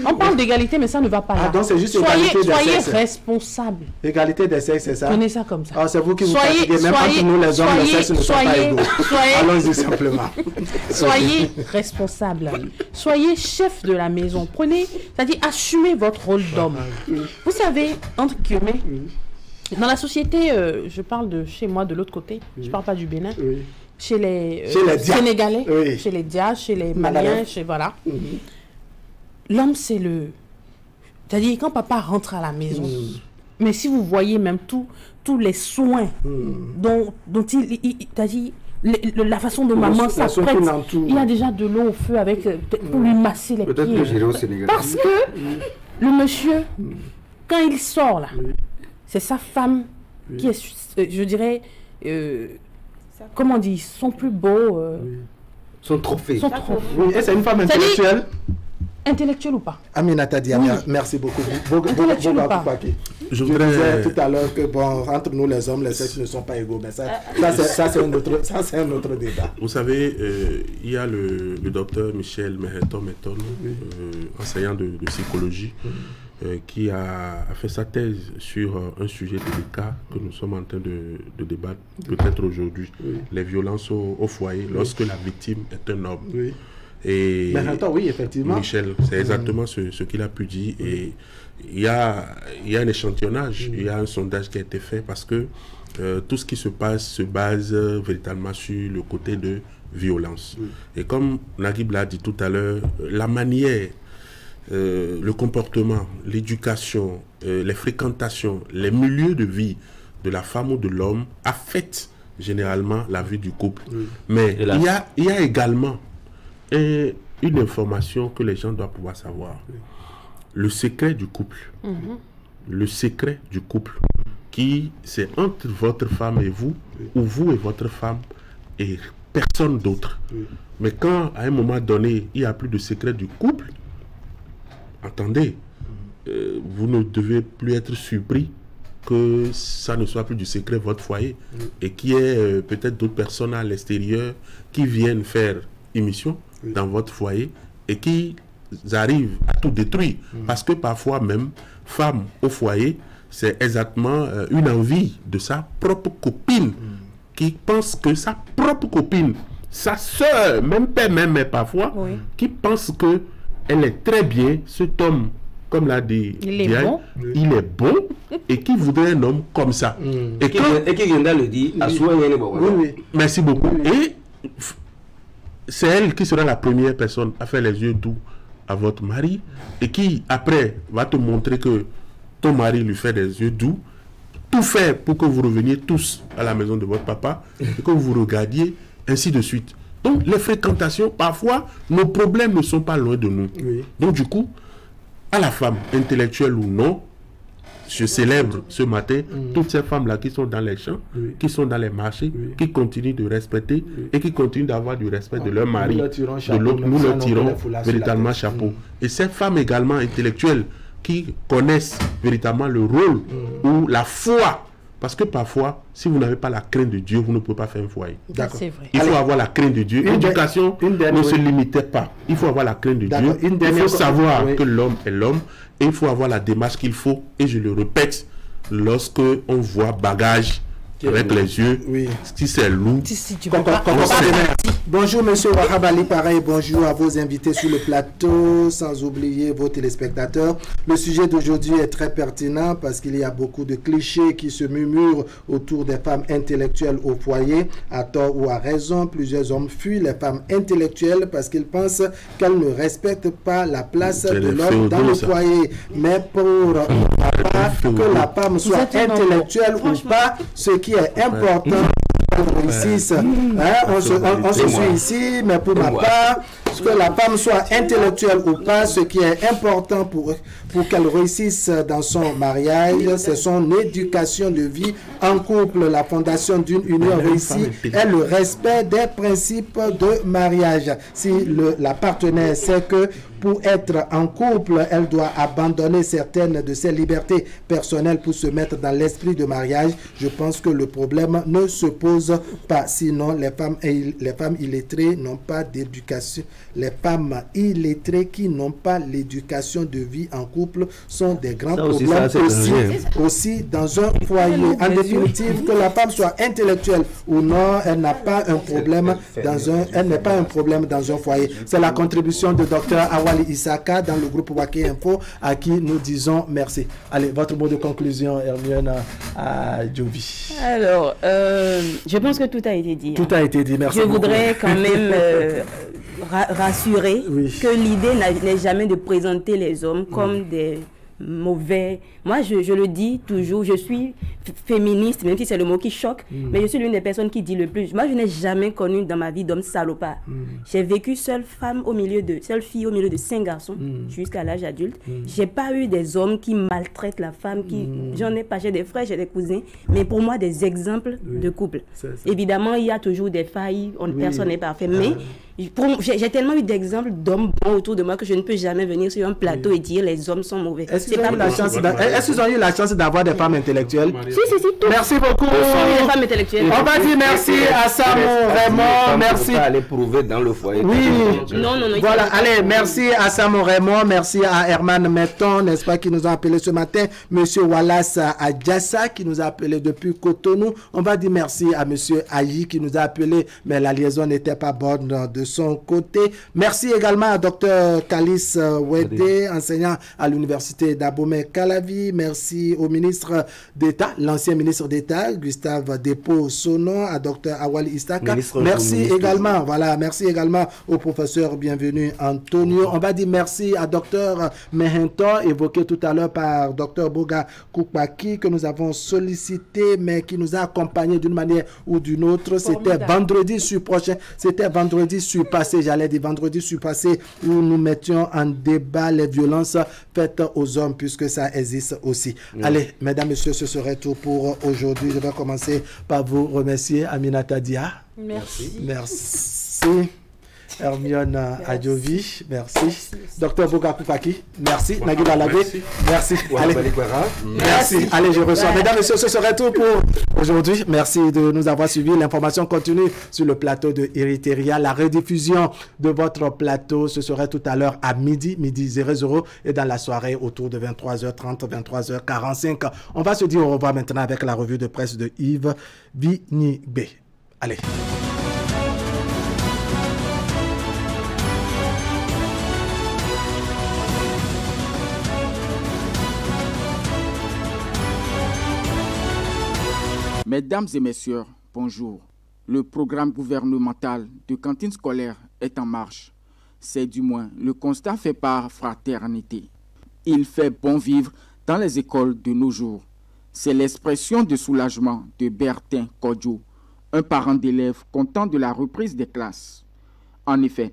On parle d'égalité, mais ça ne va pas là. Donc c'est juste soyez responsable. Égalité des sexes, c'est ça? Prenez ça comme ça. C'est vous qui vous fatiguez, même quand nous les hommes, les sexes ne sont pas égaux. Allons-y simplement. Soyez responsable. Soyez chef de la maison. Prenez, c'est-à-dire assumez votre rôle d'homme. Vous savez, entre guillemets, dans la société, je parle de chez moi, de l'autre côté, je ne parle pas du Bénin. Chez les Sénégalais, chez les Dia, chez les Maliens, voilà. L'homme, c'est le... C'est-à-dire, quand papa rentre à la maison, Mais si vous voyez même tous les soins dont il t'a dit, la façon dont maman s'apprête, il y a déjà de l'eau au feu avec pour lui masser les pieds. Parce que le monsieur, quand il sort là, c'est sa femme qui est, je dirais, comment on dit, son plus beau... Son trophée. Oui, et c'est une femme intellectuelle. Intellectuelle ou pas? Aminata Diamia, merci beaucoup. Intellectuelle ou pas? Je disais tout à l'heure que bon, entre nous les hommes, les sexes ne sont pas égaux, mais ça c'est un autre débat. Vous savez, il y a le docteur Michel Meheton, enseignant de psychologie, qui a fait sa thèse sur un sujet délicat que nous sommes en train de débattre peut-être aujourd'hui, les violences au foyer, lorsque la victime est un homme. Et oui, effectivement. Michel, c'est exactement ce qu'il a pu dire. Et il y a un échantillonnage, il y a un sondage qui a été fait parce que tout ce qui se passe se base véritablement sur le côté de violence. Et comme Naguib l'a dit tout à l'heure, la manière, le comportement, l'éducation, les fréquentations, les milieux de vie de la femme ou de l'homme affectent généralement la vie du couple. Mais il y a également une information que les gens doivent pouvoir savoir. Le secret du couple. Le secret du couple qui c'est entre votre femme et vous, ou vous et votre femme et personne d'autre. Mais quand à un moment donné, il n'y a plus de secret du couple, attendez, vous ne devez plus être surpris que ça ne soit plus du secret votre foyer et qu'il y ait peut-être d'autres personnes à l'extérieur qui viennent faire émission dans votre foyer et qui arrivent à tout détruire. Parce que parfois même, femme au foyer, c'est exactement une envie de sa propre copine qui pense que sa propre copine, sa soeur, même père, même mère parfois, qui pense que elle est très bien, cet homme, comme l'a dit Diane, il est bon et qui voudrait un homme comme ça. Et qui vient de le dire, merci beaucoup. Et c'est elle qui sera la première personne à faire les yeux doux à votre mari et qui après va te montrer que ton mari lui fait des yeux doux, tout faire pour que vous reveniez tous à la maison de votre papa et que vous regardiez, ainsi de suite. Donc les fréquentations, parfois nos problèmes ne sont pas loin de nous. Donc du coup, à la femme, intellectuelle ou non, je célèbre ce matin toutes ces femmes-là qui sont dans les champs, qui sont dans les marchés, qui continuent de respecter et qui continuent d'avoir du respect de leur mari. De l'autre, nous leur tirons véritablement chapeau. Et ces femmes également intellectuelles qui connaissent véritablement le rôle ou la foi. Parce que parfois, si vous n'avez pas la crainte de Dieu, vous ne pouvez pas faire un foyer. Il faut avoir la crainte de Dieu. L'éducation ne se limitait pas. Il faut avoir la crainte de Dieu. Il faut savoir que l'homme est l'homme. Et il faut avoir la démarche qu'il faut. Et je le répète, lorsque on voit bagage avec les yeux, si c'est lourd. Bonjour monsieur Wahab Ali, pareil, bonjour à vos invités sur le plateau, sans oublier vos téléspectateurs. Le sujet d'aujourd'hui est très pertinent parce qu'il y a beaucoup de clichés qui se murmurent autour des femmes intellectuelles au foyer. À tort ou à raison, plusieurs hommes fuient les femmes intellectuelles parce qu'ils pensent qu'elles ne respectent pas la place de l'homme dans le foyer. Mais pour que la femme soit intellectuelle ou pas, ce qui est important, on se suit ici, mais pour ma part, que la femme soit intellectuelle ou pas, ce qui est important pour qu'elle réussisse dans son mariage, c'est son éducation de vie en couple. La fondation d'une union réussie est le respect des principes de mariage. Si la partenaire sait que pour être en couple, elle doit abandonner certaines de ses libertés personnelles pour se mettre dans l'esprit de mariage, je pense que le problème ne se pose pas. Sinon, les femmes illettrées n'ont pas d'éducation. Les femmes illettrées qui n'ont pas l'éducation de vie en couple sont des grands problèmes aussi dans un foyer. En définitive, que la femme soit intellectuelle ou non, elle n'a pas un problème elle n'est pas un problème dans un foyer. C'est la contribution de Dr Awali Issaka dans le groupe Waké Info à qui nous disons merci. Allez, votre mot de conclusion, Hermione Djovi. Alors, je pense que tout a été dit. Tout a été dit, merci. Je voudrais quand même rassurer que l'idée n'est jamais de présenter les hommes comme des mauvais. Moi, je le dis toujours, je suis féministe, même si c'est le mot qui choque, mais je suis l'une des personnes qui dit le plus. Moi, je n'ai jamais connu dans ma vie d'homme salopard. J'ai vécu seule fille au milieu de 5 garçons jusqu'à l'âge adulte. J'ai pas eu des hommes qui maltraitent la femme, j'en ai pas, j'ai des frères, j'ai des cousins, mais pour moi, des exemples de couple. Évidemment, il y a toujours des failles, personne n'est parfait, mais j'ai tellement eu d'exemples d'hommes bons autour de moi que je ne peux jamais venir sur un plateau et dire les hommes sont mauvais. Est-ce qu'ils ont eu la chance d'avoir des femmes intellectuelles? Si, tout. Merci beaucoup. Les femmes intellectuelles. On va dire merci à Samo Raymond. Merci. Aller prouver dans le foyer. Oui. Non. Voilà, allez, merci à Samo Raymond, merci à Herman Metton, n'est-ce pas, qui nous a appelé ce matin, monsieur Wallace Adjassa, qui nous a appelé depuis Cotonou. On va dire merci à monsieur Ayi, qui nous a appelé, mais la liaison n'était pas bonne de son côté. Merci également à Dr Kalis Wede, enseignant à l'université d'Abomey-Calavi. Merci au ministre d'État, l'ancien ministre d'État, Gustave Depo-Sono, à Dr Awali Istaka. Merci également au professeur bienvenu Antonio. On va dire merci à Dr Mehenton, évoqué tout à l'heure par Dr Boga Koupaki, que nous avons sollicité, mais qui nous a accompagnés d'une manière ou d'une autre. C'était vendredi surpassé, où nous mettions en débat les violences faites aux hommes, puisque ça existe aussi. Allez, mesdames, messieurs, ce serait tout pour aujourd'hui. Je vais commencer par vous remercier, Aminata Dia. Merci. Hermione Adjovi, merci. Dr Boga Koupaki, merci. Nagui Balabé, merci. Merci. Allez, je reçois. Mesdames, messieurs, ce serait tout pour aujourd'hui. Merci de nous avoir suivis. L'information continue sur le plateau de Iriteria. La rediffusion de votre plateau, ce serait tout à l'heure à midi 00, et dans la soirée autour de 23h30, 23h45. On va se dire au revoir maintenant avec la revue de presse de Yves Vinibé. Allez. Mesdames et messieurs, bonjour. Le programme gouvernemental de cantine scolaire est en marche. C'est du moins le constat fait par Fraternité. Il fait bon vivre dans les écoles de nos jours. C'est l'expression de soulagement de Bertin Kodjo, un parent d'élèves content de la reprise des classes. En effet,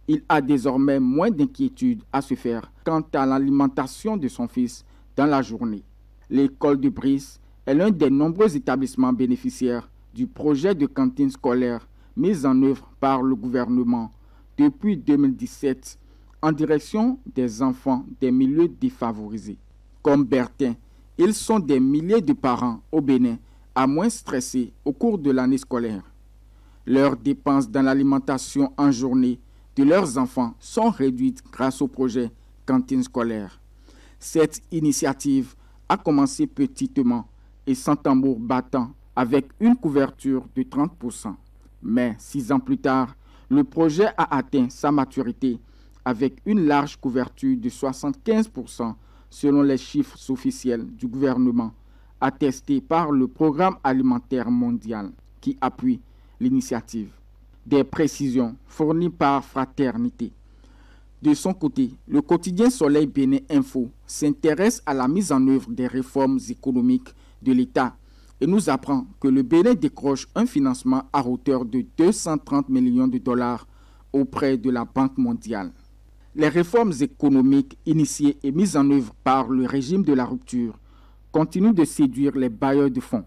il a désormais moins d'inquiétude à se faire quant à l'alimentation de son fils dans la journée. L'école de Brice est l'un des nombreux établissements bénéficiaires du projet de cantine scolaire mis en œuvre par le gouvernement depuis 2017 en direction des enfants des milieux défavorisés. Comme Bertin, ils sont des milliers de parents au Bénin à moins stressés au cours de l'année scolaire. Leurs dépenses dans l'alimentation en journée de leurs enfants sont réduites grâce au projet cantine scolaire. Cette initiative a commencé petitement et sans tambour battant, avec une couverture de 30%. Mais 6 ans plus tard, le projet a atteint sa maturité avec une large couverture de 75% selon les chiffres officiels du gouvernement, attestés par le Programme alimentaire mondial qui appuie l'initiative. Des précisions fournies par Fraternité. De son côté, le quotidien Soleil Bénin Info s'intéresse à la mise en œuvre des réformes économiques de l'État et nous apprend que le Bénin décroche un financement à hauteur de 230 millions de dollars auprès de la Banque mondiale. Les réformes économiques initiées et mises en œuvre par le régime de la rupture continuent de séduire les bailleurs de fonds.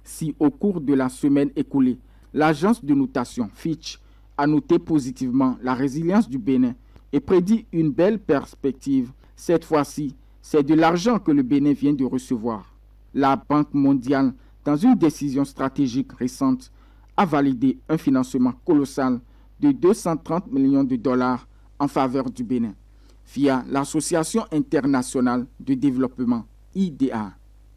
Si au cours de la semaine écoulée, l'agence de notation Fitch a noté positivement la résilience du Bénin et prédit une belle perspective, cette fois-ci, c'est de l'argent que le Bénin vient de recevoir. La Banque mondiale, dans une décision stratégique récente, a validé un financement colossal de 230 millions de dollars en faveur du Bénin, via l'Association internationale de développement, IDA.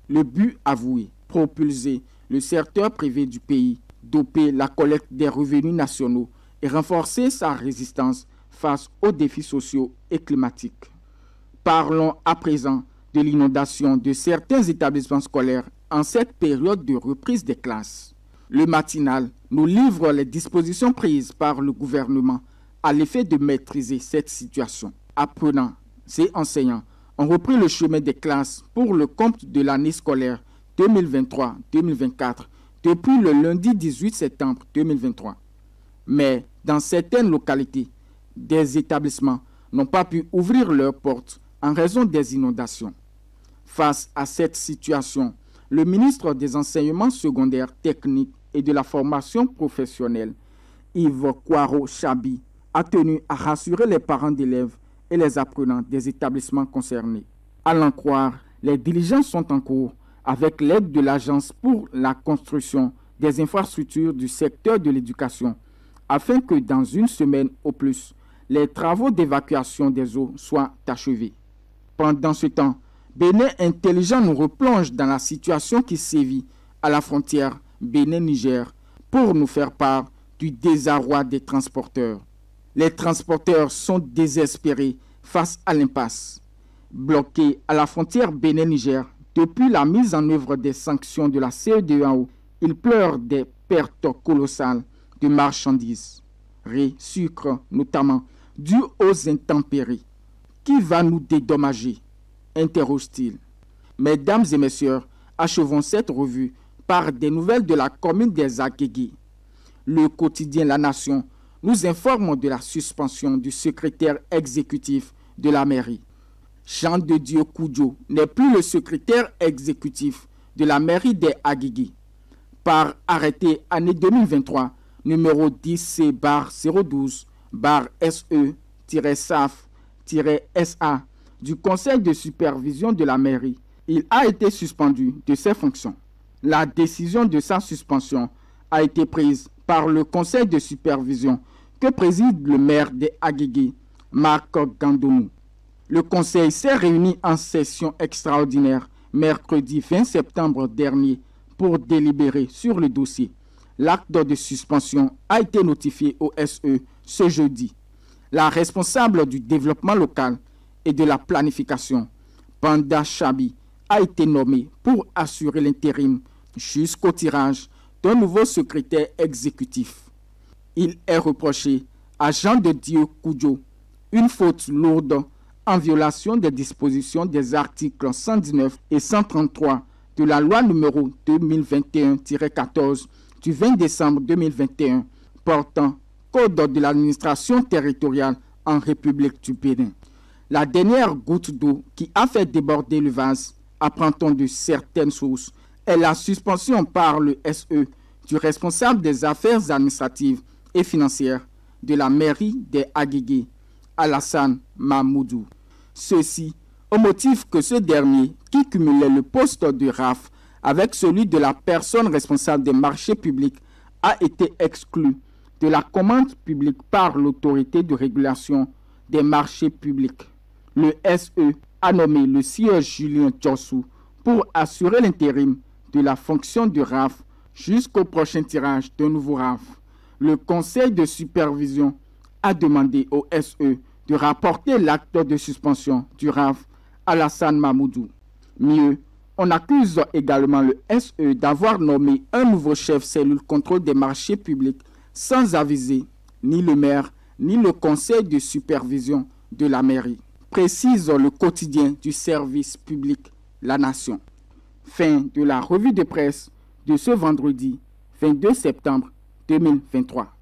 Le but avoué, propulser le secteur privé du pays, doper la collecte des revenus nationaux et renforcer sa résistance face aux défis sociaux et climatiques. Parlons à présent de l'inondation de certains établissements scolaires en cette période de reprise des classes. Le matinal nous livre les dispositions prises par le gouvernement à l'effet de maîtriser cette situation. Apprenants et enseignants ont repris le chemin des classes pour le compte de l'année scolaire 2023-2024 depuis le lundi 18 septembre 2023. Mais dans certaines localités, des établissements n'ont pas pu ouvrir leurs portes en raison des inondations. Face à cette situation, le ministre des Enseignements secondaires techniques et de la formation professionnelle, Yves Kwaro-Chabi, a tenu à rassurer les parents d'élèves et les apprenants des établissements concernés. À l'en croire, les diligences sont en cours avec l'aide de l'Agence pour la construction des infrastructures du secteur de l'éducation, afin que dans une semaine au plus, les travaux d'évacuation des eaux soient achevés. Pendant ce temps, Bénin Intelligent nous replonge dans la situation qui sévit à la frontière Bénin-Niger pour nous faire part du désarroi des transporteurs. Les transporteurs sont désespérés face à l'impasse. Bloqués à la frontière Bénin-Niger depuis la mise en œuvre des sanctions de la CEDEAO, ils pleurent des pertes colossales de marchandises, riz, sucre notamment, dues aux intempéries. Qui va nous dédommager? Interroge-t-il. Mesdames et messieurs, achevons cette revue par des nouvelles de la commune des Agégués. Le quotidien La Nation nous informe de la suspension du secrétaire exécutif de la mairie. Jean de Dieu Koudjo n'est plus le secrétaire exécutif de la mairie des Agégués. Par arrêté année 2023, numéro 10C-02-SE-SAF-SA du Conseil de supervision de la mairie, il a été suspendu de ses fonctions. La décision de sa suspension a été prise par le Conseil de supervision que préside le maire des Agégués, Marc Gandomou. Le Conseil s'est réuni en session extraordinaire mercredi 20 septembre dernier pour délibérer sur le dossier. L'acte de suspension a été notifié au SE ce jeudi. La responsable du développement local et de la planification, Panda Chabi, a été nommée pour assurer l'intérim jusqu'au tirage d'un nouveau secrétaire exécutif. Il est reproché à Jean de Dieu Koudjo une faute lourde en violation des dispositions des articles 119 et 133 de la loi numéro 2021-14 du 20 décembre 2021 portant Code de l'administration territoriale en République du Bénin. La dernière goutte d'eau qui a fait déborder le vase, apprend-on de certaines sources, est la suspension par le SE du responsable des affaires administratives et financières de la mairie des Agégués, Alassane Mahmoudou. Ceci au motif que ce dernier, qui cumulait le poste de RAF avec celui de la personne responsable des marchés publics, a été exclu de la commande publique par l'autorité de régulation des marchés publics. Le SE a nommé le sieur Julien Djossou pour assurer l'intérim de la fonction de RAF jusqu'au prochain tirage d'un nouveau RAF. Le conseil de supervision a demandé au SE de rapporter l'acte de suspension du RAF à Alassane Mahmoudou. Mieux, on accuse également le SE d'avoir nommé un nouveau chef cellule contrôle des marchés publics sans aviser ni le maire ni le conseil de supervision de la mairie, précise le quotidien du service public La Nation. Fin de la revue de presse de ce vendredi 22 septembre 2023.